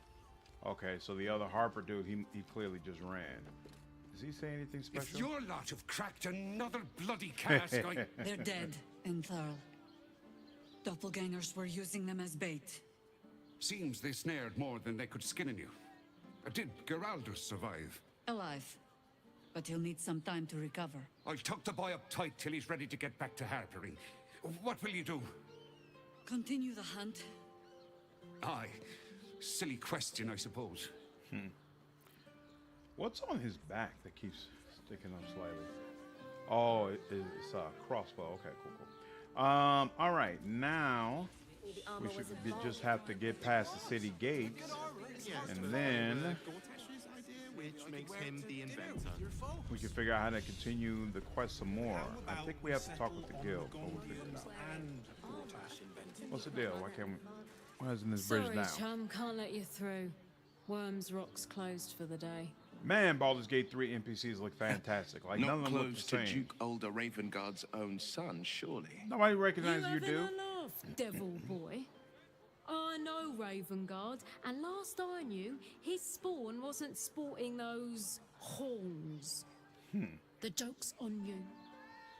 Okay, so the other Harper dude, he clearly just ran. Does he say anything special? If your lot have cracked another bloody cask, They're dead, Entharl. Doppelgangers were using them as bait. Seems they snared more than they could skin in you. Did Geraldus survive? Alive. But he'll need some time to recover. I'll tuck the boy up tight till he's ready to get back to harpering. What will you do? Continue the hunt. Aye. Silly question, I suppose. What's on his back that keeps sticking up slightly? Oh, it's a crossbow. Okay, cool. All right, now we should just have to get past the city gates, and then which makes him the inventor. we can figure out how to continue the quest some more. I think we have to talk with the guild, but we'll figure it out. What's the deal? Why can't we? Why isn't this bridge down? Sorry, chum, can't let you through. Worms Rock's closed for the day. Man, Baldur's Gate 3 NPCs look fantastic. Like, none Not of them look close the to same. Duke Older Ravengard's own son, surely. Nobody recognizes you, do? A laugh, devil boy. I know Ravengard, and last I knew, his spawn wasn't sporting those horns. The joke's on you.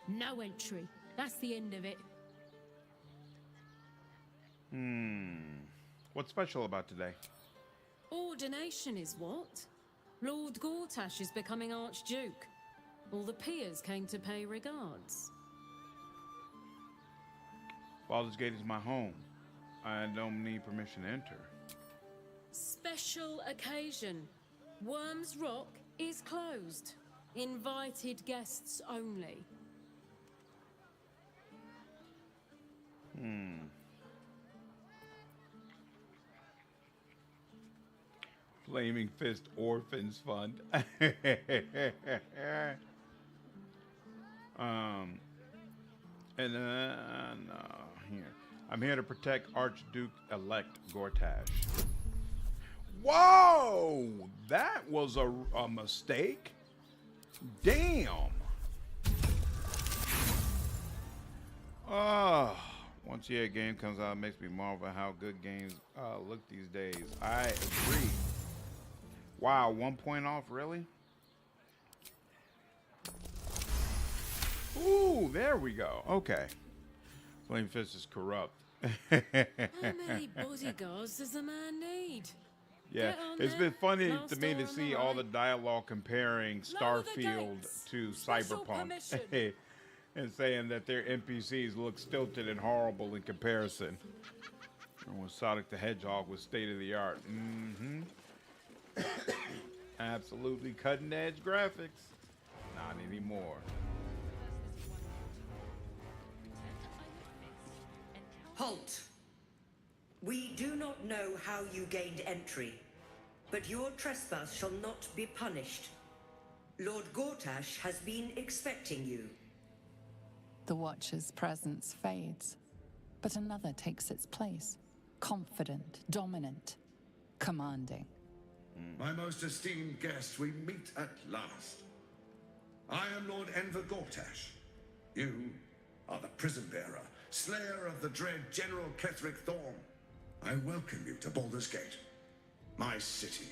No entry. That's the end of it. What's special about today? Ordination is what? Lord Gortash is becoming Archduke. All the peers came to pay regards. Baldur's Gate is my home. I don't need permission to enter. Special occasion. Worms Rock is closed. Invited guests only. Flaming Fist Orphans Fund. Here. I'm here to protect Archduke-elect Gortash. Whoa! That was a mistake? Damn! Once a game comes out, it makes me marvel how good games look these days. I agree. Wow, 1 point off, really? Ooh, there we go. Okay. Flame Fist is corrupt. How many bodyguards does a man need? Yeah, it's been funny to me to see all the dialogue comparing Starfield to Cyberpunk and saying that their NPCs look stilted and horrible in comparison. And when Sonic the Hedgehog was state of the art. Absolutely cutting edge graphics. Not anymore. Halt! We do not know how you gained entry, but your trespass shall not be punished. Lord Gortash has been expecting you. The Watcher's presence fades, but another takes its place. Confident, dominant, commanding. My most esteemed guest, we meet at last. I am Lord Enver Gortash. You are the prison bearer, slayer of the dread General Ketheric Thorm. I welcome you to Baldur's Gate, my city.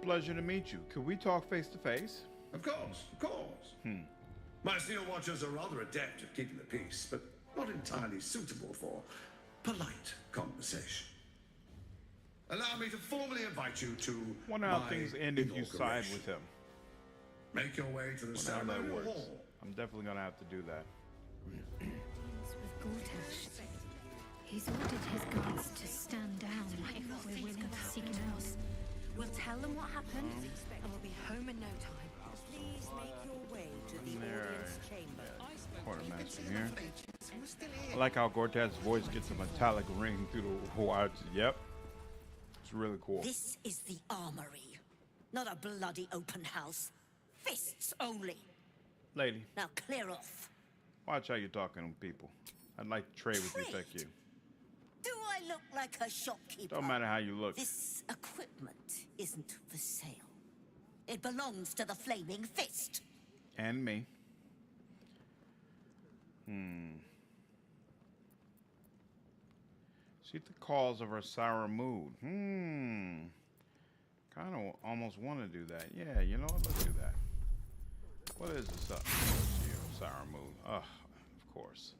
Pleasure to meet you. Could we talk face to face? Of course, of course. My Steel Watchers are rather adept at keeping the peace, but not entirely suitable for polite conversation. Allow me to formally invite you to Wonder how things end if you side with him. Make your way to the Wonder how that ceremonial works. hall. I'm definitely gonna have to do that. With Gortash, he's ordered his guards to stand down if we're willing to seek him out. We'll tell them what happened, and we'll be home in no time. Please make your way to the audience chamber. Quartermaster here. I like how Gortash's voice gets a metallic ring through the watch. Yep. It's really cool. This is the armory, not a bloody open house. Fists only. Lady, Now clear off. watch how you're talking to people. I'd like to trade with you, thank you. Do I look like a shopkeeper? Don't matter how you look. This equipment isn't for sale. It belongs to the Flaming Fist. And me. See the cause of her sour mood. Kind of almost want to do that. Yeah, you know what? Let's do that. What is this up? Sour mood. Ugh, of course.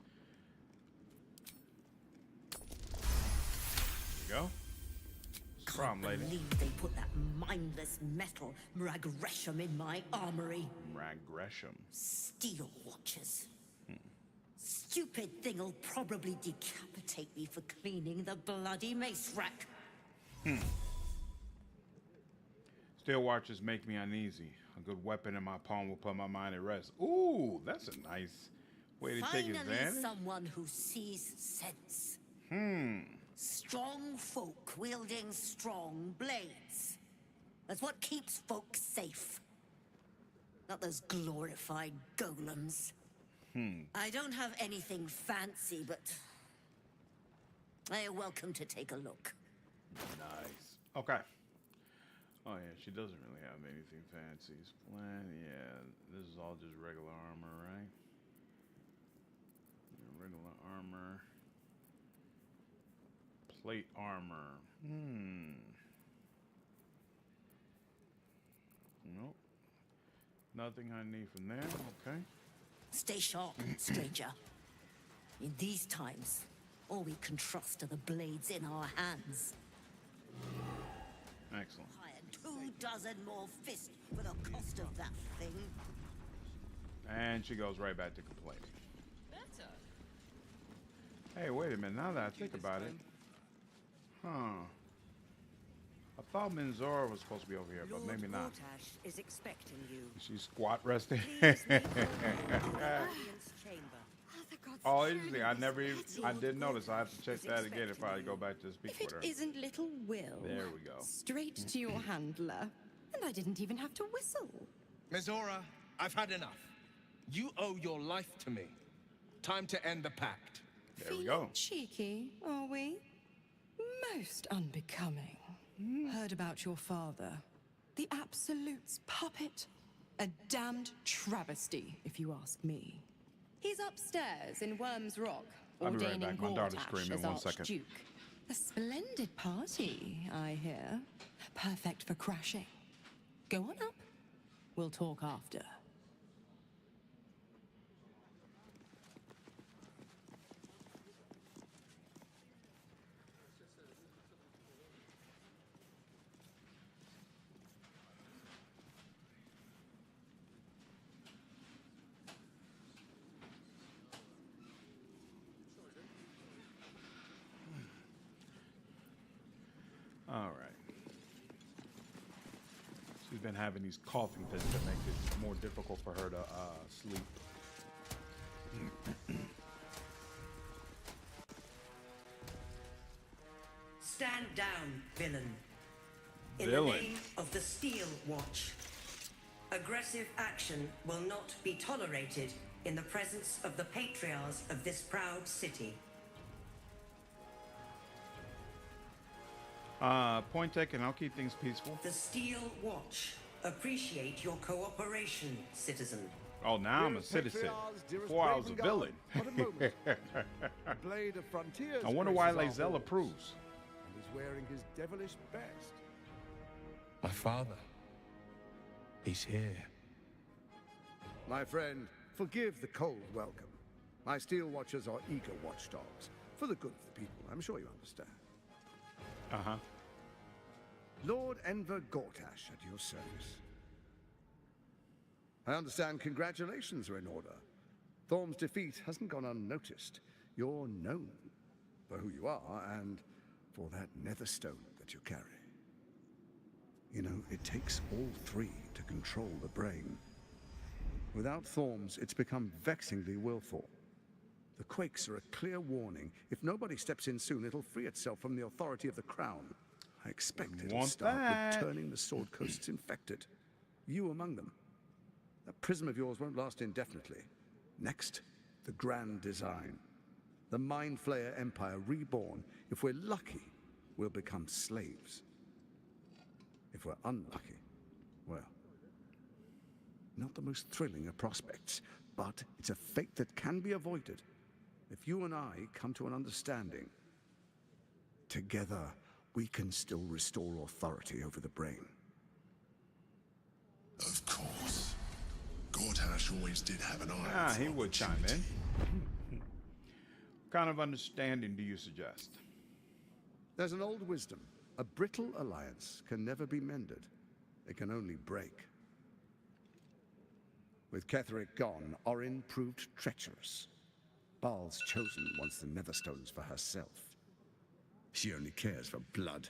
There you go. What's the problem, lady? Believe they put that mindless metal Mrag-Gresham in my armory. Mrag-Gresham. Steel watchers. Stupid thing'll probably decapitate me for cleaning the bloody mace rack. Steel watchers make me uneasy. A good weapon in my palm will put my mind at rest. Ooh, that's a nice way to take Finally, advantage. someone who sees sense. Strong folk wielding strong blades. That's what keeps folk safe. Not those glorified golems. I don't have anything fancy, but you're welcome to take a look. Nice. Okay. Oh yeah, she doesn't really have anything fancy. Splat, yeah, this is all just regular armor, right? Yeah, regular armor. Plate armor. Nope. Nothing I need from there. Okay. Stay sharp, stranger. In these times, all we can trust are the blades in our hands. Excellent. Hire 24 more fists for the cost of that thing. And she goes right back to complaining. Hey, wait a minute. Now that I think about it. I thought Minzora was supposed to be over here, but maybe not. Lord Gortash is expecting you. She's squat resting. Please make your way to the audience chamber. Oh, interesting. I didn't notice. I have to check that again if I go back to speak If with it her. isn't little Will. There we go. Straight to your handler. And I didn't even have to whistle. Mizora, I've had enough. You owe your life to me. Time to end the pact. There we go. Cheeky, are we? Most unbecoming. Heard about your father. The Absolute's puppet. A damned travesty, if you ask me. He's upstairs in Worm's Rock, I'll be right ordaining back. My daughter's Gortash screaming. as 1 second. Archduke. A splendid party, I hear. Perfect for crashing. Go on up. We'll talk after. All right. She's been having these coughing fits that make it more difficult for her to sleep. Stand down, villain. In Villain. the name of the Steel Watch, aggressive action will not be tolerated in the presence of the patriarchs of this proud city. Point taken. I'll keep things peaceful. The Steel Watch appreciate your cooperation, citizen. Oh, now I'm a citizen. Before I was a villain. Blade of frontiers. I wonder why graces our Lae'Zel halls, approves. And is wearing his devilish best. My father. He's here. My friend, forgive the cold welcome. My steel watchers are eager watchdogs. For the good of the people, I'm sure you understand. Uh-huh. Lord Enver Gortash at your service. I understand congratulations are in order. Thorm's defeat hasn't gone unnoticed. You're known for who you are and for that netherstone that you carry. You know, it takes all three to control the brain. Without Thorm's, it's become vexingly willful. The quakes are a clear warning. If nobody steps in soon, it'll free itself from the authority of the crown. I expect it'll start returning the Sword Coast's infected. You among them. That prism of yours won't last indefinitely. Next, the grand design. The Mind Flayer Empire reborn. If we're lucky, we'll become slaves. If we're unlucky, well, not the most thrilling of prospects, but it's a fate that can be avoided. If you and I come to an understanding, together we can still restore authority over the brain. Of course. Gortash always did have an eye. He would chime in. What kind of understanding do you suggest? There's an old wisdom. A brittle alliance can never be mended. It can only break. With Ketheric gone, Orin proved treacherous. Baal's chosen wants the Netherstones for herself. She only cares for blood.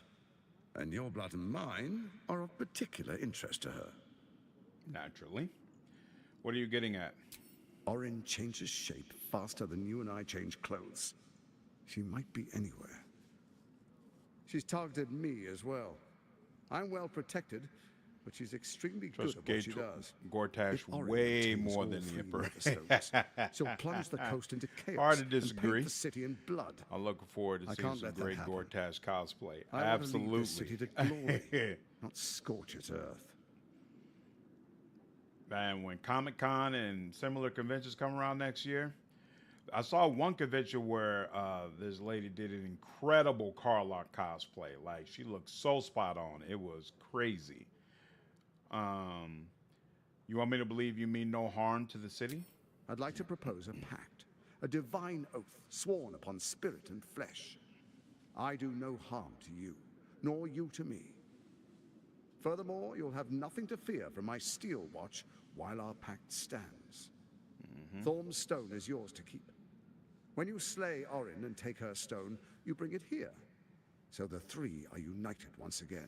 And your blood and mine are of particular interest to her. Naturally. What are you getting at? Orin changes shape faster than you and I change clothes. She might be anywhere. She's targeted me as well. I'm well protected, but she's extremely good at what she does. Gortash way more than the Emperor. She'll plunge the coast into chaos. Hard to and disagree. paint the city in blood. I'm looking forward to seeing some great Gortash cosplay. I Absolutely. want to lead the city to glory, not scorch its earth. And when Comic-Con and similar conventions come around next year, I saw one convention where this lady did an incredible Karlach cosplay. Like, she looked so spot on. It was crazy. You want me to believe you mean no harm to the city? I'd like to propose a pact, a divine oath sworn upon spirit and flesh. I do no harm to you, nor you to me. Furthermore, you'll have nothing to fear from my steel watch while our pact stands. Thorm's stone is yours to keep. When you slay Orin and take her stone, you bring it here. So the three are united once again.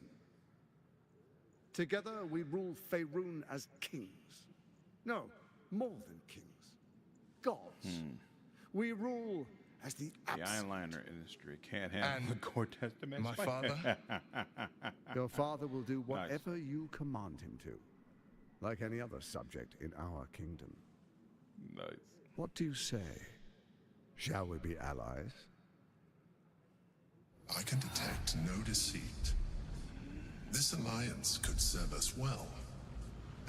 Together we rule Faerun as kings. No, more than kings. Gods. We rule as the eyeliner industry can't handle the Gortash dimension. My father? Your father will do whatever you command him to. Like any other subject in our kingdom. Nice. What do you say? Shall we be allies? I can detect no deceit. This alliance could serve us well.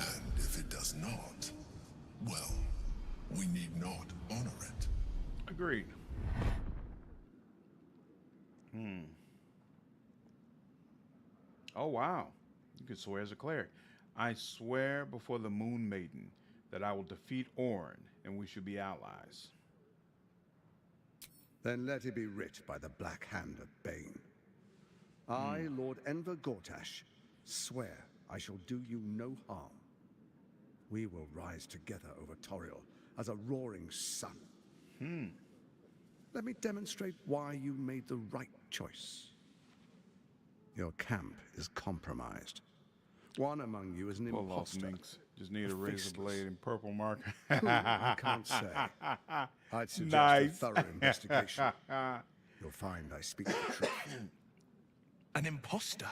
And if it does not, well, we need not honor it. Agreed. Oh, wow. You can swear as a cleric. I swear before the Moon Maiden that I will defeat Orin, and we should be allies. Then let it be writ by the black hand of Bane. I, Lord Enver Gortash, swear I shall do you no harm. We will rise together over Toriel as a roaring sun. Let me demonstrate why you made the right choice. Your camp is compromised. One among you is an imposter. Just need a razor blade and purple marker. Who, I can't say. I'd suggest a thorough investigation. You'll find I speak the truth. An imposter?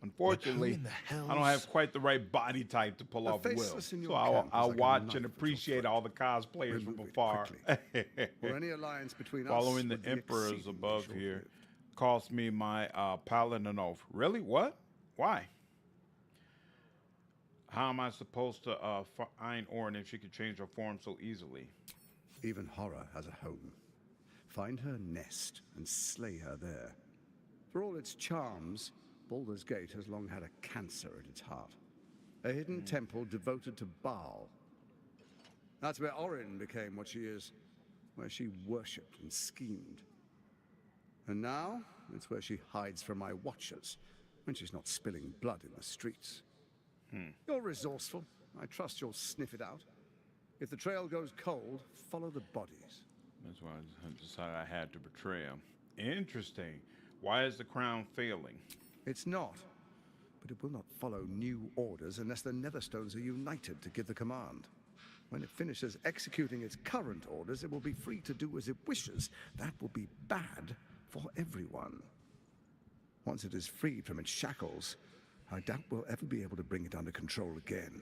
Unfortunately, I don't have quite the right body type to pull off Will. So I'll watch and appreciate all the cosplayers from afar. Or any alliance between Following us the emperors above here cost me my paladin oath. Really? What? Why? How am I supposed to find Orin if she could change her form so easily? Even horror has a home. Find her nest and slay her there. For all its charms, Baldur's Gate has long had a cancer at its heart. A hidden temple devoted to Baal. That's where Orin became what she is, where she worshipped and schemed. And now, it's where she hides from my watchers, when she's not spilling blood in the streets. You're resourceful. I trust you'll sniff it out. If the trail goes cold, follow the bodies. That's why I decided I had to betray him. Interesting. Why is the crown failing? It's not. But it will not follow new orders unless the Netherstones are united to give the command. When it finishes executing its current orders, it will be free to do as it wishes. That will be bad for everyone. Once it is freed from its shackles, I doubt we'll ever be able to bring it under control again.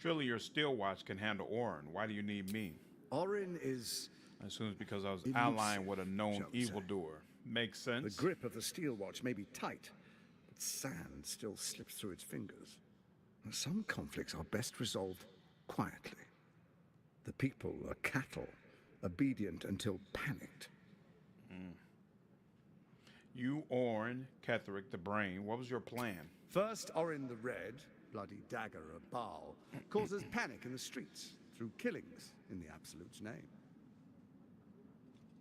Surely your steel watch can handle Orin. Why do you need me? Orin is... I assume it's because I was elusive, allying with a known shall we say. evildoer. Makes sense. The grip of the steel watch may be tight, but sand still slips through its fingers. Some conflicts are best resolved quietly. The people are cattle, obedient until panicked. You, Orin, Ketheric the Brain, what was your plan? First, Orin the Red, bloody dagger of Baal, causes panic in the streets through killings in the Absolute's name.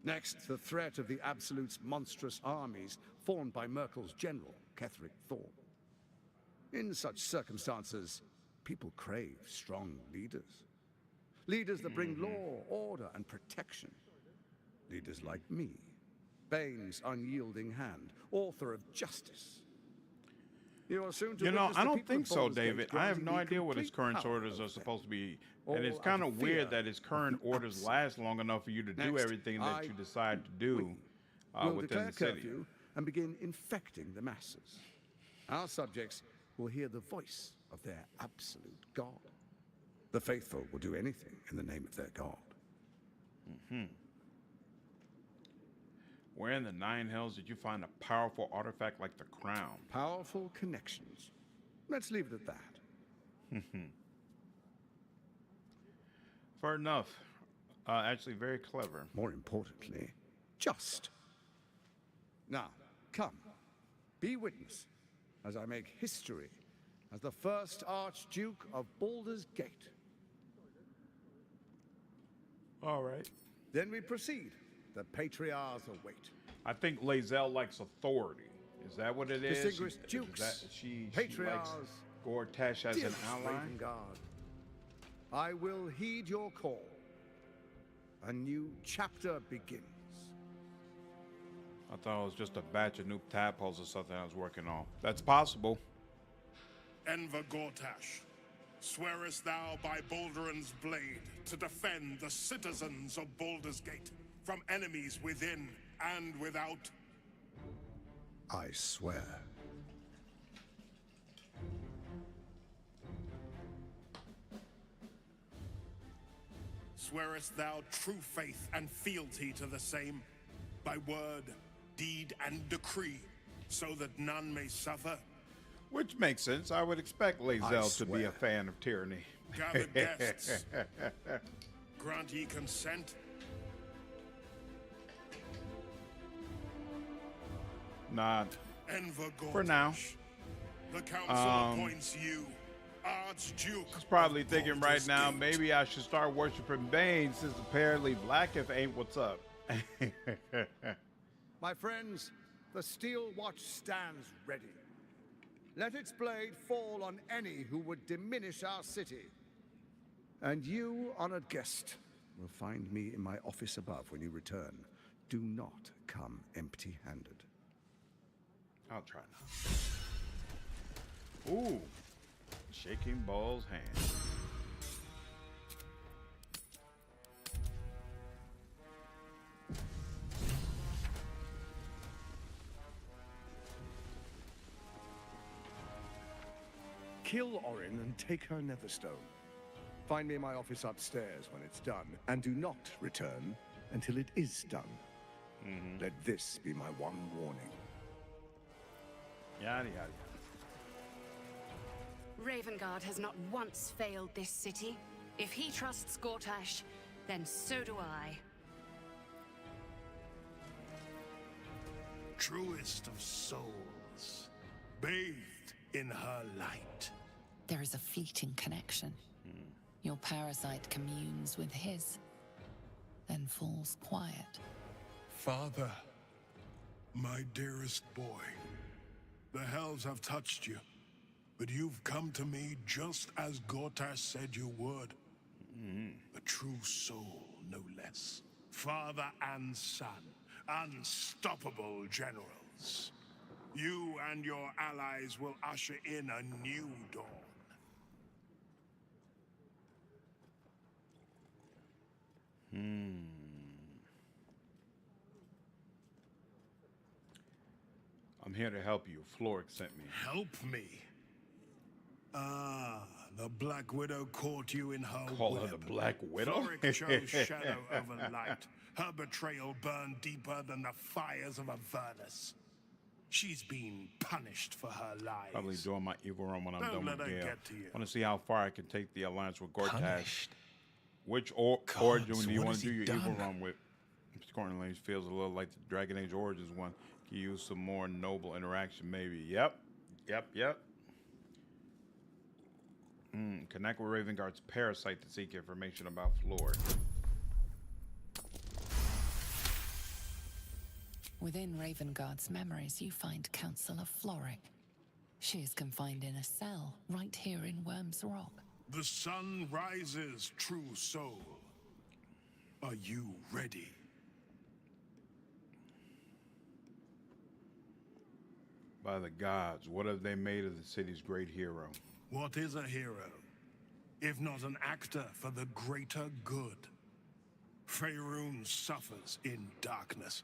Next, the threat of the Absolute's monstrous armies formed by Merkel's general, Ketheric Thorn. In such circumstances, people crave strong leaders. Leaders that bring law, order, and protection. Leaders like me, Bane's unyielding hand, author of justice. You are soon to witness I the don't people think of so, Baldur's Gate David. I have granting no me idea what his complete current power orders are over supposed to be. all And it's out kind of of fear weird that his current of the orders Absolute. last long enough for you to do Next, everything that I, you decide to do will within declare the city. curfew and begin infecting the masses. Our subjects will hear the voice of their absolute God. The faithful will do anything in the name of their God. Where in the Nine Hells did you find a powerful artifact like the crown? Powerful connections. Let's leave it at that. Fair enough. Actually, very clever. More importantly, just. Now, come, be witness as I make history as the first Archduke of Baldur's Gate. All right. Then we proceed. The patriarchs await. I think Lae'Zel likes authority. Is that what it is? Distinguished dukes, She likes patriarchs, Gortash as dear an ally? Raven Guard, I will heed your call. A new chapter begins. I thought it was just a batch of new tadpoles or something I was working on. That's possible. Enver Gortash, swearest thou by Baldur's blade to defend the citizens of Baldur's Gate from enemies within and without? I swear. Swearest thou true faith and fealty to the same, by word, deed, and decree, so that none may suffer? Which makes sense. I would expect I Lae'Zel to be swear. a fan of tyranny. Gathered guests, grant ye consent? Not Enver Gortash, for now. the council appoints you, Archduke. He's probably of thinking right Baldur's now, Gate. maybe I should start worshiping Bane since apparently Blacketh ain't what's up. My friends, the steel watch stands ready. Let its blade fall on any who would diminish our city. And you, honored guest, will find me in my office above when you return. Do not come empty-handed. I'll try now. Ooh, shaking Ball's hand. Kill Orin and take her Netherstone. Find me in my office upstairs when it's done, and do not return until it is done. Let this be my one warning. Yada, yada, Ravengard has not once failed this city. If he trusts Gortash, then so do I. Truest of souls, bathed in her light. There is a fleeting connection. Your parasite communes with his, then falls quiet. Father, my dearest boy, the hells have touched you. But you've come to me just as Gortash said you would. A true soul, no less. Father and son, unstoppable generals. You and your allies will usher in a new dawn. I'm here to help you. Florek sent me. Help me? Ah, the Black Widow caught you in her Call her web. the Black Widow? Florek chose shadow over light. Her betrayal burned deeper than the fires of a furnace. She's been punished for her lies. Probably doing my evil run when I'm Don't done let with her Gale. get to you. Want to see how far I can take the alliance with Gortash. Punished? Which origin do you what want has to do he your done? evil run with? Scorn Lane feels a little like the Dragon Age Origins one. Can use some more noble interaction, maybe. Yep. Connect with Ravengard's parasite to seek information about Florek. Within Ravengard's memories, you find Councillor Florek. She is confined in a cell right here in Worm's Rock. The sun rises, true soul. Are you ready? By the gods, what have they made of the city's great hero? What is a hero, if not an actor for the greater good? Faerun suffers in darkness.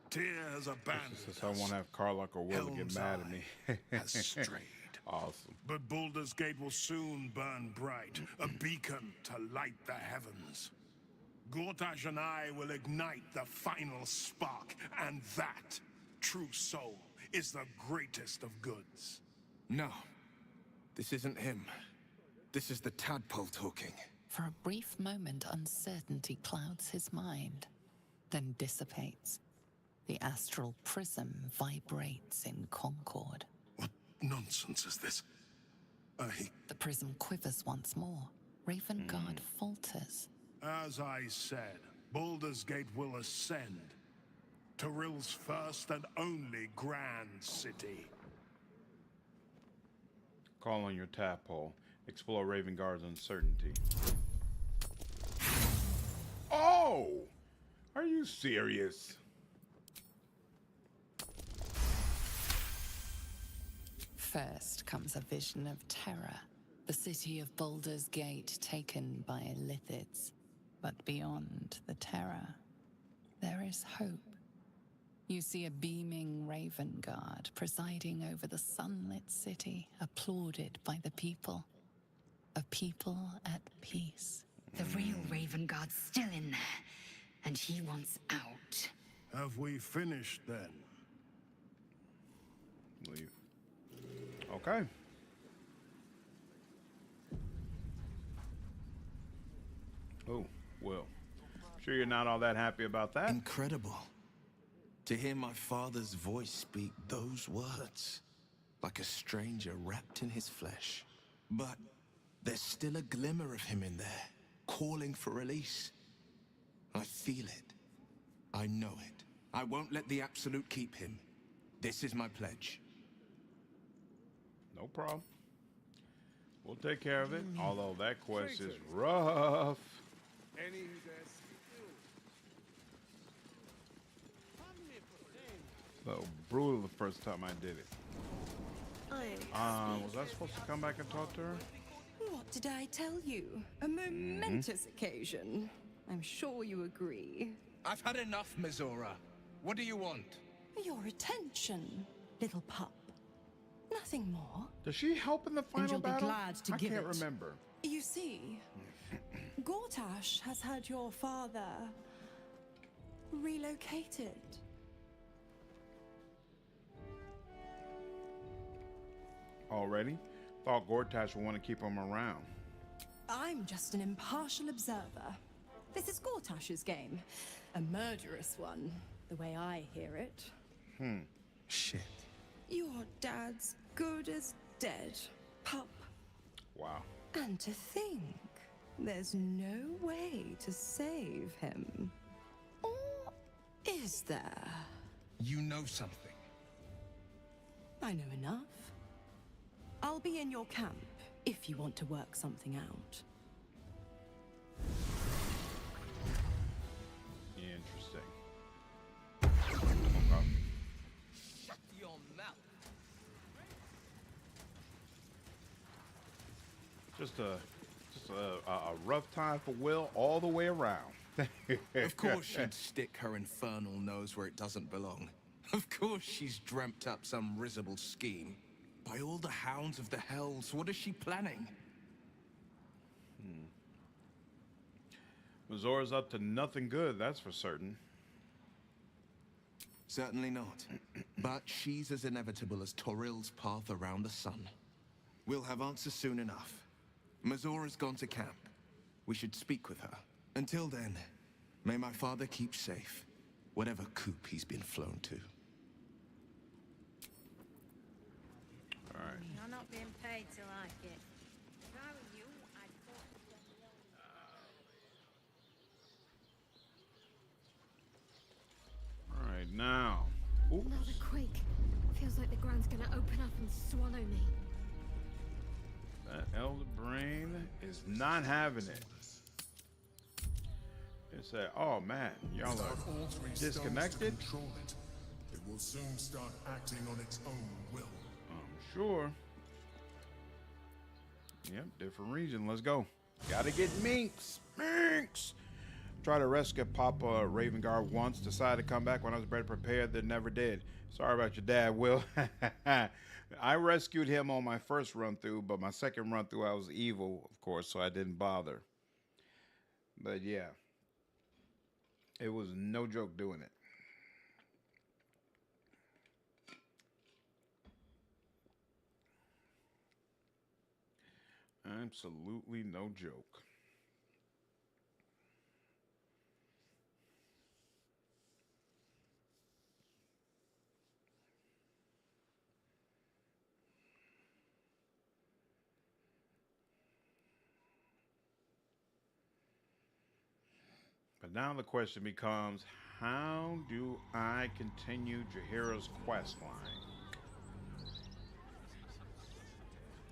Tyr has abandoned Since I won't have Karlach or Will to get Helm's mad at me. has strayed. Awesome. But Baldur's Gate will soon burn bright, a beacon to light the heavens. Gortash and I will ignite the final spark, and that, true soul, is the greatest of goods. No. This isn't him. This is the tadpole talking. For a brief moment, uncertainty clouds his mind, then dissipates. The astral prism vibrates in concord. What nonsense is this? The prism quivers once more. Ravengard falters. As I said, Baldur's Gate will ascend. Tyrill's first and only grand city. Call on your tadpole. Explore Ravengard's uncertainty. Oh! Are you serious? First comes a vision of terror. The city of Baldur's Gate taken by Lithids. But beyond the terror, there is hope. You see a beaming Ravengard presiding over the sunlit city, applauded by the people. A people at peace. The real Ravengard's still in there, and he wants out. Have we finished then? Leave. Okay. Oh, Will. Sure you're not all that happy about that? Incredible. To hear my father's voice speak those words, like a stranger wrapped in his flesh. But there's still a glimmer of him in there, calling for release. I feel it. I know it. I won't let the Absolute keep him. This is my pledge. No problem. We'll take care of it. Although that quest is rough. So brutal the first time I did it. Was I supposed to come back and talk to her? What did I tell you? A momentous occasion. I'm sure you agree. I've had enough, Mizora. What do you want? Your attention, little pup. Nothing more. Does she help in the final And you'll battle? be glad to I give can't it. remember. You see, Gortash has had your father relocated. Already? Thought Gortash would want to keep him around. I'm just an impartial observer. This is Gortash's game. A murderous one, the way I hear it. Shit. Your dad's good as dead, pup. Wow. And to think, there's no way to save him. Or is there? You know something. I know enough. I'll be in your camp if you want to work something out. Interesting. Shut your mouth. Just a rough time for Will all the way around. Of course she'd stick her infernal nose where it doesn't belong. Of course she's dreamt up some risible scheme. By all the hounds of the hells, what is she planning? Mazora's up to nothing good, that's for certain. Certainly not. But she's as inevitable as Toril's path around the sun. We'll have answers soon enough. Mazora's gone to camp. We should speak with her. Until then, may my father keep safe, whatever coop he's been flown to. All right. You're not being paid to like it. If I were you, I'd focus on the old... All right, now. Oops. Another quake. Feels like the ground's gonna open up and swallow me. That elder brain is not having it. It said, oh man, y'all are disconnected? It will soon start acting on its own will. I'm sure. Yep, different region. Let's go. Gotta get Minx. Minx! Tried to rescue Papa Ravengard once. Decided to come back when I was better prepared than never did. Sorry about your dad, Will. I rescued him on my first run through, but my second run through I was evil, of course, so I didn't bother. But yeah, it was no joke doing it. Absolutely no joke. But now the question becomes, how do I continue Jaheira's quest line?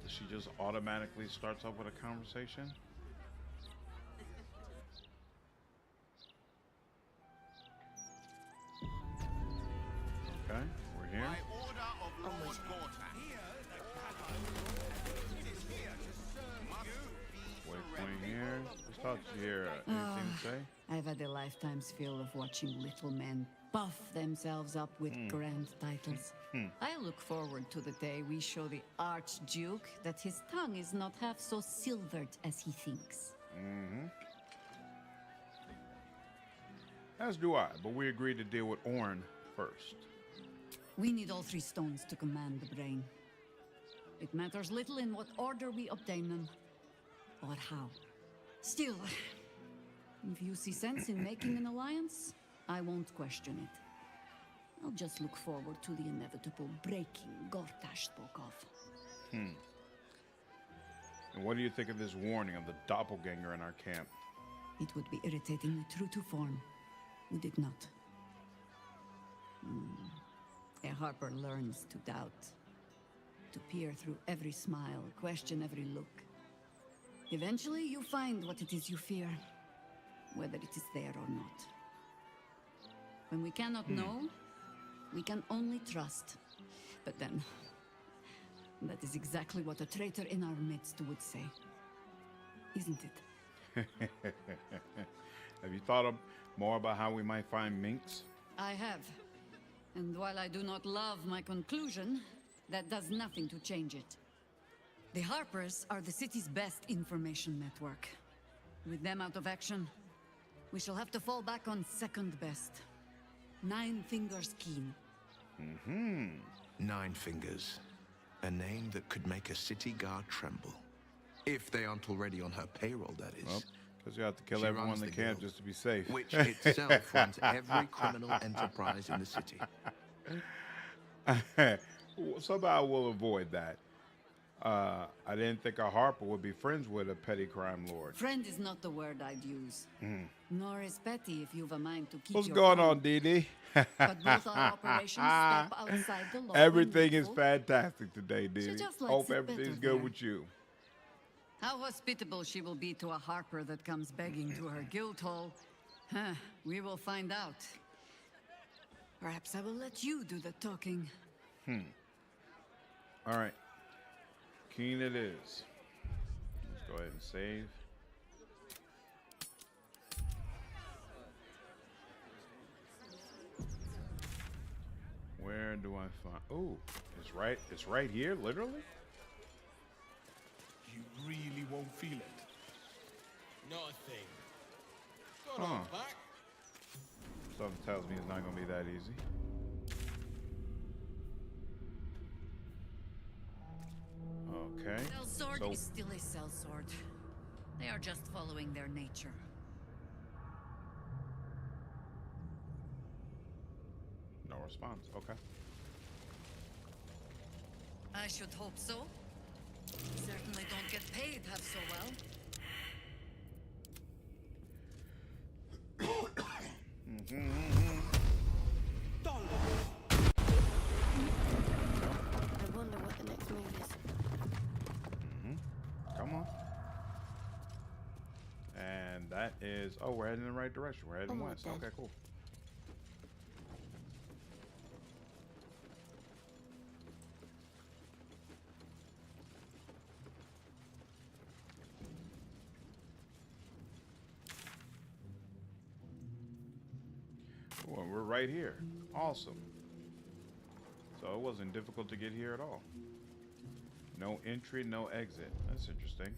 Does she just automatically starts off with a conversation? Okay, we're here. By order of Lord Gortash. Waypoint here. Let's talk to Jaheira. Anything to say? I've had a lifetime's fill of watching little men buff themselves up with grand titles. I look forward to the day we show the Archduke that his tongue is not half so silvered as he thinks. As do I, but we agreed to deal with Orn first. We need all three stones to command the brain. It matters little in what order we obtain them, or how. Still, if you see sense in making an alliance, I won't question it. I'll just look forward to the inevitable breaking Gortash spoke of. And what do you think of this warning of the doppelganger in our camp? It would be irritatingly true to form, would it not? A Harper learns to doubt, to peer through every smile, question every look. Eventually, you find what it is you fear, whether it is there or not. When we cannot know, we can only trust. But then, that is exactly what a traitor in our midst would say. Isn't it? Have you thought more about how we might find Minx? I have. And while I do not love my conclusion, that does nothing to change it. The Harpers are the city's best information network. With them out of action, we shall have to fall back on second best. Nine Fingers Keen. Nine Fingers. A name that could make a city guard tremble. If they aren't already on her payroll, that is. Well, because you have to kill She everyone in runs the the camp guild, just to be safe. Which itself runs every criminal enterprise in the city. Somehow we'll avoid that. I didn't think a Harper would be friends with a petty crime lord. Friend is not the word I'd use. Nor is petty if you've a mind to keep What's your going own. on, Dee Dee? But both our operations step outside the law. Everything is fantastic today, Dee Dee. just likes Hope it everything's better good there. with you. How hospitable she will be to a Harper that comes begging to her guild hall. Huh, we will find out. Perhaps I will let you do the talking. All right. Keen it is. Let's go ahead and save. Where do I find? Oh, it's right here, literally. You really won't feel it. Not a thing. Go Huh. on, back. Something tells me it's not gonna be that easy. Okay. Sellsword So is still a sellsword. They are just following their nature. no response. Okay. I should hope so. Certainly don't get paid half so well. I wonder what the next move is. Come on. And that is, oh, we're heading in the right direction. We're heading west. Okay, cool. Oh, and we're right here. Awesome. So it wasn't difficult to get here at all. No entry, no exit. That's interesting.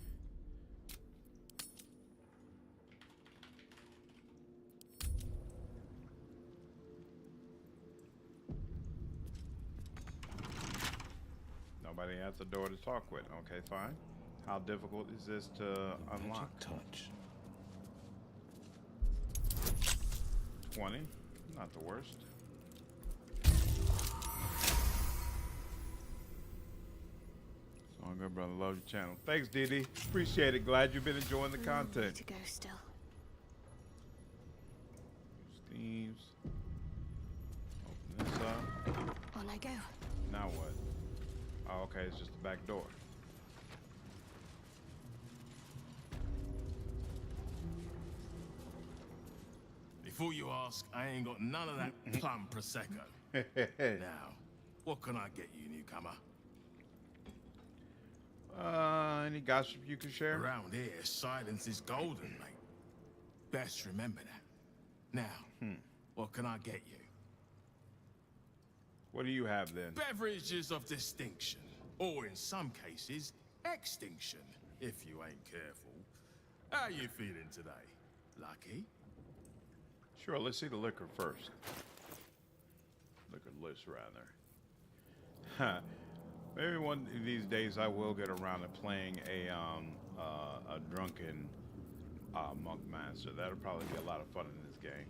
Nobody at the door to talk with. Okay, fine. How difficult is this to unlock? Touch. 20. Not the worst. So good, brother. Love your channel. Thanks, Dee Dee. Appreciate it. Glad you've been enjoying the content. To go still. Steve's. Open this up. On I go. Now what? Oh, okay. It's just the back door. Before you ask, I ain't got none of that plum prosecco. Now, what can I get you, newcomer? Any gossip you can share? Around here, silence is golden, mate. Best remember that. Now, what can I get you? What do you have then? Beverages of distinction, or in some cases, extinction, if you ain't careful. How you feeling today? Lucky? Sure, let's see the liquor first. Liquor list, rather. Huh. Maybe one of these days I will get around to playing a drunken monk master. That'll probably be a lot of fun in this game.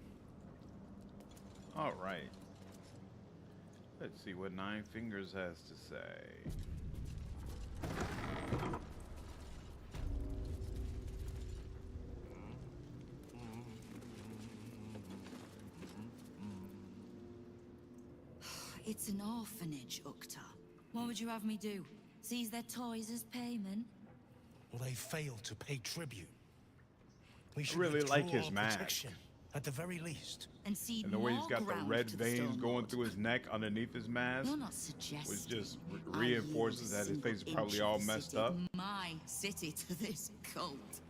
All right. Let's see what Nine Fingers has to say. It's an orphanage, Ukta. What would you have me do? Seize their toys as payment? Well, they failed to pay tribute. We should really withdraw like his our mask. protection, at the very least. And cede And the way he's more got the ground red to the veins Stone going Lord. through his neck underneath his mask, You're not suggesting which just I reinforces yield a that his face is single probably inch all of the messed city, up. My city to this cult.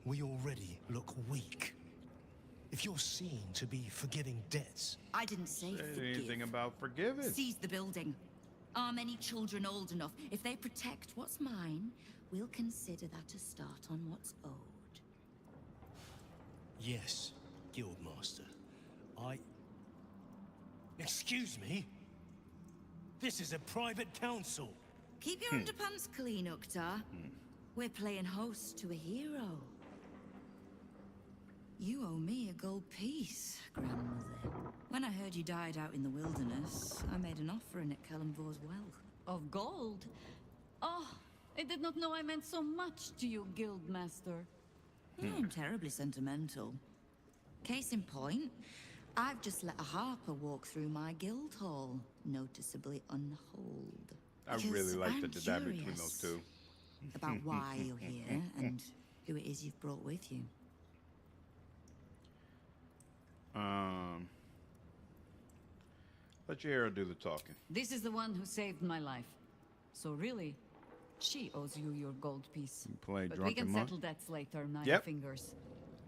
We already look weak. If you're seen to be forgiving debts... I didn't say forgive. Anything about forgiving? Seize the building. Are many children old enough? If they protect what's mine, we'll consider that a start on what's owed. Yes, Guildmaster. Excuse me? This is a private council. Keep your underpants clean, Ukta. We're playing host to a hero. You owe me a gold piece, grandmother. When I heard you died out in the wilderness, I made an offering at Kelemvor's well. Of gold? Oh, I did not know I meant so much to you, Guildmaster. I'm terribly sentimental. Case in point, I've just let a harper walk through my guild hall, noticeably unholed. I really like the dynamic between those two. About why you're here and who it is you've brought with you. Let Jaehaera do the talking. This is the one who saved my life. So really, she owes you your gold piece. Play but we drunken can monk. settle debts later, Nine Yep. Fingers.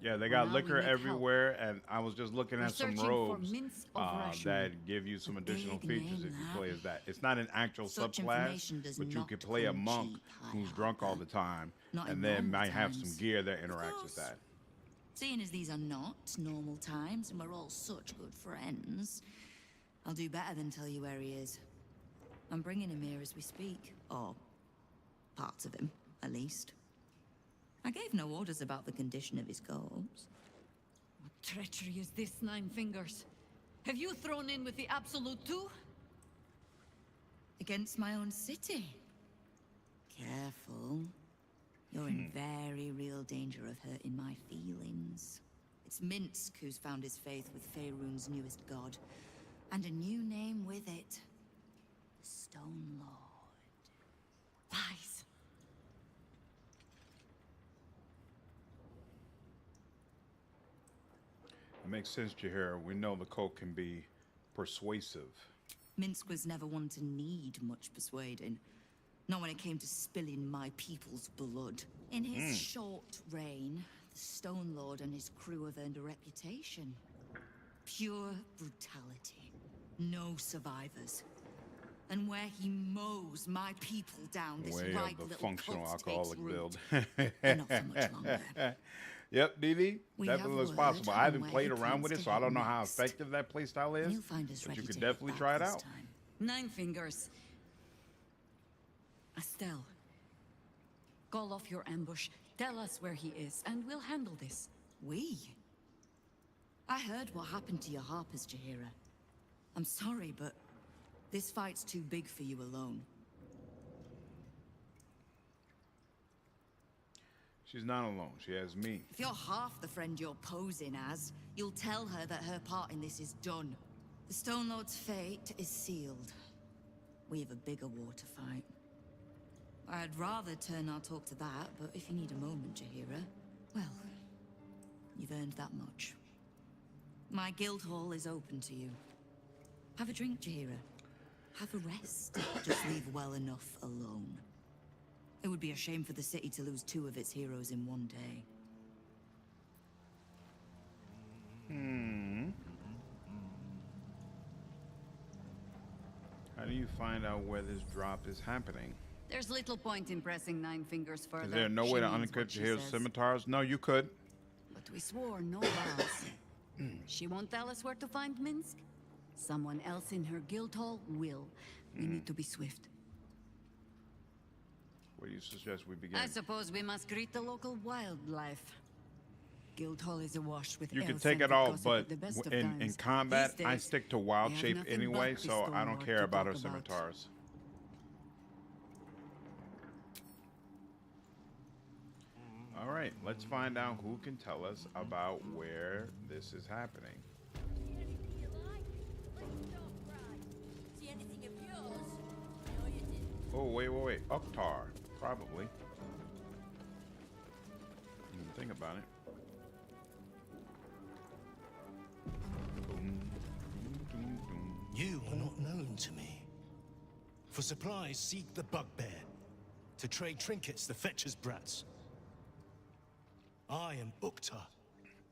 Yeah, they For got now, liquor we need everywhere, and I was just looking We're at some searching for robes mints of rationing. that give you some additional big features name, if you that. play as that. It's not an actual Such subclass, information does but you not could play a come monk cheap, who's drunk all the time, Not in and then normal might have some times. gear that interacts with that. Seeing as these are not normal times and we're all such good friends, I'll do better than tell you where he is. I'm bringing him here as we speak. Or parts of him, at least. I gave no orders about the condition of his corpse. What treachery is this, Nine Fingers? Have you thrown in with the Absolute too? Against my own city. Careful. You're in very real danger of hurting my feelings. It's Minsk who's found his faith with Faerun's newest god. And a new name with it. The Stone Lord. Lies. It makes sense, Jaehaera. We know the cult can be persuasive. Minsk was never one to need much persuading. Not when it came to spilling my people's blood. In his short reign, the Stone Lord and his crew have earned a reputation. Pure brutality. No survivors. And where he mows my people down, this Way right of the little functional cult takes alcoholic root. build. Not for much longer. Yep, DD. We Definitely have looks word possible. I on haven't where played he around with plans it, to so I hit don't know how next. effective that playstyle is. You'll find us But you ready could to definitely hit try it back this out. time. Nine Fingers. Estelle. Call off your ambush. Tell us where he is, and we'll handle this. We? I heard what happened to your harpers, Jaehaera. I'm sorry, but this fight's too big for you alone. She's not alone. She has me. If you're half the friend you're posing as, you'll tell her that her part in this is done. The Stone Lord's fate is sealed. We have a bigger war to fight. I'd rather turn our talk to that, but if you need a moment, Jaehaera, well, you've earned that much. My guild hall is open to you. Have a drink, Jaehaera. Have a rest. Just leave well enough alone. It would be a shame for the city to lose 2 of its heroes in one day. How do you find out where this drop is happening? There's little point in pressing Nine Fingers further. Is there no She way to means undercut what she Jaehaera's says. scimitars? No, you could. But we swore no vows. She won't tell us where to find Minsk. Someone else in her guild hall will. We need to be swift. Where do you suggest we begin? I suppose we must greet the local wildlife. Guild hall is awash with You can elves take and it all, gossip but at the best of in times. combat, These I days, stick to wild we have shape nothing anyway, but the so I Stone don't Lord care to about her talk about. scimitars. All right, let's find out who can tell us about where this is happening. Oh, wait. Uktar, probably. Even think about it. You are not known to me. For supplies, seek the bugbear. To trade trinkets, the fetcher's brats. I am Uktar,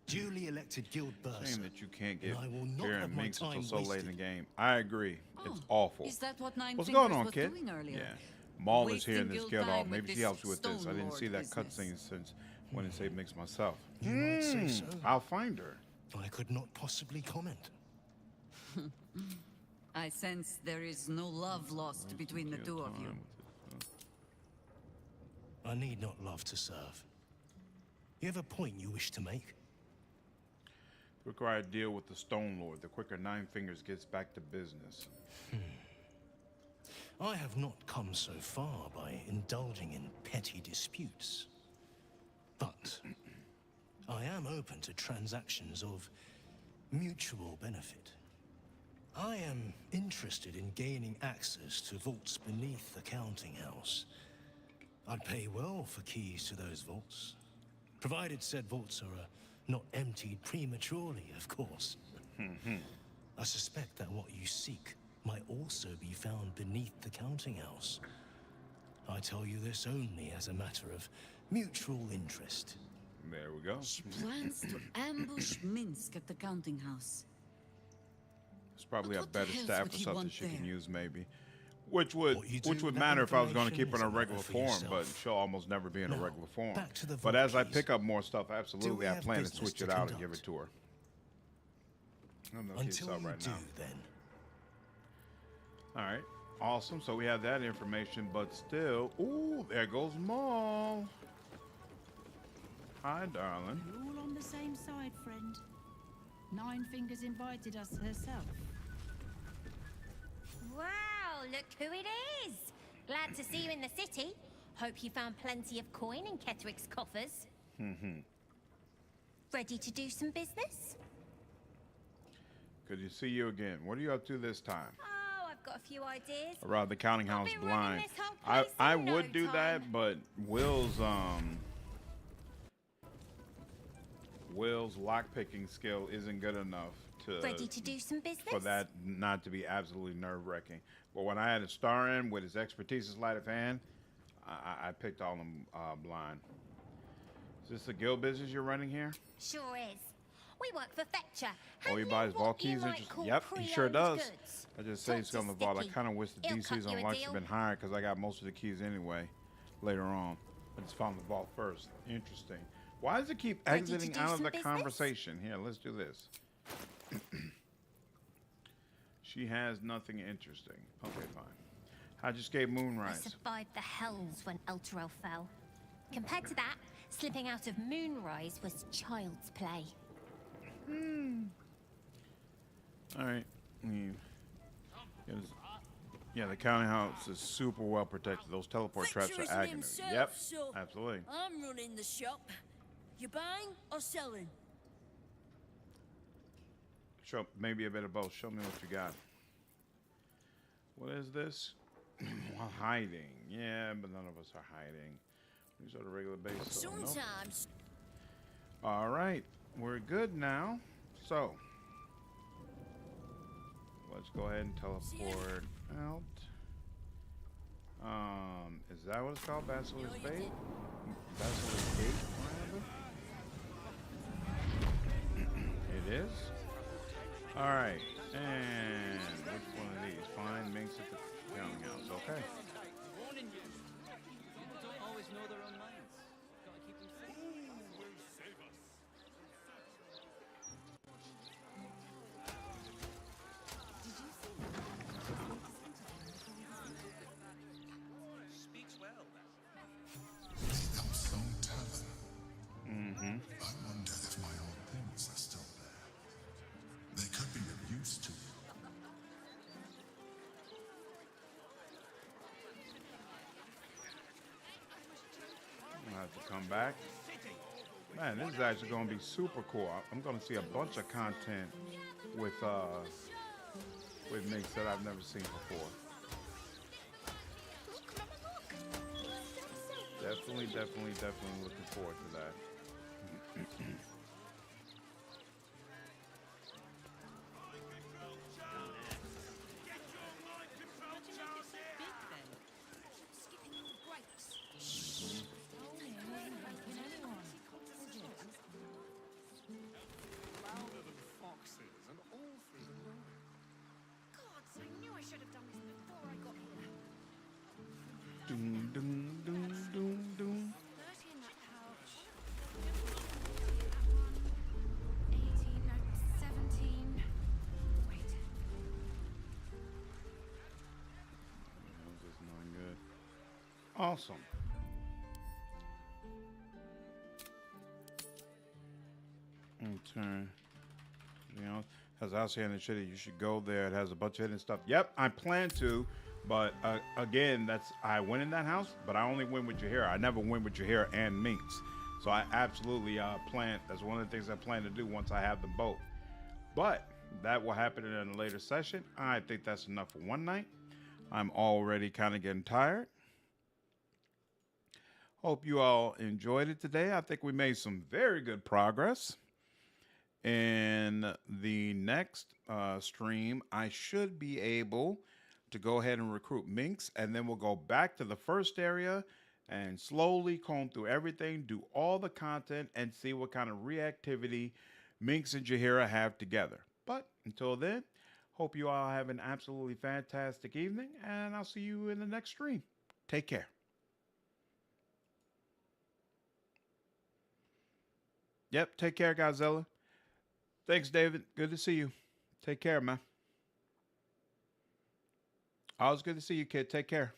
duly elected guild bursar. Saying that you can't get and I will not Garen have my Minks until time so late in wasted. the game. I agree. It's awful. Is that what Nine What's Fingers going on, was kid? doing earlier? Yeah. Maul is here in Wasting this guild guild hall. time with Maybe she this helps you with this. I Stone didn't see Lord that business. cutscene since when it say mix myself. You might say so. I'll find her. I could not possibly comment. I sense there is no love lost between the two of you. I need not love to serve. You have a point you wish to make? quicker I deal with the Stone Lord, the quicker Nine Fingers gets back to business. I have not come so far by indulging in petty disputes. But I am open to transactions of mutual benefit. I am interested in gaining access to vaults beneath the counting house. I'd pay well for keys to those vaults, provided said vaults are not emptied prematurely, of course. I suspect that what you seek might also be found beneath the counting house. I tell you this only as a matter of mutual interest. There we go. She plans to ambush Minsk at the counting house. It's probably a But what the better hell staff would or he something want she can there? use, maybe. Which would do with that matter if I was going to keep her in a information is a regular matter for form, but yourself. she'll almost never be in a Now, regular form. back to the But vault as I keys. pick up more stuff, Do absolutely, we I have plan to business switch to it out and conduct? give it to her. I'm gonna keep this Until up you right do, now. then. All right, awesome. So we have that information, but still, ooh, there goes Maul. Hi, darling. We're all on the same side, friend. Nine Fingers invited us herself. Wow, look who it is! Glad to see you in the city. Hope you found plenty of coin in Ketherick's coffers. Ready to do some business? Good to see you again. What are you up to this time? Oh, I've got a few ideas. Around the counting I'll house be running blind. this whole place I in no would do time. that, but Will's lockpicking skill isn't good enough Ready to do some business? for that not to be absolutely nerve-wracking. But when I had a star in with his expertise as sleight of hand, I picked all them blind. Is this a guild business you're running here? Sure is. We work for Fetcher. Oh, he buys vault keys? Yep, he sure does. I just say it's on the vault. I kind of wish the He'll cut DCs you on a Lux deal. had been higher because I got most of the keys anyway later on. I just found the vault first. Interesting. Why does it keep Ready to exiting do out of some the business? conversation? Here, let's do this. She has nothing interesting. Okay, fine. How'd you escape I Moonrise? survived the hells when Elturel fell. Compared to that, slipping out of Moonrise was child's play. All right. Yeah, the counting house is super well protected. Those teleport traps are agony. Himself, Yep, so absolutely. I'm running the shop. You buying or selling? Show maybe a bit of both. Show me what you got. What is this? While hiding. Yeah, but none of us are hiding. These are the regular base. So nope. Sometimes. All right, we're good now. So let's go ahead and teleport out. Is that what it's called? Basilisk Bait? Basilisk Gate, rather? It is. All right, and which one of these? Find Minx at the counting house. Okay. Warning you. People don't always know their own minds. Gotta keep them safe. Who will save us? Speaks well. Some tavern. Mm-hmm. I wonder if my old things are still there. They could be of use to you. I'll have to come back. Man, this is actually going to be super cool. I'm going to see a bunch of content with Minx that I've never seen before. Definitely looking forward to that. Louder than foxes and all through the room. Gods, I knew I should have done this before I got here. Doom, doom, doom, doom, doom. 30 in that pouch. 18, no, 17. Wait. That was just not good. Awesome. Okay. You know, has a house here in the city. You should go there. It has a bunch of hidden stuff. Yep, I plan to, but again, I went in that house, but I only went with Jaheira. I never went with Jaheira and Minx. So I absolutely plan. That's one of the things I plan to do once I have them both. But that will happen in a later session. I think that's enough for one night. I'm already kind of getting tired. Hope you all enjoyed it today. I think we made some very good progress. In the next stream, I should be able to go ahead and recruit Minx, and then we'll go back to the first area and slowly comb through everything, do all the content, and see what kind of reactivity Minx and Jaheira have together. But until then, hope you all have an absolutely fantastic evening, and I'll see you in the next stream. Take care. Yep, take care, Godzilla. Thanks, David. Good to see you. Take care, man. Always good to see you, kid. Take care.